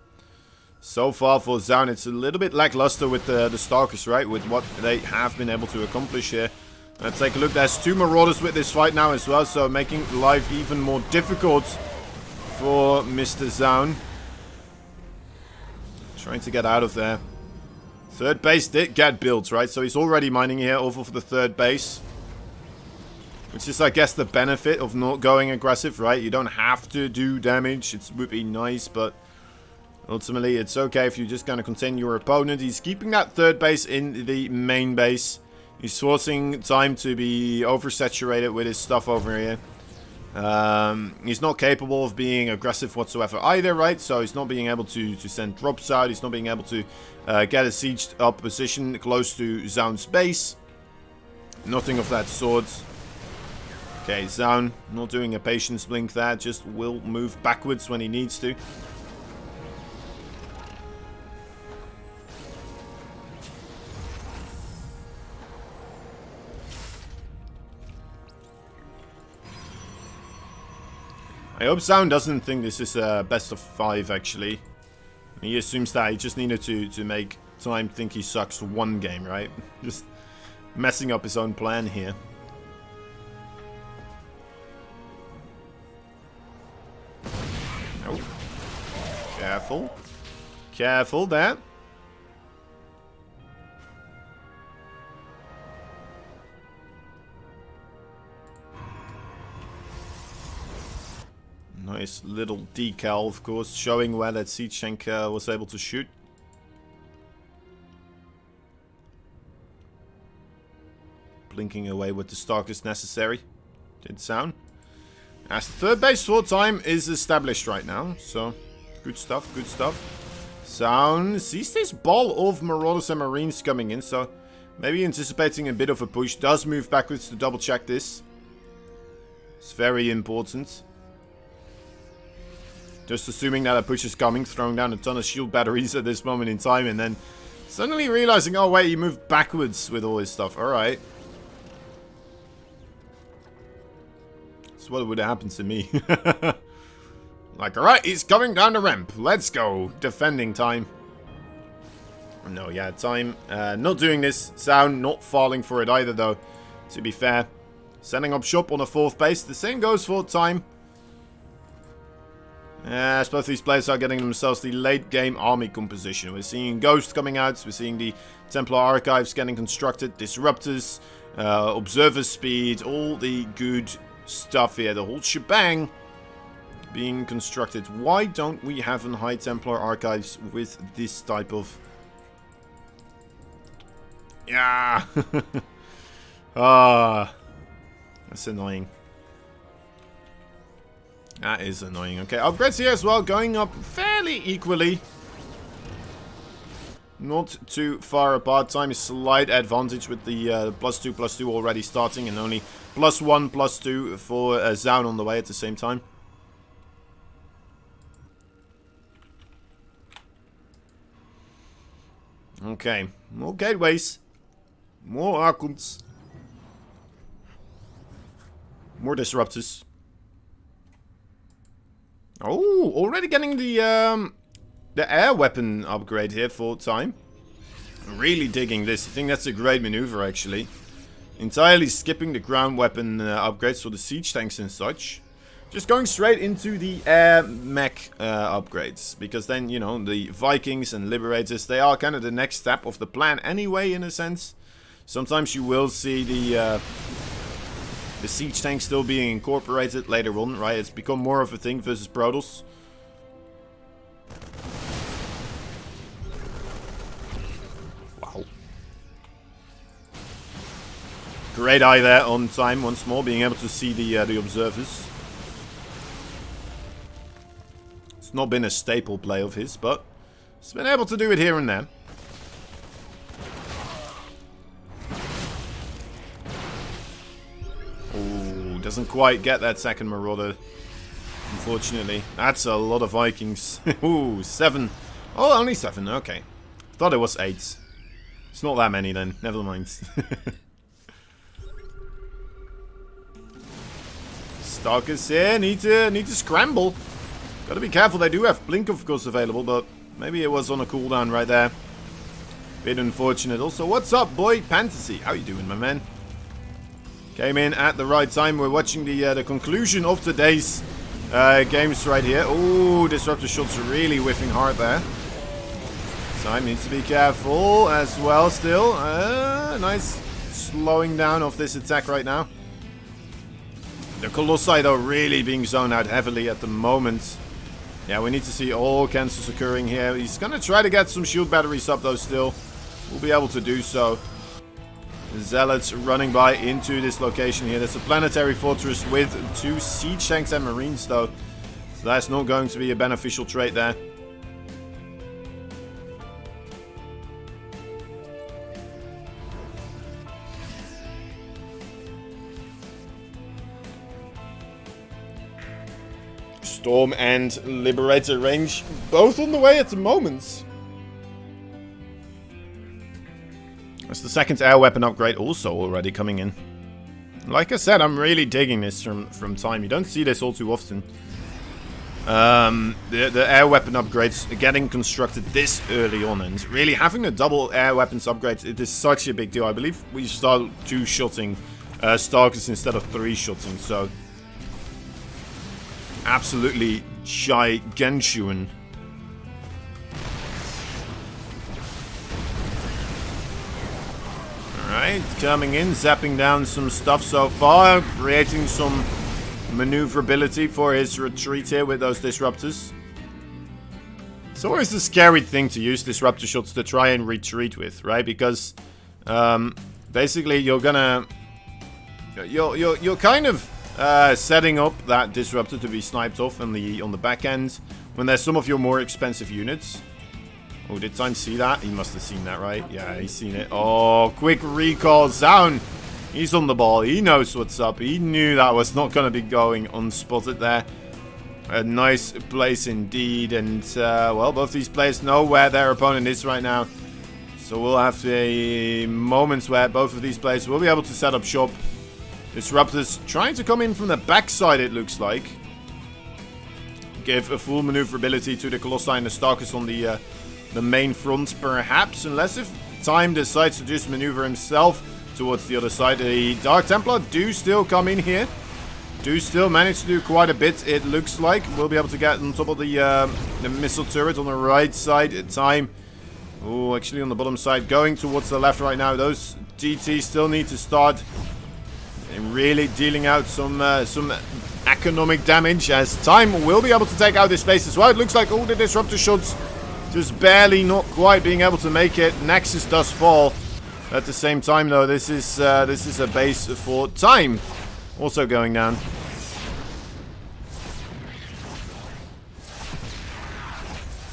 so far for Zaun, it's a little bit lackluster with the Stalkers, right? With what they have been able to accomplish here. Let's take a look. There's 2 Marauders with this fight now as well, so making life even more difficult for Mr. Zaun. Trying to get out of there. Third base did get built, right? So he's already mining here off of the third base. Which is, I guess, the benefit of not going aggressive, right? You don't have to do damage. It would be nice, but ultimately it's okay if you're just going to contain your opponent. He's keeping that third base in the main base. He's forcing time to be oversaturated with his stuff over here. He's not capable of being aggressive whatsoever either, right? So he's not being able to send drops out. He's not being able to get a sieged up position close to Zaun's base. Nothing of that sort. Okay, Zaun not doing a patience blink there. Just will move backwards when he needs to. I hope Zaun doesn't think this is a best of 5, actually. He assumes that he just needed to make time think he sucks one game, right? Just messing up his own plan here. Oh. Careful. Careful there. Nice little decal, of course, showing where that siege tank was able to shoot. Blinking away with the Stalkers necessary. Did sound. As the third base full time is established right now, so good stuff, good stuff. Sound sees this ball of Marauders and Marines coming in, so maybe anticipating a bit of a push. Does move backwards to double check this. It's very important. Just assuming that a push is coming, throwing down a ton of shield batteries at this moment in time, and then suddenly realizing, oh wait, he moved backwards with all his stuff. Alright. That's what would have happened to me. Like, alright, he's coming down the ramp. Let's go. Defending time. No, yeah, time. Not doing this. Sound not falling for it either, though, to be fair. Setting up shop on a 4th base. The same goes for time. As both these players are getting themselves the late game army composition. We're seeing Ghost coming out. We're seeing the Templar Archives getting constructed. Disruptors. Observer speed. All the good stuff here. The whole shebang being constructed. Why don't we have a High Templar Archives with this type of... Yeah. Ah. That's annoying. That is annoying. Okay, upgrades here as well, going up fairly equally. Not too far apart. Time is slight advantage with the +2/+2 already starting, and only +1/+2 for Zaun on the way at the same time. Okay, more gateways. More Archons. More Disruptors. Oh, already getting the air weapon upgrade here for time. Really digging this. I think that's a great maneuver, actually. Entirely skipping the ground weapon upgrades for the siege tanks and such. Just going straight into the air mech upgrades. Because then, you know, the Vikings and Liberators, they are kind of the next step of the plan anyway, in a sense. Sometimes you will see the siege tank still being incorporated later on, right? It's become more of a thing versus Protoss. Wow. Great eye there on time once more, being able to see the observers. It's not been a staple play of his, but he's been able to do it here and there. Doesn't quite get that second Marauder, unfortunately. That's a lot of Vikings. Ooh, 7. Oh, only 7. Okay. Thought it was 8. It's not that many then. Never mind. Stalkers here need to scramble. Gotta be careful. They do have Blink, of course, available, but maybe it was on a cooldown right there. Bit unfortunate. Also, what's up, boy? Fantasy. How you doing, my man? Came in at the right time. We're watching the conclusion of today's games right here. Oh, Disruptor shots are really whiffing hard there. Time needs to be careful as well still. Nice slowing down of this attack right now. The Colossi, though, really being zoned out heavily at the moment. Yeah, we need to see all cancels occurring here. He's going to try to get some shield batteries up, though, still. We'll be able to do so. Zealots running by into this location here. There's a planetary fortress with 2 siege tanks and marines though. So that's not going to be a beneficial trait there. Storm and Liberator range both on the way at the moment. That's the second air weapon upgrade also already coming in. Like I said, I'm really digging this from time. You don't see this all too often. The air weapon upgrades getting constructed this early on, and really having the double air weapons upgrades, it is such a big deal. I believe we start 2-shotting Stalkers instead of 3-shotting, so absolutely gigantuan. Alright, coming in, zapping down some stuff so far, creating some maneuverability for his retreat here with those disruptors. It's always the scary thing to use disruptor shots to try and retreat with, right? Because basically you're gonna you're kind of setting up that disruptor to be sniped off on the back end when there's some of your more expensive units. Oh, did Time see that? He must have seen that, right? Yeah, he's seen it. Oh, quick recall. Sound. He's on the ball. He knows what's up. He knew that was not going to be going unspotted there. A nice place indeed. And, well, both these players know where their opponent is right now. So we'll have a moment where both of these players will be able to set up shop. Disruptors trying to come in from the backside, it looks like. Give a full maneuverability to the Colossi and the Stalkers on the main front, perhaps, unless if Time decides to just maneuver himself towards the other side. The Dark Templar do still come in here. Do still manage to do quite a bit, it looks like. We'll be able to get on top of the missile turret on the right side. Time, oh, actually on the bottom side, going towards the left right now. Those DTs still need to start and really dealing out some economic damage, as Time will be able to take out this base as well. It looks like all the disruptor shots just barely, not quite being able to make it. Nexus does fall. At the same time, though, this is a base for Time also going down.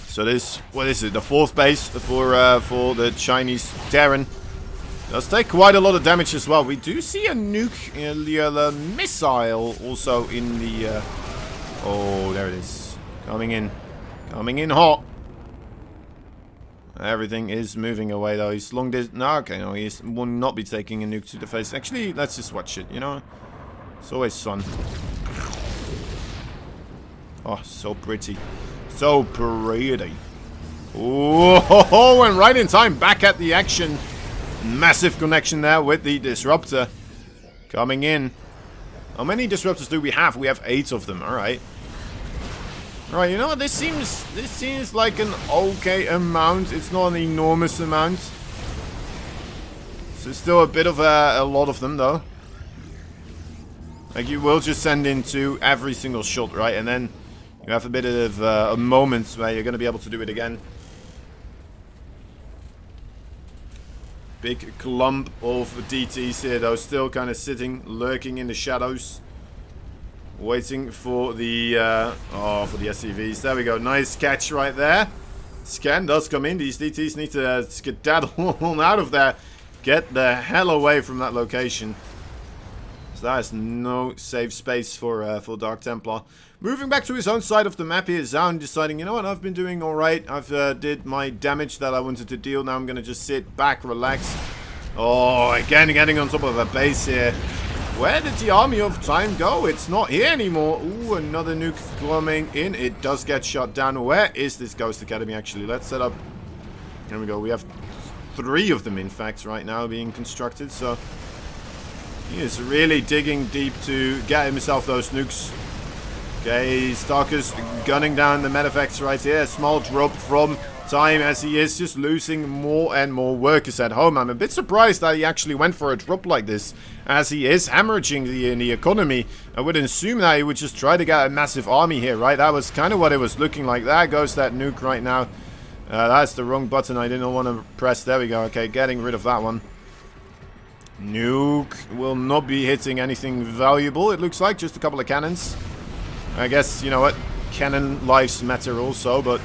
So this, what is it? The 4th base for the Chinese Terran. Does take quite a lot of damage as well. We do see a nuclear missile also in the. Oh, there it is, coming in hot. Everything is moving away though. He's long distance. No, okay, no, he will not be taking a nuke to the face. Actually, let's just watch it, you know? It's always fun. Oh, so pretty. So pretty. Oh, and right in time, back at the action. Massive connection there with the disruptor. Coming in. How many disruptors do we have? We have 8 of them, alright. Right, you know what, this seems like an okay amount. It's not an enormous amount. So still a bit of a lot of them though. Like, you will just send in 2 every single shot, right? And then you have a bit of a moment where you're going to be able to do it again. Big clump of DTs here though, still kind of sitting, lurking in the shadows. Waiting for the for the SCVs. There we go. Nice catch right there. Scan does come in. These DTs need to skedaddle on out of there. Get the hell away from that location. So that is no safe space for Dark Templar. Moving back to his own side of the map here. Zaun deciding, you know what, I've been doing alright. I've did my damage that I wanted to deal. Now I'm going to just sit back, relax. Oh, again getting on top of a base here. Where did the army of Time go? It's not here anymore. Ooh, another nuke coming in. It does get shot down. Where is this Ghost Academy actually? Let's set up. Here we go. We have 3 of them, in fact, right now being constructed. So he is really digging deep to get himself those nukes. Okay, Stalkers gunning down the medevacts right here. Small drop from Time as he is just losing more and more workers at home. I'm a bit surprised that he actually went for a drop like this, as he is hemorrhaging the economy. I would assume that he would just try to get a massive army here, right? That was kind of what it was looking like. There goes that nuke right now. That's the wrong button I didn't want to press. There we go. Okay, getting rid of that one. Nuke will not be hitting anything valuable, it looks like. Just a couple of cannons. I guess, you know what? Cannon lives matter also, but...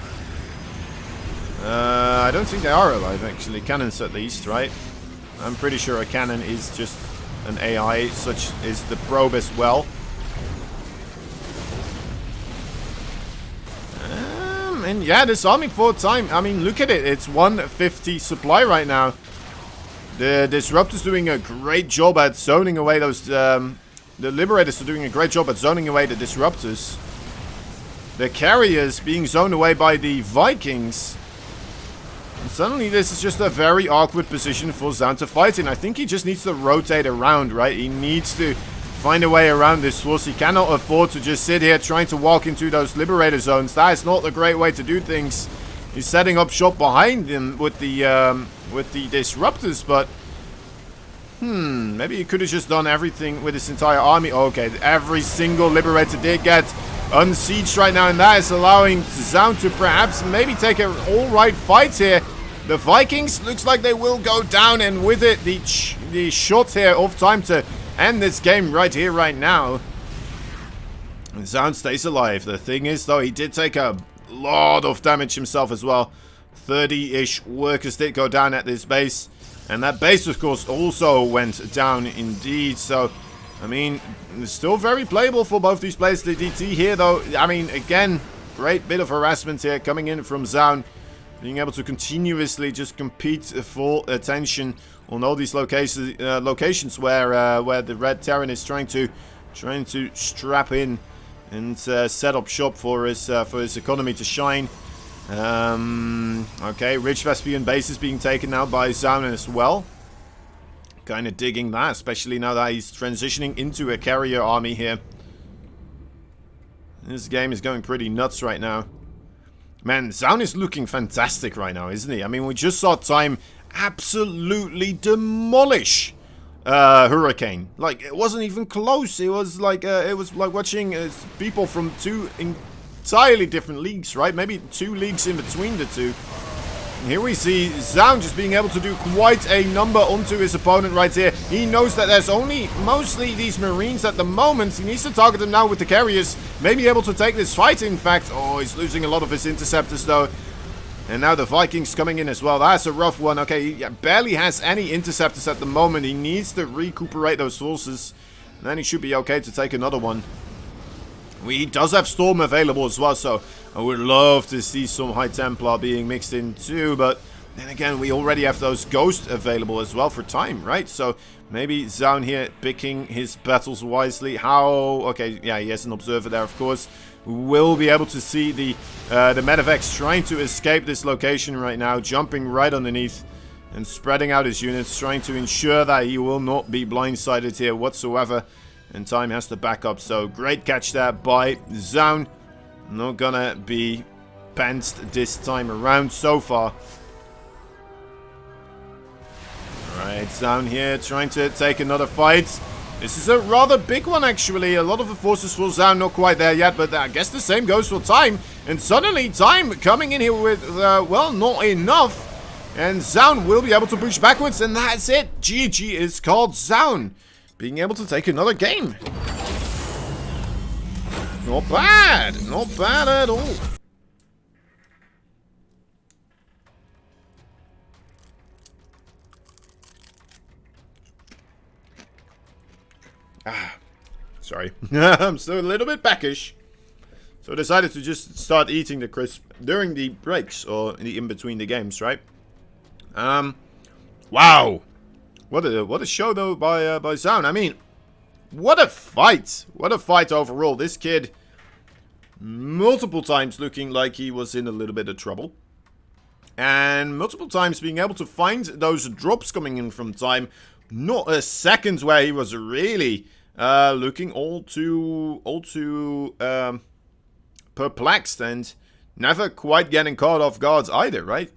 I don't think they are alive, actually. Cannons at least, right? I'm pretty sure a cannon is just an AI, such is the probe as well. And yeah, disarming for time. I mean, look at it. It's 150 supply right now. The Disruptors doing a great job at zoning away those... the Liberators are doing a great job at zoning away the Disruptors. The Carriers being zoned away by the Vikings. And suddenly this is just a very awkward position for Zaun to fight in. I think he just needs to rotate around, right? He needs to find a way around this force. He cannot afford to just sit here trying to walk into those Liberator zones. That is not a great way to do things. He's setting up shop behind him with the Disruptors, but... maybe he could have just done everything with his entire army. Okay, every single Liberator did get unsieged right now, and that is allowing Zaun to perhaps maybe take an alright fight here. The Vikings, looks like they will go down, and with it, the shot here of time to end this game right here, right now. And Zaun stays alive. The thing is, though, he did take a lot of damage himself as well. 30-ish workers did go down at this base. And that base, of course, also went down indeed. So, I mean, it's still very playable for both these players. The DT here, though, I mean, again, great bit of harassment here coming in from Zaun. Being able to continuously just compete for attention on all these locations where the Red Terran is trying to strap in and set up shop for his economy to shine. Okay, Rich Vespian base is being taken now by Zaun as well. Kind of digging that, especially now that he's transitioning into a carrier army here. This game is going pretty nuts right now. Man, Zaun is looking fantastic right now, isn't he? I mean, we just saw Time absolutely demolish Hurricane. Like, it wasn't even close. It was like watching people from two entirely different leagues, right? Maybe 2 leagues in between the two. And here we see Zaun just being able to do quite a number onto his opponent right here. He knows that there's only mostly these Marines at the moment. He needs to target them now with the carriers. Maybe able to take this fight, in fact. Oh, he's losing a lot of his interceptors, though. And now the Vikings coming in as well. That's a rough one. Okay, he barely has any interceptors at the moment. He needs to recuperate those forces. And then he should be okay to take another one. He does have Storm available as well, so I would love to see some High Templar being mixed in too, but then again, we already have those Ghosts available as well for Time, right? So maybe Zaun here picking his battles wisely. How? Okay, yeah, he has an Observer there, of course. We'll be able to see the Medivacs trying to escape this location right now, jumping right underneath and spreading out his units, trying to ensure that he will not be blindsided here whatsoever. And Time has to back up, so great catch there by Zaun. Not gonna be pantsed this time around so far. Alright, Zaun here trying to take another fight. This is a rather big one, actually. A lot of the forces for Zaun not quite there yet, but I guess the same goes for Time. And suddenly, Time coming in here with, well, not enough. And Zaun will be able to push backwards, and that's it. GG is called Zaun being able to take another game. Not bad. Not bad at all. Sorry. I'm still a little bit peckish. So I decided to just start eating the crisp during the breaks or in between the games, right? Wow. What a show though by Zaun. I mean, what a fight. What a fight overall. This kid multiple times looking like he was in a little bit of trouble. And multiple times being able to find those drops coming in from Time. Not a second where he was really looking all too perplexed and never quite getting caught off guard either, right?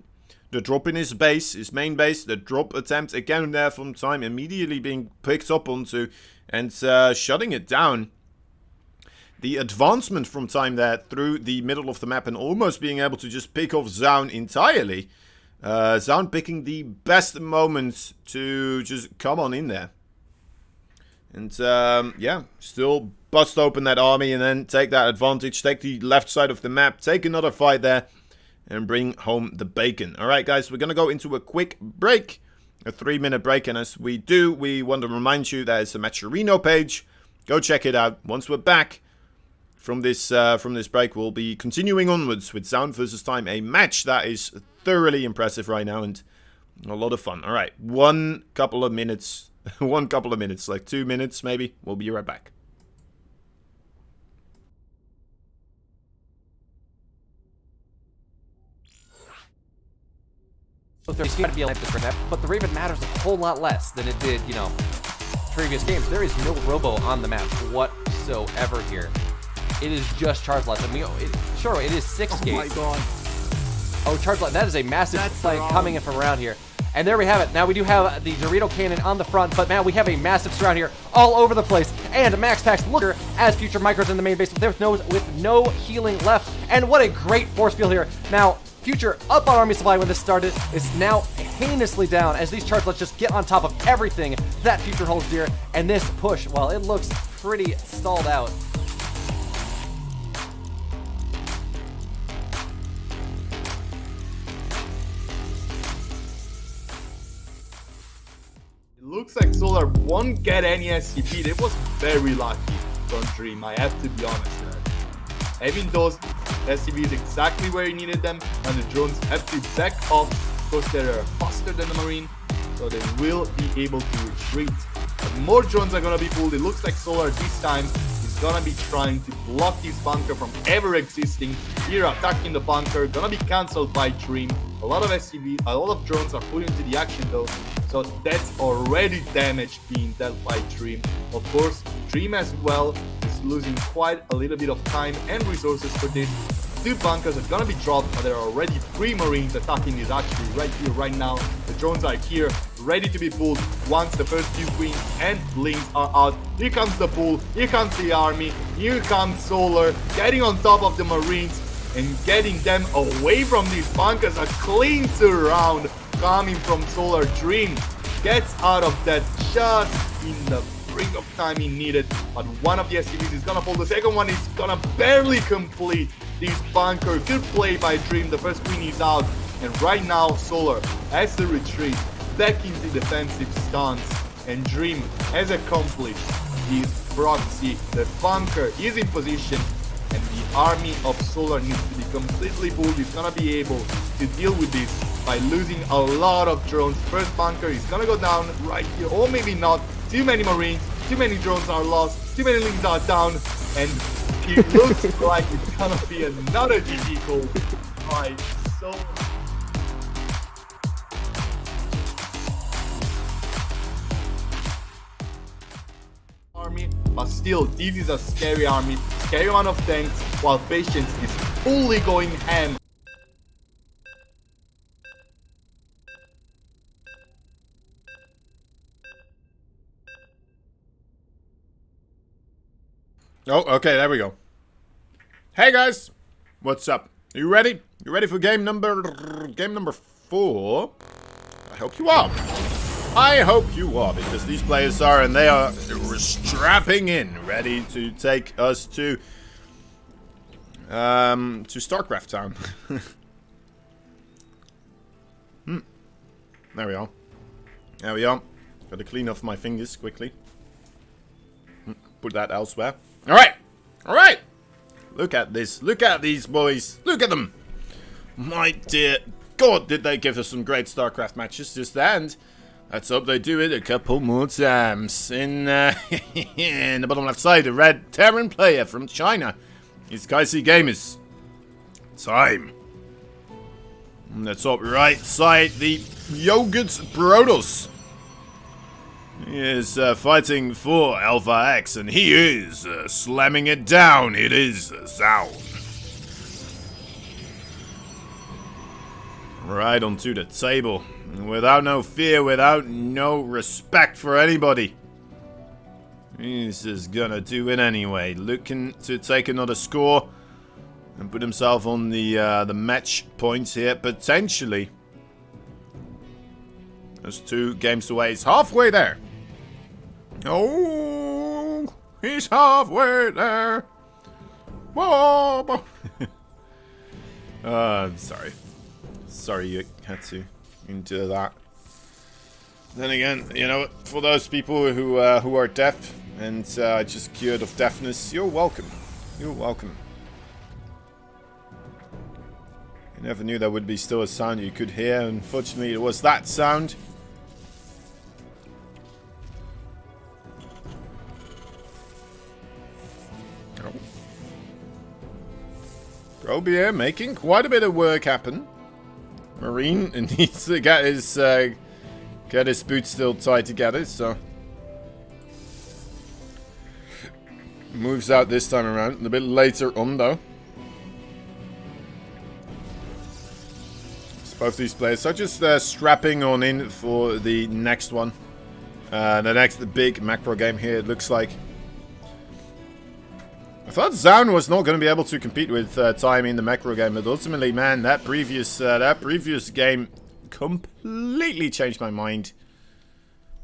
The drop in his base, his main base, the drop attempt again there from Time, immediately being picked up onto and shutting it down. The advancement from Time there through the middle of the map and almost being able to just pick off Zaun entirely. Sound picking the best moments to just come on in there. And, yeah, still bust open that army and then take that advantage. Take the left side of the map. Take another fight there. And bring home the bacon. Alright, guys, we're going to go into a quick break. A 3-minute break. And as we do, we want to remind you that it's a Matcherino page. Go check it out. Once we're back from this break, we'll be continuing onwards with Sound versus Time. A match that is thoroughly impressive right now and a lot of fun. Alright, one couple of minutes, like 2 minutes maybe. We'll be right back. But there's got to be a but the Raven matters a whole lot less than it did, you know, previous games. There is no Robo on the map whatsoever here. It is just charge lots. I mean, sure, it is 6 gates. Oh my god. Oh, charge lot. That is a massive play coming in from around here. And there we have it. Now we do have the Dorito cannon on the front, but man, we have a massive surround here all over the place. And MaxPax looker as future micros in the main base with no healing left. And what a great force field here. Now, Future up on army supply when this started is now heinously down as these charge lots just get on top of everything that Future holds dear. And this push, well, it looks pretty stalled out. It looks like Solar won't get any SCP. It was very lucky from Dream, I have to be honest. Having those SCVs exactly where he needed them, and the drones have to back off because they're faster than the Marine, so they will be able to retreat. But more drones are gonna be pulled. It looks like Solar this time is gonna be trying to block this bunker from ever existing. Here attacking the bunker, gonna be cancelled by Dream. A lot of SCVs, a lot of drones are put into the action though, so that's already damage being dealt by Dream. Of course, Dream as well is losing quite a little bit of time and resources for this. 2 bunkers are gonna be dropped, but there are already 3 Marines attacking this actually right here, right now. The drones are here, ready to be pulled once the first few queens and blings are out. Here comes the pull, here comes the army, here comes Solar, getting on top of the Marines and getting them away from these bunkers. A clean surround coming from Solar. Dream gets out of that just in the brink of time he needed, but one of the SCVs is gonna fall. The second one is gonna barely complete this bunker. Good play by Dream. The first queen is out, and right now Solar has to retreat back into defensive stance, and Dream has accomplished his proxy. The bunker is in position, and the army of Solar needs to be completely pulled. He's gonna be able to deal with this by losing a lot of drones. First bunker is gonna go down right here, or maybe not. Too many Marines, too many drones are lost, too many links are down, and it looks like it's gonna be another GG call by Solar. Army, but still, this is a scary army, scary amount of tanks, while Patience is fully going ham. Oh, okay, there we go. Hey guys, what's up? Are you ready? You ready for game number 4? I hope you are. I hope you are, because these players are, and they are strapping in, ready to take us to StarCraft Town. There we are. There we are. Got to clean off my fingers quickly. Put that elsewhere. Alright! Alright! Look at this. Look at these boys. Look at them. My dear God, did they give us some great StarCraft matches just and let's hope they do it a couple more times. In the bottom left side, a red Terran player from China. It's Kaisi Gamers. Time. On the top right side, the Yogurt Brodos. He is fighting for Alpha X, and he is slamming it down. It is sound. Right onto the table. Without no fear, without no respect for anybody. He's just gonna do it anyway. Looking to take another score and put himself on the match points here, potentially. There's 2 games away. He's halfway there. Oh, he's halfway there. Whoa. Sorry. Sorry you had to endure that. Then again, you know, for those people who are deaf and just cured of deafness, you're welcome. You're welcome. You never knew there would be still a sound you could hear. Unfortunately, it was that sound. Trovo here making quite a bit of work happen. Marine needs to get his boots still tied together, so moves out this time around. A bit later on, though. Both these players are just strapping on in for the next one. The next big macro game here, it looks like. I thought Zaun was not going to be able to compete with Time in the macro game, but ultimately, man, that previous game completely changed my mind.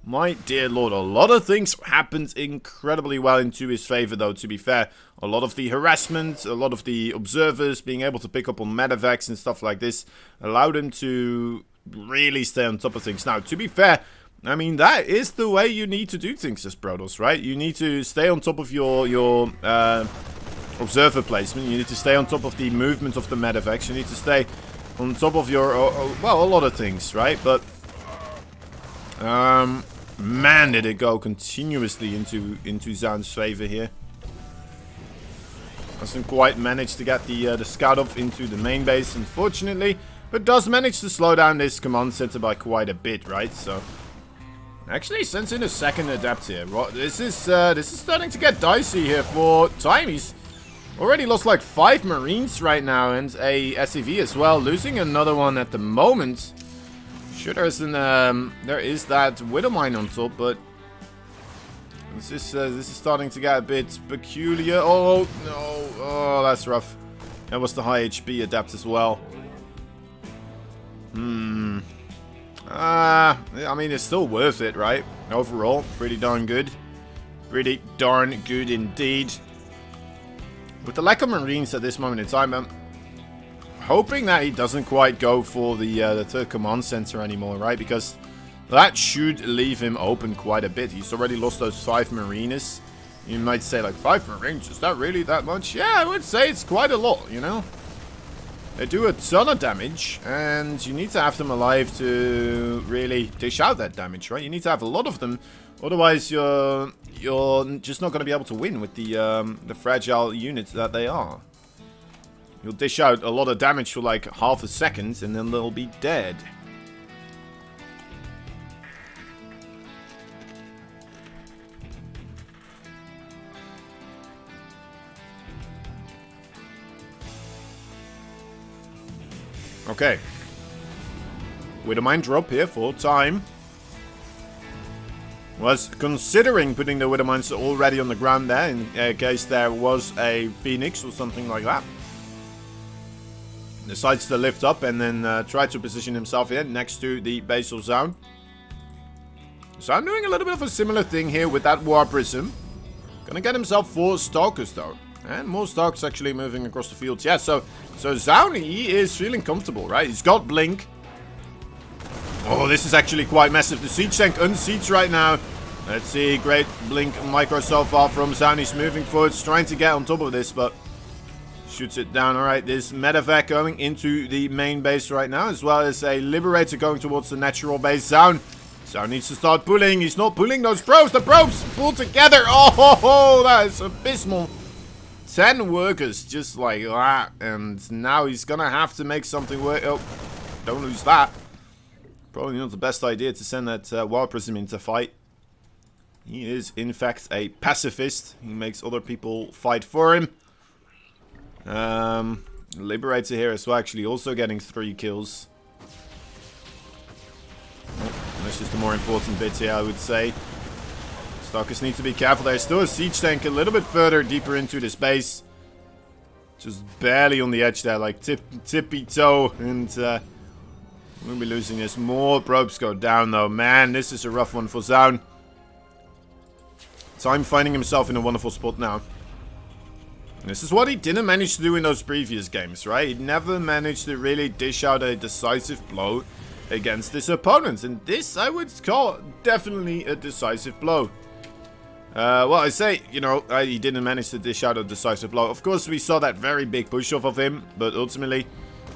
My dear lord, a lot of things happened incredibly well into his favor, though, to be fair. A lot of the harassment, a lot of the observers being able to pick up on medevacs and stuff like this allowed him to really stay on top of things. Now, to be fair, I mean, that is the way you need to do things as Protoss, right? You need to stay on top of your observer placement. You need to stay on top of the movement of the medevacs. You need to stay on top of your, well, a lot of things, right? But, man, did it go continuously into Zaun's favor here. Doesn't quite manage to get the scout up into the main base, unfortunately, but does manage to slow down this command center by quite a bit, right? So, actually sends in a second adept here. This is starting to get dicey here for Time. He's already lost like 5 Marines right now and a SCV as well, losing another one at the moment. Sure, there is that Widowmine on top, but this is starting to get a bit peculiar. Oh no! Oh, that's rough. That was the high HP adept as well. I mean, it's still worth it, right? Overall, pretty darn good. Pretty darn good indeed. With the lack of Marines at this moment in time, I'm hoping that he doesn't quite go for the third command center anymore, right? Because that should leave him open quite a bit. He's already lost those 5 Marines. You might say, like, 5 Marines? Is that really that much? Yeah, I would say it's quite a lot, you know? They do a ton of damage, and you need to have them alive to really dish out that damage, right? You need to have a lot of them, otherwise you're just not going to be able to win with the fragile units that they are. You'll dish out a lot of damage for like half a second, and then they'll be dead. Okay. With a mine drop here for Time. Was considering putting the Widowmines already on the ground there in case there was a Phoenix or something like that. Decides to lift up and then try to position himself here next to the basal zone. So I'm doing a little bit of a similar thing here with that War Prism. Gonna get himself 4 Stalkers though. And more Stalkers actually moving across the fields. Yeah, so Zaun, he is feeling comfortable, right? He's got Blink. Oh, this is actually quite massive. The Siege Tank unseats right now. Let's see, great Blink micro so far from Zaun. He's moving forwards, trying to get on top of this, but shoots it down. Alright, this medevac going into the main base right now, as well as a Liberator going towards the natural base. Zaun needs to start pulling. He's not pulling those probes. The probes pull together. Oh, that is abysmal. 10 workers just like that, and now he's gonna have to make something work. Oh, don't lose that. Probably not the best idea to send that War Prism into fight. He is, in fact, a pacifist. He makes other people fight for him. Liberator here as well, actually also getting 3 kills. Oh, that's just the more important bit here, I would say. Stalkers need to be careful. There's still a Siege Tank a little bit further deeper into this base. Just barely on the edge there, like tippy toe. And We'll be losing this. More probes go down, though. Man, this is a rough one for Zaun. Time finding himself in a wonderful spot now. This is what he didn't manage to do in those previous games, right? He never managed to really dish out a decisive blow against his opponents. And this, I would call definitely a decisive blow. Well, I say, you know, he didn't manage to dish out a decisive blow. Of course, we saw that very big push-off of him. But ultimately,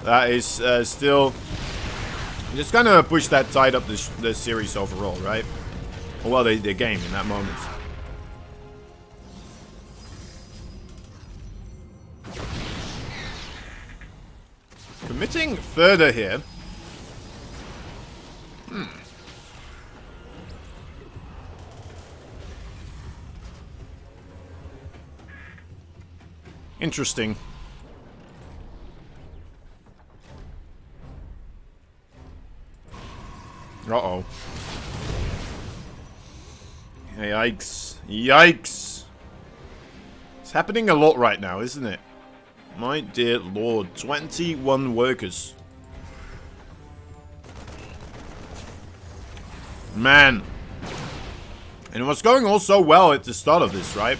that is still just kind of push that tide up the series overall, right? Well, the game in that moment. Committing further here. Interesting. Uh-oh. Yikes. Yikes. It's happening a lot right now, isn't it? My dear lord. 21 workers. Man. And it was going all so well at the start of this, right?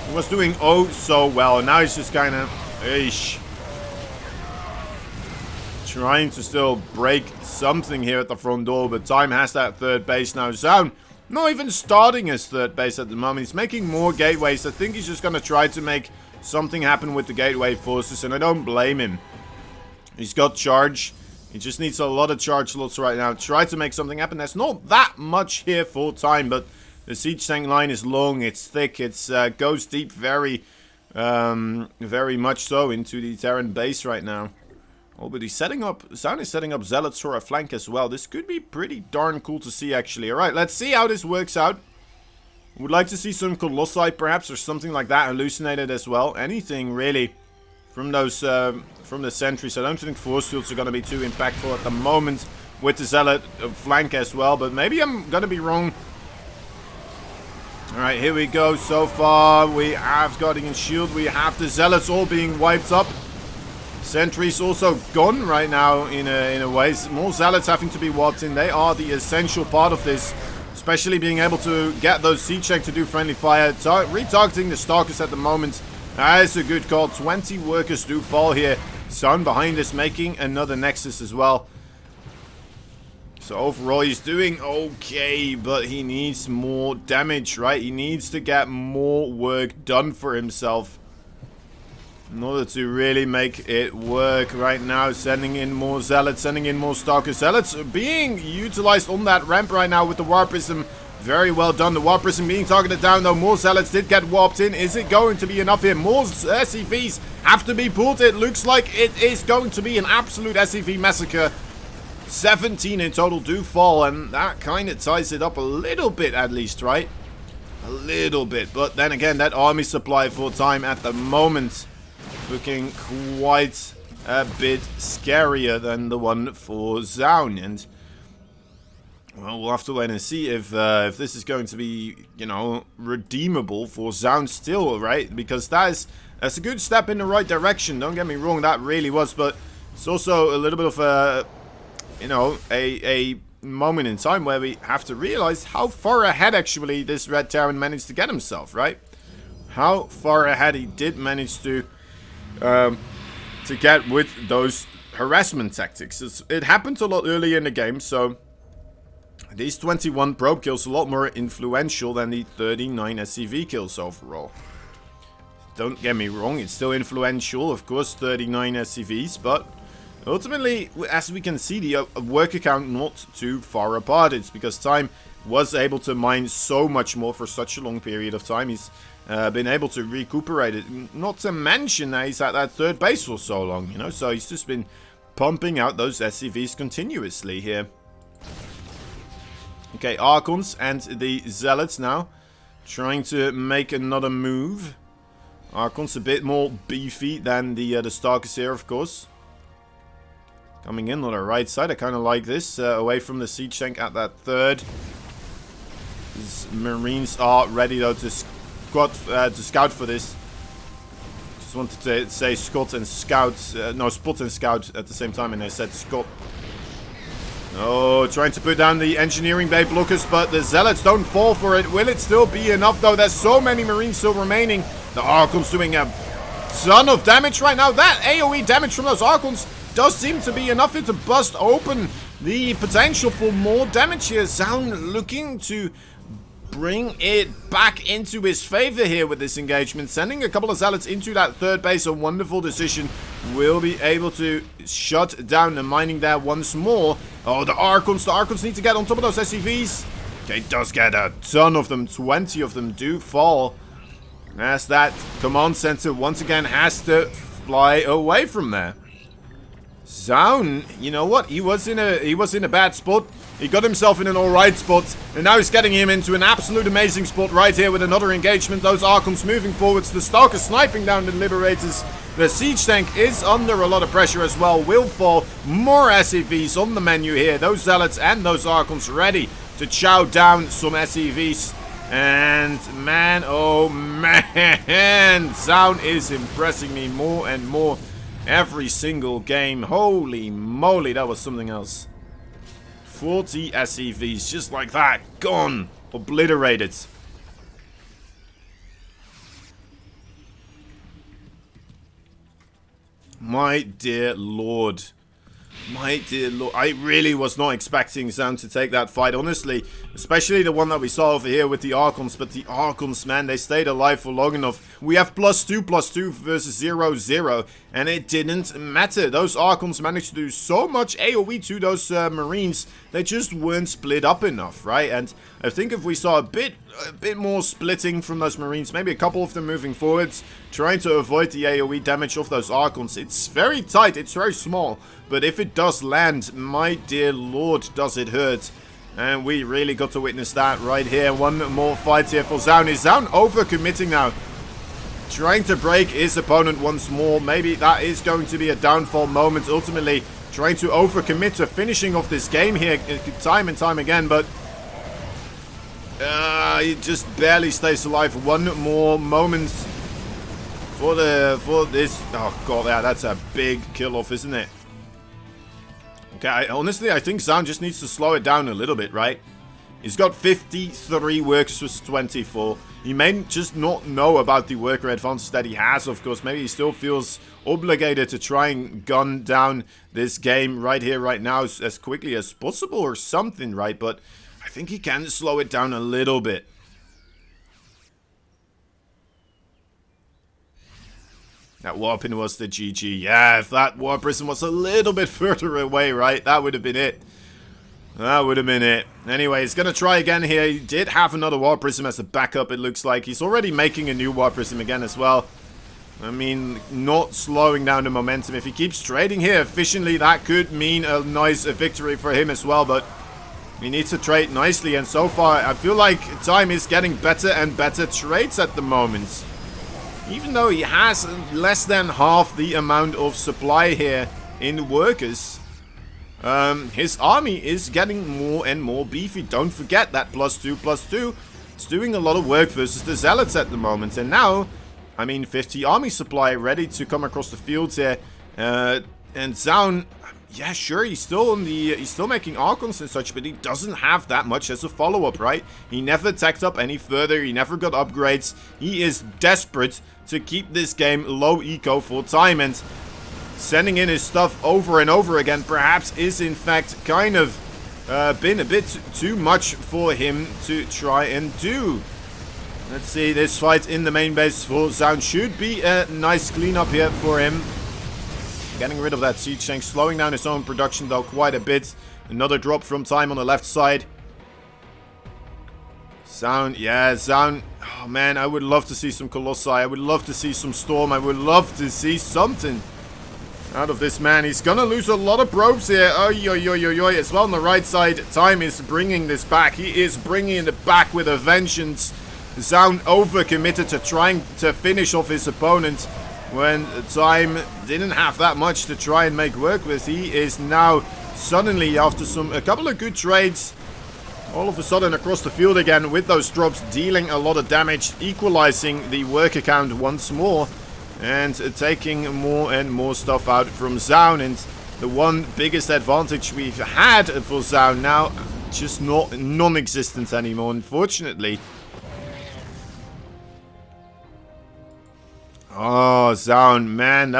He was doing oh so well. And now he's just kind of... Eesh. Trying to still break something here at the front door, but Time has that third base now. Zaun not even starting his third base at the moment. He's making more gateways. I think he's just going to try to make something happen with the gateway forces, and I don't blame him. He's got charge. He just needs a lot of charge slots right now. Try to make something happen. There's not that much here for Time, but the siege tank line is long. It's thick. It goes deep very much so into the Terran base right now. Oh, but he's setting up... Zaun is setting up Zealots for a flank as well. This could be pretty darn cool to see, actually. Alright, let's see how this works out. Would like to see some Colossi, perhaps, or something like that hallucinated as well. Anything, really, from those... from the sentries. I don't think force fields are going to be too impactful at the moment with the Zealot flank as well. But maybe I'm going to be wrong. Alright, here we go. So far, we have Guardian Shield. We have the Zealots all being wiped up. Sentries also gone right now in a way. More Zealots having to be warped in. They are the essential part of this. Especially being able to get those siege tanks to do friendly fire. Retargeting the Stalkers at the moment. That is a good call. 20 workers do fall here. Zaun behind us making another Nexus as well. So overall he's doing okay. But he needs more damage, right? He needs to get more work done for himself. In order to really make it work right now, sending in more Zealots, sending in more Stalker Zealots being utilized on that ramp right now with the Warp Prism. Very well done. The Warp Prism being targeted down, though. More Zealots did get warped in. Is it going to be enough here? More SCVs have to be pulled. It looks like it is going to be an absolute SCV massacre. 17 in total do fall, and that kind of ties it up a little bit at least, right? A little bit. But then again, that army supply for Time at the moment looking quite a bit scarier than the one for Zaun. And, well, we'll have to wait and see if this is going to be, you know, redeemable for Zaun still, right? Because that's a good step in the right direction. Don't get me wrong, that really was. But it's also a little bit of a, you know, a moment in time where we have to realize how far ahead, actually, this Red Terran managed to get himself, right? How far ahead he did manage to get with those harassment tactics. It happened a lot earlier in the game, so these 21 probe kills are a lot more influential than the 39 SCV kills overall. Don't get me wrong, it's still influential, of course, 39 SCVs, but ultimately, as we can see, the work account not too far apart. It's because Time was able to mine so much more for such a long period of time. He's been able to recuperate it. Not to mention that he's at that third base for so long, you know. So he's just been pumping out those SCVs continuously here. Okay, Archons and the Zealots now trying to make another move. Archons a bit more beefy than the Stalkers here, of course. Coming in on the right side. I kind of like this. Away from the siege tank at that third. These Marines are ready, though, to scout for this. Just wanted to say Scott and Scout. No, Spot and Scout at the same time, and I said Scott. Oh, trying to put down the engineering bay blockers, but the Zealots don't fall for it. Will it still be enough, though? There's so many Marines still remaining. The Archons doing a ton of damage right now. That AoE damage from those Archons does seem to be enough here to bust open the potential for more damage here. Zaun looking to bring it back into his favor here with this engagement. Sending a couple of Zealots into that third base, a wonderful decision. Will be able to shut down the mining there once more. Oh, the Archons need to get on top of those SCVs. Okay, does get a ton of them. 20 of them do fall. As that command center once again has to fly away from there. Zaun, you know what? He was in a bad spot. He got himself in an alright spot, and now he's getting him into an absolute amazing spot right here with another engagement. Those Archons moving forwards. The Stalker sniping down the Liberators. The Siege Tank is under a lot of pressure as well. Will fall. More SCVs on the menu here. Those Zealots and those Archons ready to chow down some SCVs. And man, oh man, Zaun is impressing me more and more every single game. Holy moly, that was something else. 40 SCVs, just like that. Gone. Obliterated. My dear lord. My dear lord. I really was not expecting Zaun to take that fight, honestly. Especially the one that we saw over here with the Archons. But the Archons, man, they stayed alive for long enough. We have +2/+2 versus 0/0. And it didn't matter. Those Archons managed to do so much AoE to those Marines. They just weren't split up enough, right? And I think if we saw a bit more splitting from those Marines, maybe a couple of them moving forwards, trying to avoid the AoE damage of those Archons. It's very tight, it's very small, but if it does land, my dear lord, does it hurt. And we really got to witness that right here. One more fight here for Zaun. Is Zaun overcommitting now? Trying to break his opponent once more. Maybe that is going to be a downfall moment. Ultimately, trying to overcommit to finishing off this game here time and time again, but he just barely stays alive. One more moment for this. Oh god, yeah, that's a big kill off, isn't it? Okay, honestly, I think Zaun just needs to slow it down a little bit, right? He's got 53 workers versus 24. He may just not know about the worker advantage that he has, of course. Maybe he still feels obligated to try and gun down this game right here, right now, as quickly as possible or something, right? But I think he can slow it down a little bit. That Warpin was the GG. Yeah, if that War Prison was a little bit further away, right? That would have been it. That would have been it. Anyway, he's going to try again here. He did have another War Prism as a backup, it looks like. He's already making a new War Prism again as well. I mean, not slowing down the momentum. If he keeps trading here efficiently, that could mean a nice victory for him as well. But he needs to trade nicely. And so far, I feel like Time is getting better and better trades at the moment. Even though he has less than half the amount of supply here in workers, his army is getting more and more beefy. Don't forget that +2/+2 is doing a lot of work versus the Zealots at the moment. And now, I mean, 50 army supply ready to come across the fields here. And Zaun, yeah, sure, he's still making Archons and such, but he doesn't have that much as a follow-up, right? He never tacked up any further. He never got upgrades. He is desperate to keep this game low eco for Time, and sending in his stuff over and over again perhaps is in fact kind of been a bit too much for him to try and do. Let's see, this fight in the main base for Zaun should be a nice cleanup here for him. Getting rid of that Siege Tank, slowing down his own production though quite a bit. Another drop from Time on the left side. Zaun, yeah, Zaun. Oh man, I would love to see some Colossi. I would love to see some Storm. I would love to see something out of this man. He's gonna lose a lot of probes here. Oy. As well on the right side, Time is bringing this back. He is bringing it back with a vengeance. Zaun overcommitted to trying to finish off his opponent when Time didn't have that much to try and make work with. He is now suddenly, after a couple of good trades, all of a sudden across the field again with those drops, dealing a lot of damage, equalizing the worker count once more, and taking more and more stuff out from Zaun. And The one biggest advantage we've had for Zaun now, just not non-existent anymore, unfortunately. Oh, Zaun, man,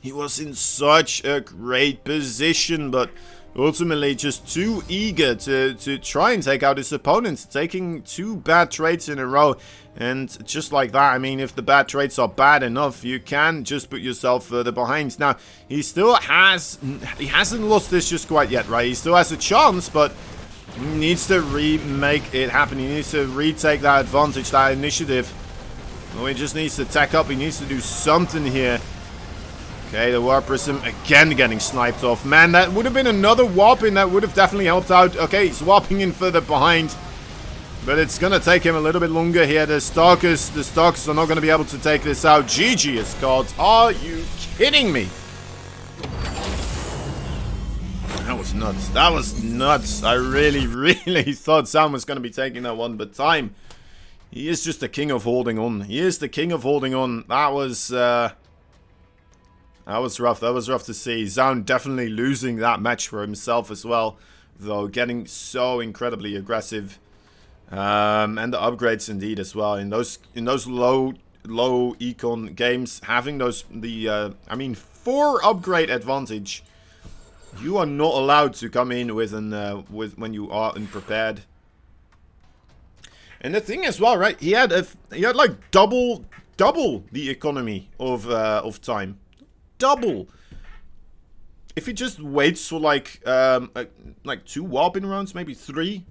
he was in such a great position, but ultimately just too eager to try and take out his opponents, taking 2 bad trades in a row. And just like that, I mean, if the bad trades are bad enough, you can just put yourself further behind. Now, he hasn't lost this just quite yet, right? He still has a chance, but he needs to remake it happen. He needs to retake that advantage, that initiative. Well, he just needs to tack up. He needs to do something here. Okay, the Warp Prism again getting sniped off. Man, that would have been another warp in that would have definitely helped out. Okay, he's warping in further behind. But it's going to take him a little bit longer here. The Stalkers are not going to be able to take this out. GG is called. Are you kidding me? That was nuts. That was nuts. I really, really thought Sam was going to be taking that one. But Time, he is just the king of holding on. He is the king of holding on. That was rough. That was rough to see. Zaun definitely losing that match for himself as well. Though getting so incredibly aggressive. And the upgrades indeed as well. In those low econ games, having I mean 4 upgrade advantage. You are not allowed to come in with when you are unprepared. And the thing as well, right? He had like double the economy of Time. Double. If he just waits for like 2 warping rounds, maybe 3,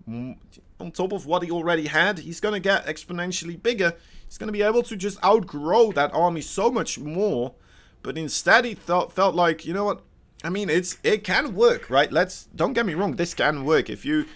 on top of what he already had, he's gonna get exponentially bigger. He's gonna be able to just outgrow that army so much more. But instead, he felt like, you know what? I mean, it can work, right? Don't get me wrong. This can work if you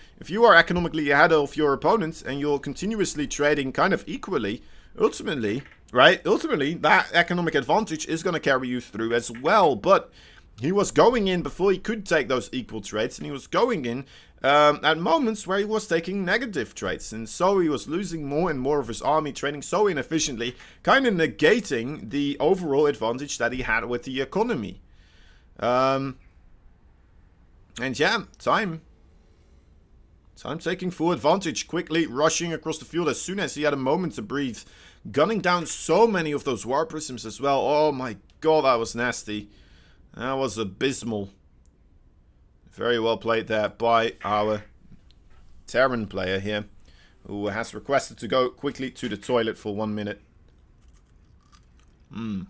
are economically ahead of your opponents and you're continuously trading kind of equally. Ultimately, right? Ultimately, that economic advantage is gonna carry you through as well. But he was going in before he could take those equal trades, and he was going in at moments where he was taking negative trades, and so he was losing more and more of his army, trading so inefficiently, kind of negating the overall advantage that he had with the economy. And yeah, Time taking full advantage, quickly rushing across the field as soon as he had a moment to breathe, gunning down so many of those Warp Prisms as well. Oh my god, that was nasty. That was abysmal. Very well played there by our Terran player here, who has requested to go quickly to the toilet for 1 minute. You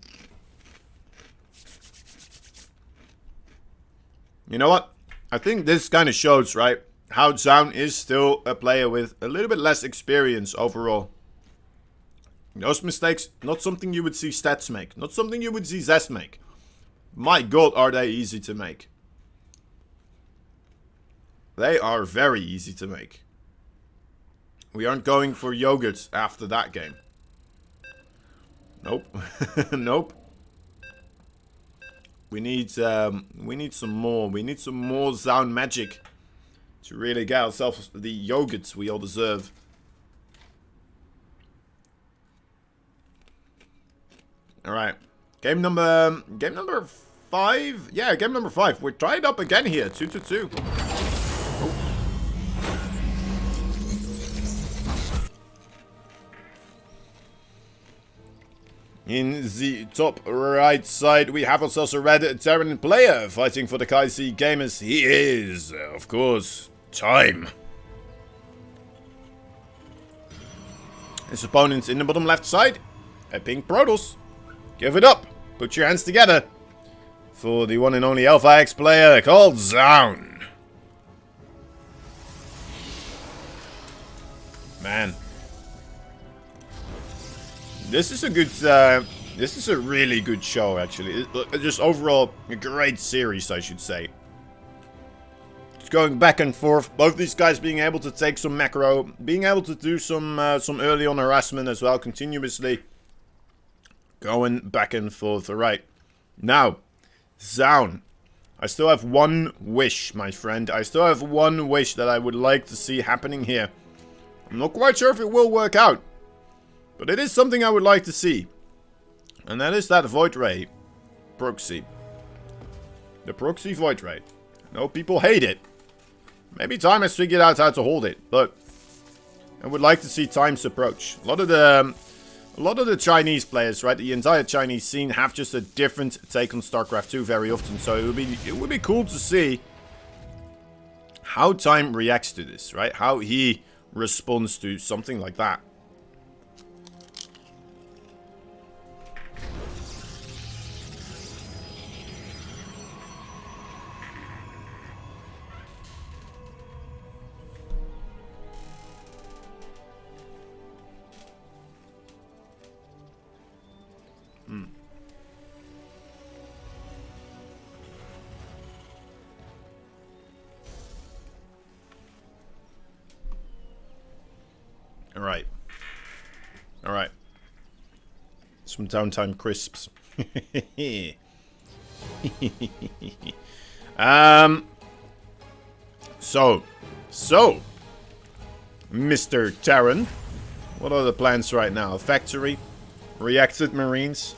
know what? I think this kind of shows, right, how Zaun is still a player with a little bit less experience overall. Those mistakes, not something you would see Stats make, not something you would see Zest make. My god, are they easy to make. They are very easy to make. We aren't going for yogurt after that game. Nope. Nope. We need some more. We need some more Zaun magic to really get ourselves the yogurts we all deserve. All right. Game number 5. Yeah, game number 5. We're tied up again here, 2-2. In the top right side, we have ourselves a red Terran player fighting for the Kaisi Gamers. He is, of course, Time. His opponent in the bottom left side, a pink Protoss. Give it up. Put your hands together for the one and only Alpha X player called Zaun. Man. This is a good, this is a really good show, actually. Just overall, a great series, I should say. Just going back and forth. Both these guys being able to take some macro, being able to do some early on harassment as well, continuously going back and forth. All right, now, Zaun. I still have one wish, my friend. I still have one wish that I would like to see happening here. I'm not quite sure if it will work out. But it is something I would like to see. And that is that Void Ray proxy. The proxy void ray. I know people hate it. Maybe Time has figured out how to hold it, but I would like to see Time's approach. A lot of the Chinese players, right, the entire Chinese scene have just a different take on StarCraft 2 very often. So it would be cool to see how Time reacts to this, right? How he responds to something like that. Alright. Alright. Some downtime crisps. So, Mr. Terran, what are the plans right now? Factory, reacted Marines.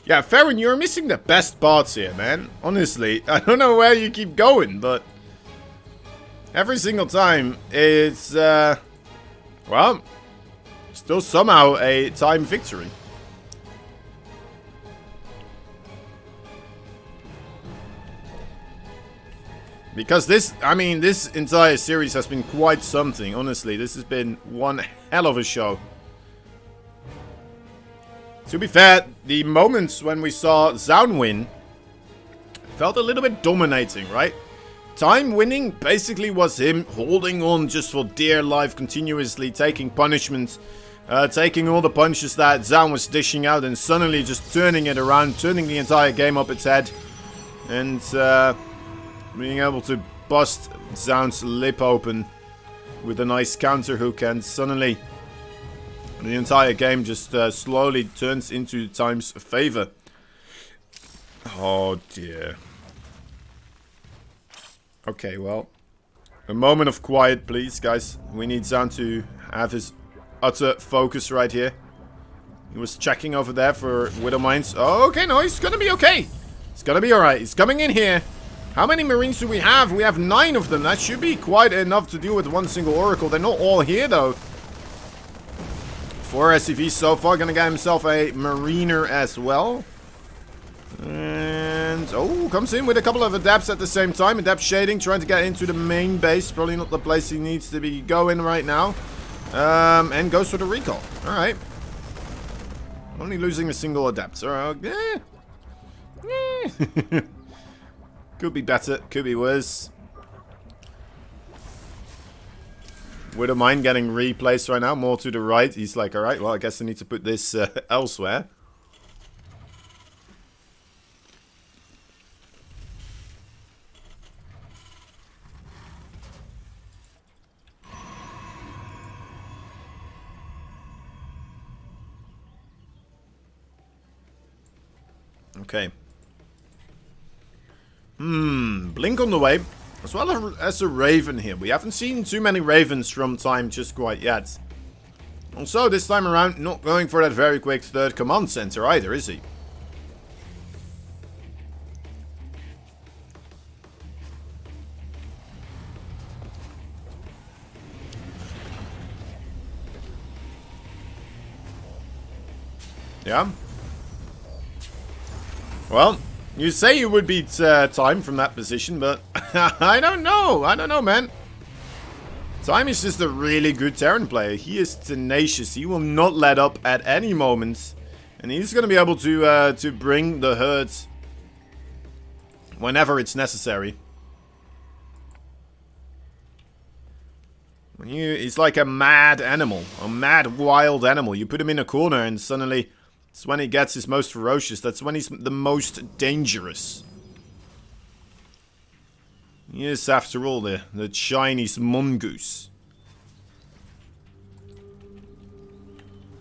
Yeah, Farron, you're missing the best parts here, man. Honestly, I don't know where you keep going, but every single time it's, well, still somehow a time victory. Because this, I mean, this entire series has been quite something, honestly. This has been one hell of a show. To be fair, the moments when we saw Zaun win felt a little bit dominating, right? Time winning basically was him holding on just for dear life, continuously taking punishments, taking all the punches that Zaun was dishing out and suddenly just turning it around, turning the entire game up its head, and being able to bust Zaun's lip open with a nice counter hook, and suddenly the entire game just slowly turns into Time's favor. Oh dear. Okay, well, a moment of quiet, please, guys. We need Zaun to have his utter focus right here. He was checking over there for Widow Mines. Oh, okay, no, he's gonna be okay. He's gonna be alright. He's coming in here. How many Marines do we have? We have 9 of them. That should be quite enough to deal with one single Oracle. They're not all here, though. 4 SCVs so far. Gonna get himself a Mariner as well. And, oh, comes in with a couple of Adepts at the same time. Adept shading, trying to get into the main base. Probably not the place he needs to be going right now. And goes for the recall. Alright. Only losing a single Adept. Alright, could be better, could be worse. Wouldn't mind getting replaced right now, more to the right. He's like, alright, well, I guess I need to put this elsewhere. Okay. Blink on the way. As well as a Raven here. We haven't seen too many Ravens from Time just quite yet. Also, this time around, not going for that very quick third command center either, is he? Yeah? Well, you say you would beat Time from that position, but I don't know. I don't know, man. Time is just a really good Terran player. He is tenacious. He will not let up at any moment. And he's going to be able to bring the herd whenever it's necessary. He's like a mad animal. A mad, wild animal. You put him in a corner and suddenly it's when he gets his most ferocious. That's when he's the most dangerous. He is, after all, the Chinese mongoose.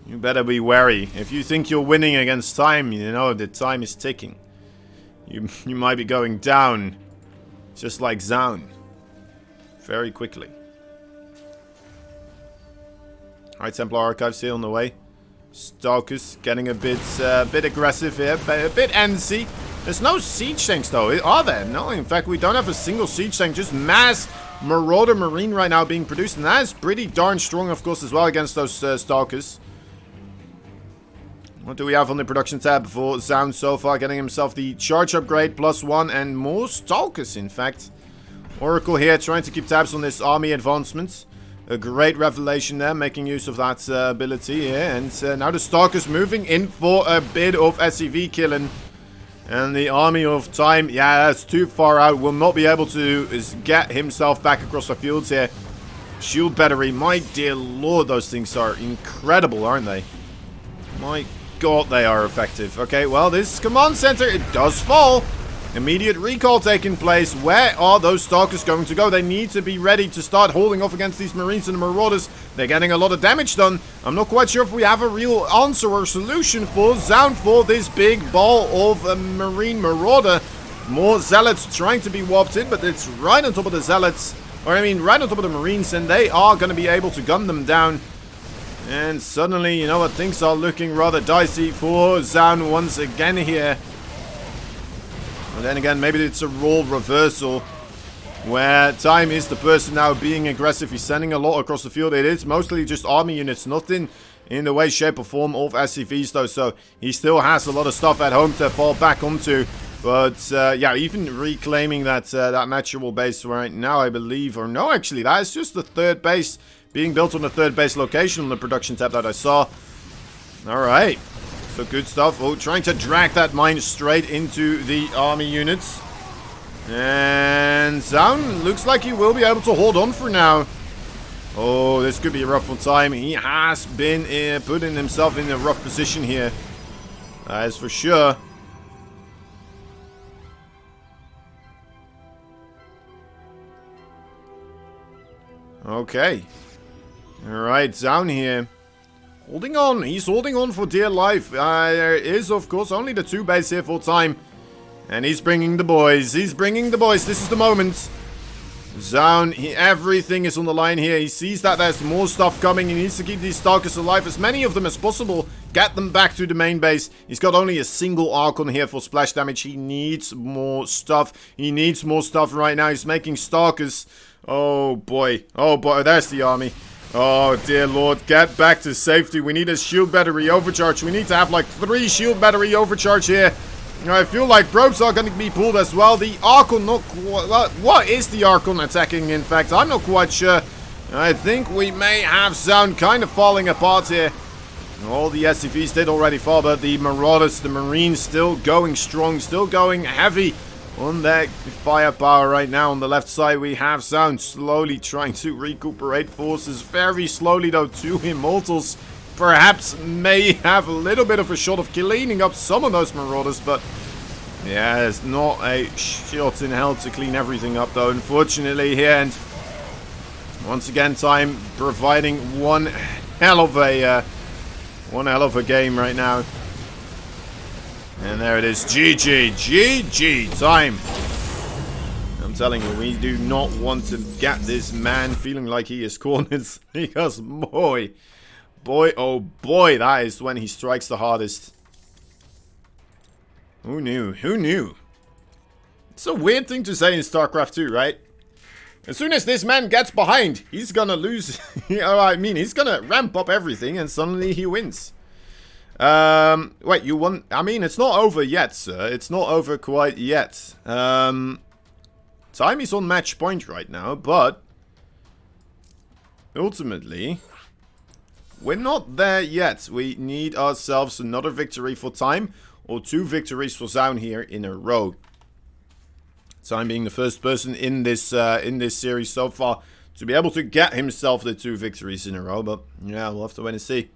You better be wary. If you think you're winning against Time, you know that Time is ticking. You might be going down, just like Zaun, very quickly. Alright, Templar Archives here on the way. Stalkers getting a bit aggressive here, a bit antsy. There's no siege tanks though, are there? No, in fact, we don't have a single siege tank, just mass Marauder Marine right now being produced, and that is pretty darn strong, of course, as well against those Stalkers. What do we have on the production tab for Sound so far? Getting himself the charge upgrade, +1, and more Stalkers, in fact. Oracle here trying to keep tabs on this army advancement. A great revelation there, making use of that ability here. And now the Stalkers moving in for a bit of SCV killing. And the Army of Time, yeah, that's too far out. Will not be able to get himself back across the fields here. Shield battery, my dear lord, those things are incredible, aren't they? My god, they are effective. Okay, well, this command center, it does fall. Immediate recall taking place. Where are those Stalkers going to go? They need to be ready to start holding off against these Marines and the Marauders. They're getting a lot of damage done. I'm not quite sure if we have a real answer or solution for Sound for this big ball of a Marine Marauder. More Zealots trying to be warped in, but it's right on top of the Zealots. Or, I mean, right on top of the Marines, and they are going to be able to gun them down. And suddenly, you know what, things are looking rather dicey for Sound once again here. But then again, maybe it's a role reversal where Time is the person now being aggressive. He's sending a lot across the field. It is mostly just army units, nothing in the way, shape, or form of SCVs though. So he still has a lot of stuff at home to fall back onto. But yeah, even reclaiming that that natural base right now, I believe, or no, actually, that is just the third base being built on the third base location on the production tab that I saw. All right. So good stuff. Oh, trying to drag that mine straight into the army units. And Sound looks like he will be able to hold on for now. Oh, this could be a rough one time. He has been putting himself in a rough position here. That is for sure. Okay. Alright, Sound here. Holding on. He's holding on for dear life. There is, of course, only the 2 base here for Time. And he's bringing the boys. He's bringing the boys. This is the moment. Sound, everything is on the line here. He sees that there's more stuff coming. He needs to keep these Stalkers alive, as many of them as possible. Get them back to the main base. He's got only a single Archon here for splash damage. He needs more stuff. He needs more stuff right now. He's making Stalkers. Oh, boy. Oh, boy. There's the army. Oh, dear lord. Get back to safety. We need a shield battery overcharge. We need to have like 3 shield battery overcharge here. I feel like probes are going to be pulled as well. The Archon, not quite... What is the Archon attacking, in fact? I'm not quite sure. I think we may have Sound kind of falling apart here. All the SCVs did already fall, but the Marauders, the Marines, still going strong, still going heavy on their firepower right now. On the left side, we have Sound slowly trying to recuperate forces. Very slowly, though. 2 Immortals perhaps may have a little bit of a shot of cleaning up some of those Marauders, but yeah, there's not a shot in hell to clean everything up, though, unfortunately, here. And once again, Time providing one hell of a game right now. And there it is. GG. GG. Time. I'm telling you, we do not want to get this man feeling like he is cornered. Because, boy, oh boy, that is when he strikes the hardest. Who knew? Who knew? It's a weird thing to say in StarCraft 2, right? As soon as this man gets behind, he's gonna lose. I mean, he's gonna ramp up everything and suddenly he wins. Wait, you won? I mean, it's not over yet, sir. It's not over quite yet. Time is on match point right now, but ultimately, we're not there yet. We need ourselves another victory for Time, or 2 victories for Sound here in a row. Time being the first person in this series so far to be able to get himself the 2 victories in a row. But yeah, we'll have to wait and see.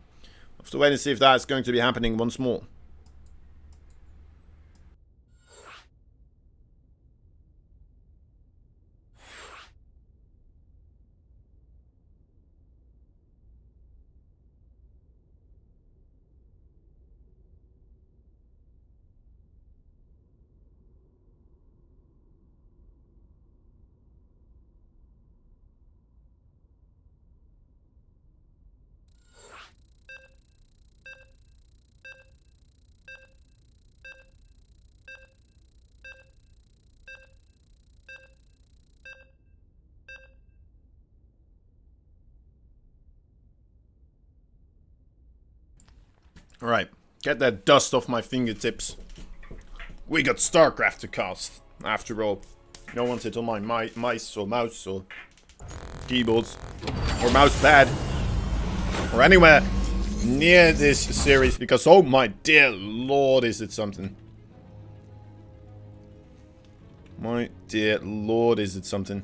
We'll have to wait and see if that's going to be happening once more. Alright, get that dust off my fingertips. We got StarCraft to cast, after all. No one's it on my mice or mouse or keyboards or mouse pad or anywhere near this series because, oh my dear lord, is it something. My dear lord, is it something.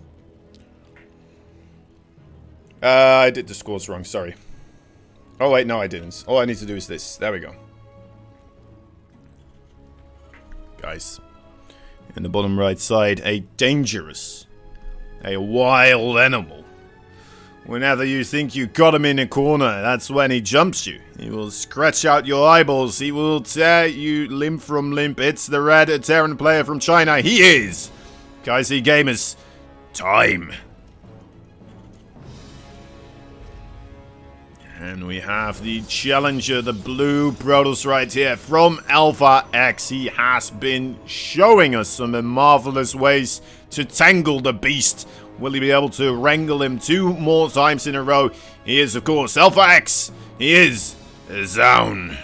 I did the scores wrong, sorry. Oh wait, no I didn't. All I need to do is this. There we go. Guys. In the bottom right side, a dangerous, a wild animal. Whenever you think you got him in a corner, that's when he jumps you. He will scratch out your eyeballs. He will tear you limb from limb. It's the red Terran player from China. He is Kaisi Gamers. Time. And we have the challenger, the blue Protoss right here from ITaX. He has been showing us some marvelous ways to tangle the beast. Will he be able to wrangle him 2 more times in a row? He is, of course, ITaX. He is Zaun.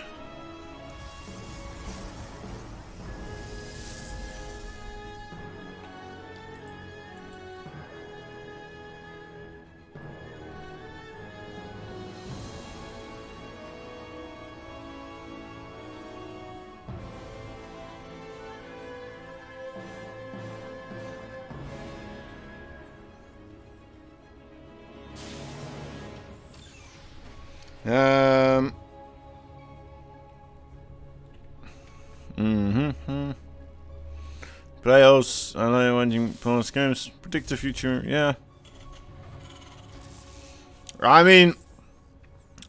Playoffs, I know watching post games, predict the future, yeah. I mean,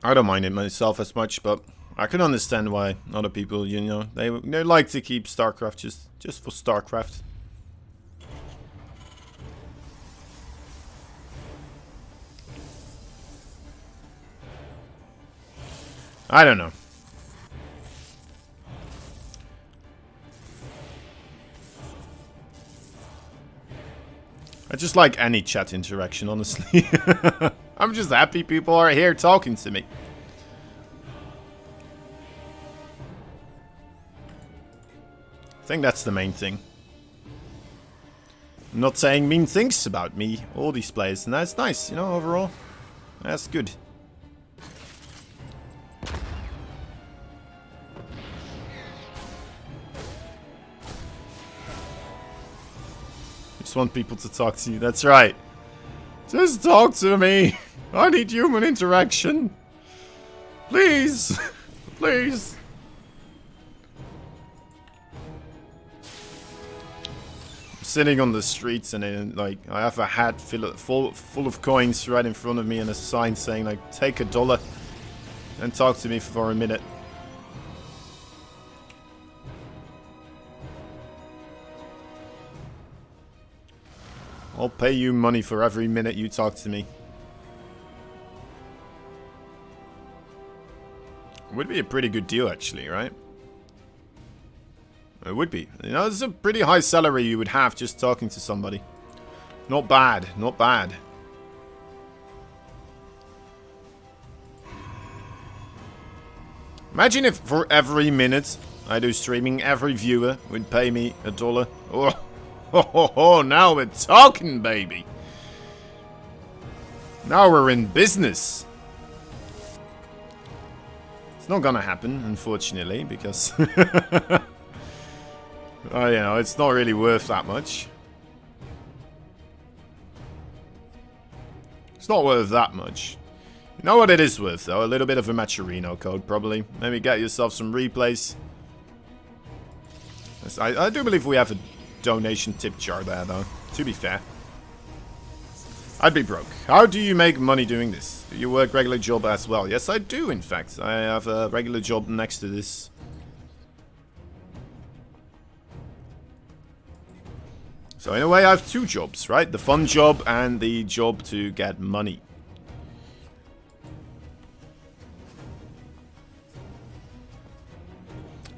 I don't mind it myself as much, but I can understand why other people, you know, they like to keep StarCraft just for StarCraft. I don't know. I just like any chat interaction, honestly. I'm just happy people are here talking to me. I think that's the main thing. I'm not saying mean things about me or these players, and that's nice, you know, overall. That's good. Just want people to talk to you. That's right. Just talk to me. I need human interaction. Please. Please. I'm sitting on the streets and then, like, I have a hat full of coins right in front of me and a sign saying, like, take $1 and talk to me for a minute. I'll pay you money for every minute you talk to me. It would be a pretty good deal, actually, right? It would be. You know, it's a pretty high salary you would have just talking to somebody. Not bad, not bad. Imagine if for every minute I do streaming, every viewer would pay me $1. Oh, now we're talking, baby. Now we're in business. It's not gonna happen, unfortunately, because you know, it's not really worth that much. It's not worth that much. You know what it is worth, though? A little bit of a Maturino code, probably. Maybe get yourself some replays. I do believe we have a donation tip jar there, though, to be fair. I'd be broke. How do you make money doing this? Do you work regular job as well? Yes, I do, in fact. I have a regular job next to this. So in a way I have 2 jobs, right? The fun job and the job to get money.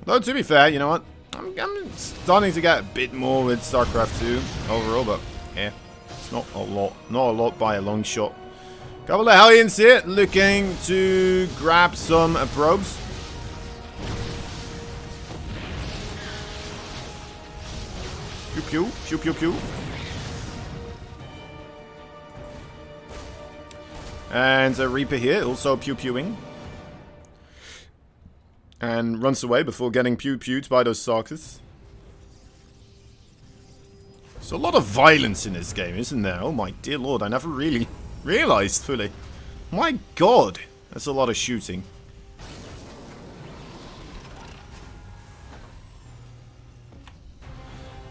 Though to be fair, you know what? I'm starting to get a bit more with StarCraft 2 overall, but yeah, it's not a lot by a long shot. Couple of Hellions here, looking to grab some probes. pew. Pew, pew, pew. And a Reaper here, also pew-pewing. And runs away before getting pew-pewed by those Sarkis. There's a lot of violence in this game, isn't there? Oh my dear lord, I never really realized fully. My god, that's a lot of shooting.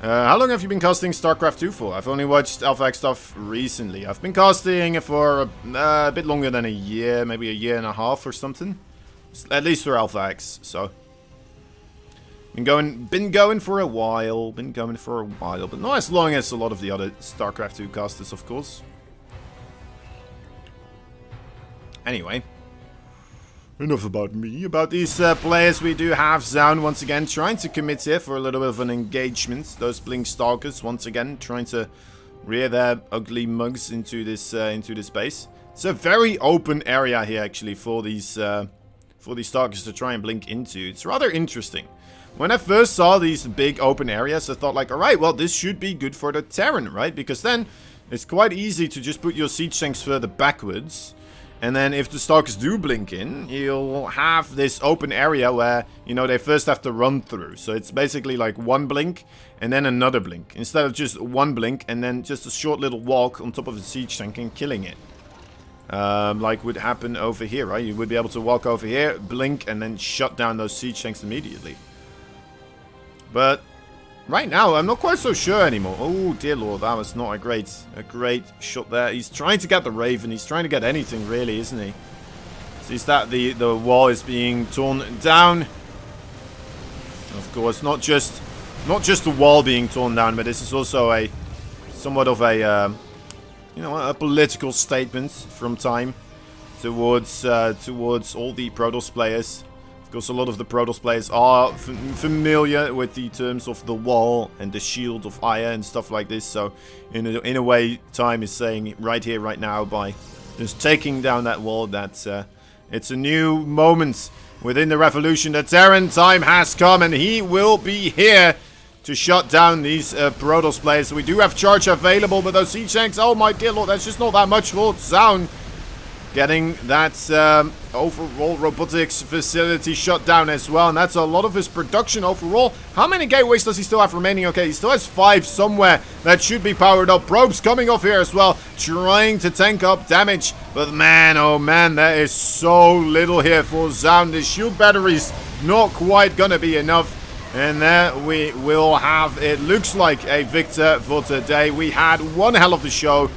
How long have you been casting StarCraft 2 for? I've only watched ITaX stuff recently. I've been casting for a bit longer than a year, maybe a year and a half or something. At least for ITaX, so. Been going for a while, but not as long as a lot of the other StarCraft 2 casters, of course. Anyway. Enough about me. About these players, we do have Zaun once again trying to commit here for a little bit of an engagement. Those Blink Stalkers once again trying to rear their ugly mugs into this base. It's a very open area here actually for these Stalkers to try and blink into. It's rather interesting. When I first saw these big open areas, I thought like, alright, well this should be good for the Terran, right? Because then it's quite easy to just put your siege tanks further backwards. And then if the Stalkers do blink in, you'll have this open area where, you know, they first have to run through. So it's basically like one blink and then another blink. Instead of just one blink and then just a short little walk on top of the siege tank and killing it. Like would happen over here, right? You would be able to walk over here, blink, and then shut down those siege tanks immediately. But right now, I'm not quite so sure anymore. Oh, dear lord, that was not a great shot there. He's trying to get the Raven. He's trying to get anything, really, isn't he? Sees that the wall is being torn down. Of course, not just the wall being torn down, but this is also a somewhat of a you know, a political statement from Time towards all the Protoss players. Of course, a lot of the Protoss players are familiar with the terms of the wall and the shield of fire and stuff like this. So, in a way, Time is saying right here, right now, by just taking down that wall, that it's a new moment within the revolution. The Terran time has come, and he will be here to shut down these Protoss players. We do have charge available, but those siege tanks, oh my dear lord, that's just not that much for Zaun. Getting that overall robotics facility shut down as well. And that's a lot of his production overall. How many gateways does he still have remaining? Okay, he still has 5 somewhere that should be powered up. Probes coming off here as well, trying to tank up damage. But man, oh man, there is so little here for Zaun. The shield batteries not quite gonna be enough. And there we will have, it looks like, a victor for today. We had one hell of a show.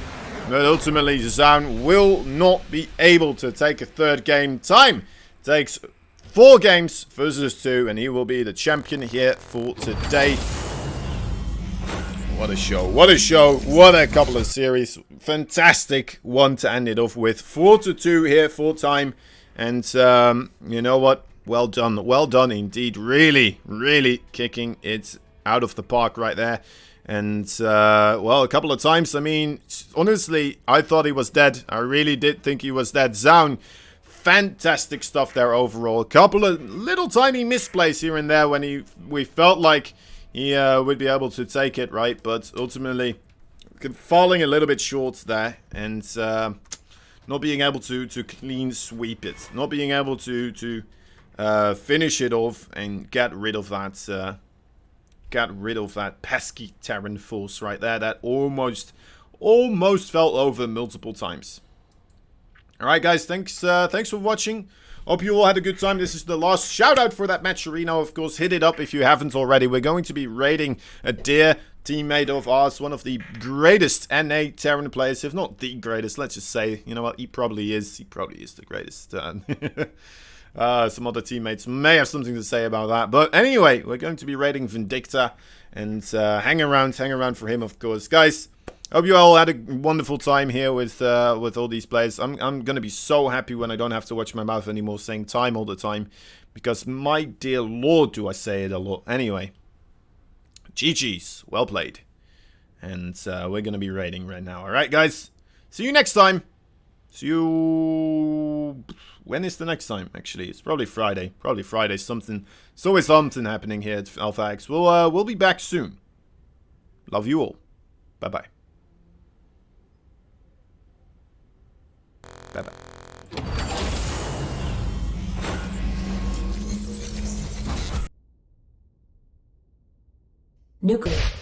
But ultimately, Zaun will not be able to take a third game. Time takes 4 games versus 2, and he will be the champion here for today. What a show. What a show. What a couple of series. Fantastic one to end it off with. 4-2 here for Time. And you know what? Well done. Well done indeed. Really, really kicking it out of the park right there. And, well, a couple of times, I mean, honestly, I thought he was dead. I really did think he was dead. Zaun, fantastic stuff there overall. A couple of little tiny misplays here and there when we felt like he would be able to take it, right? But ultimately, falling a little bit short there. And not being able to clean sweep it. Not being able to finish it off and get rid of that... pesky Terran force right there that almost fell over multiple times. Alright guys, thanks for watching. Hope you all had a good time. This is the last shout out for that match arena. Of course, hit it up if you haven't already. We're going to be raiding a dear teammate of ours, one of the greatest NA Terran players, if not the greatest. Let's just say, you know what, he probably is the greatest. Some other teammates may have something to say about that. But anyway, we're going to be raiding Vindicta. And hang around for him, of course. Guys, hope you all had a wonderful time here with all these players. I'm going to be so happy when I don't have to watch my mouth anymore saying time all the time. Because my dear lord, do I say it a lot. Anyway, GG's. Well played. And we're going to be raiding right now. Alright, guys. See you next time. See you... When is the next time, actually? It's probably Friday. Probably Friday. Something. It's always something happening here at ITaX. We'll be back soon. Love you all. Bye-bye. Bye-bye. Nuclear.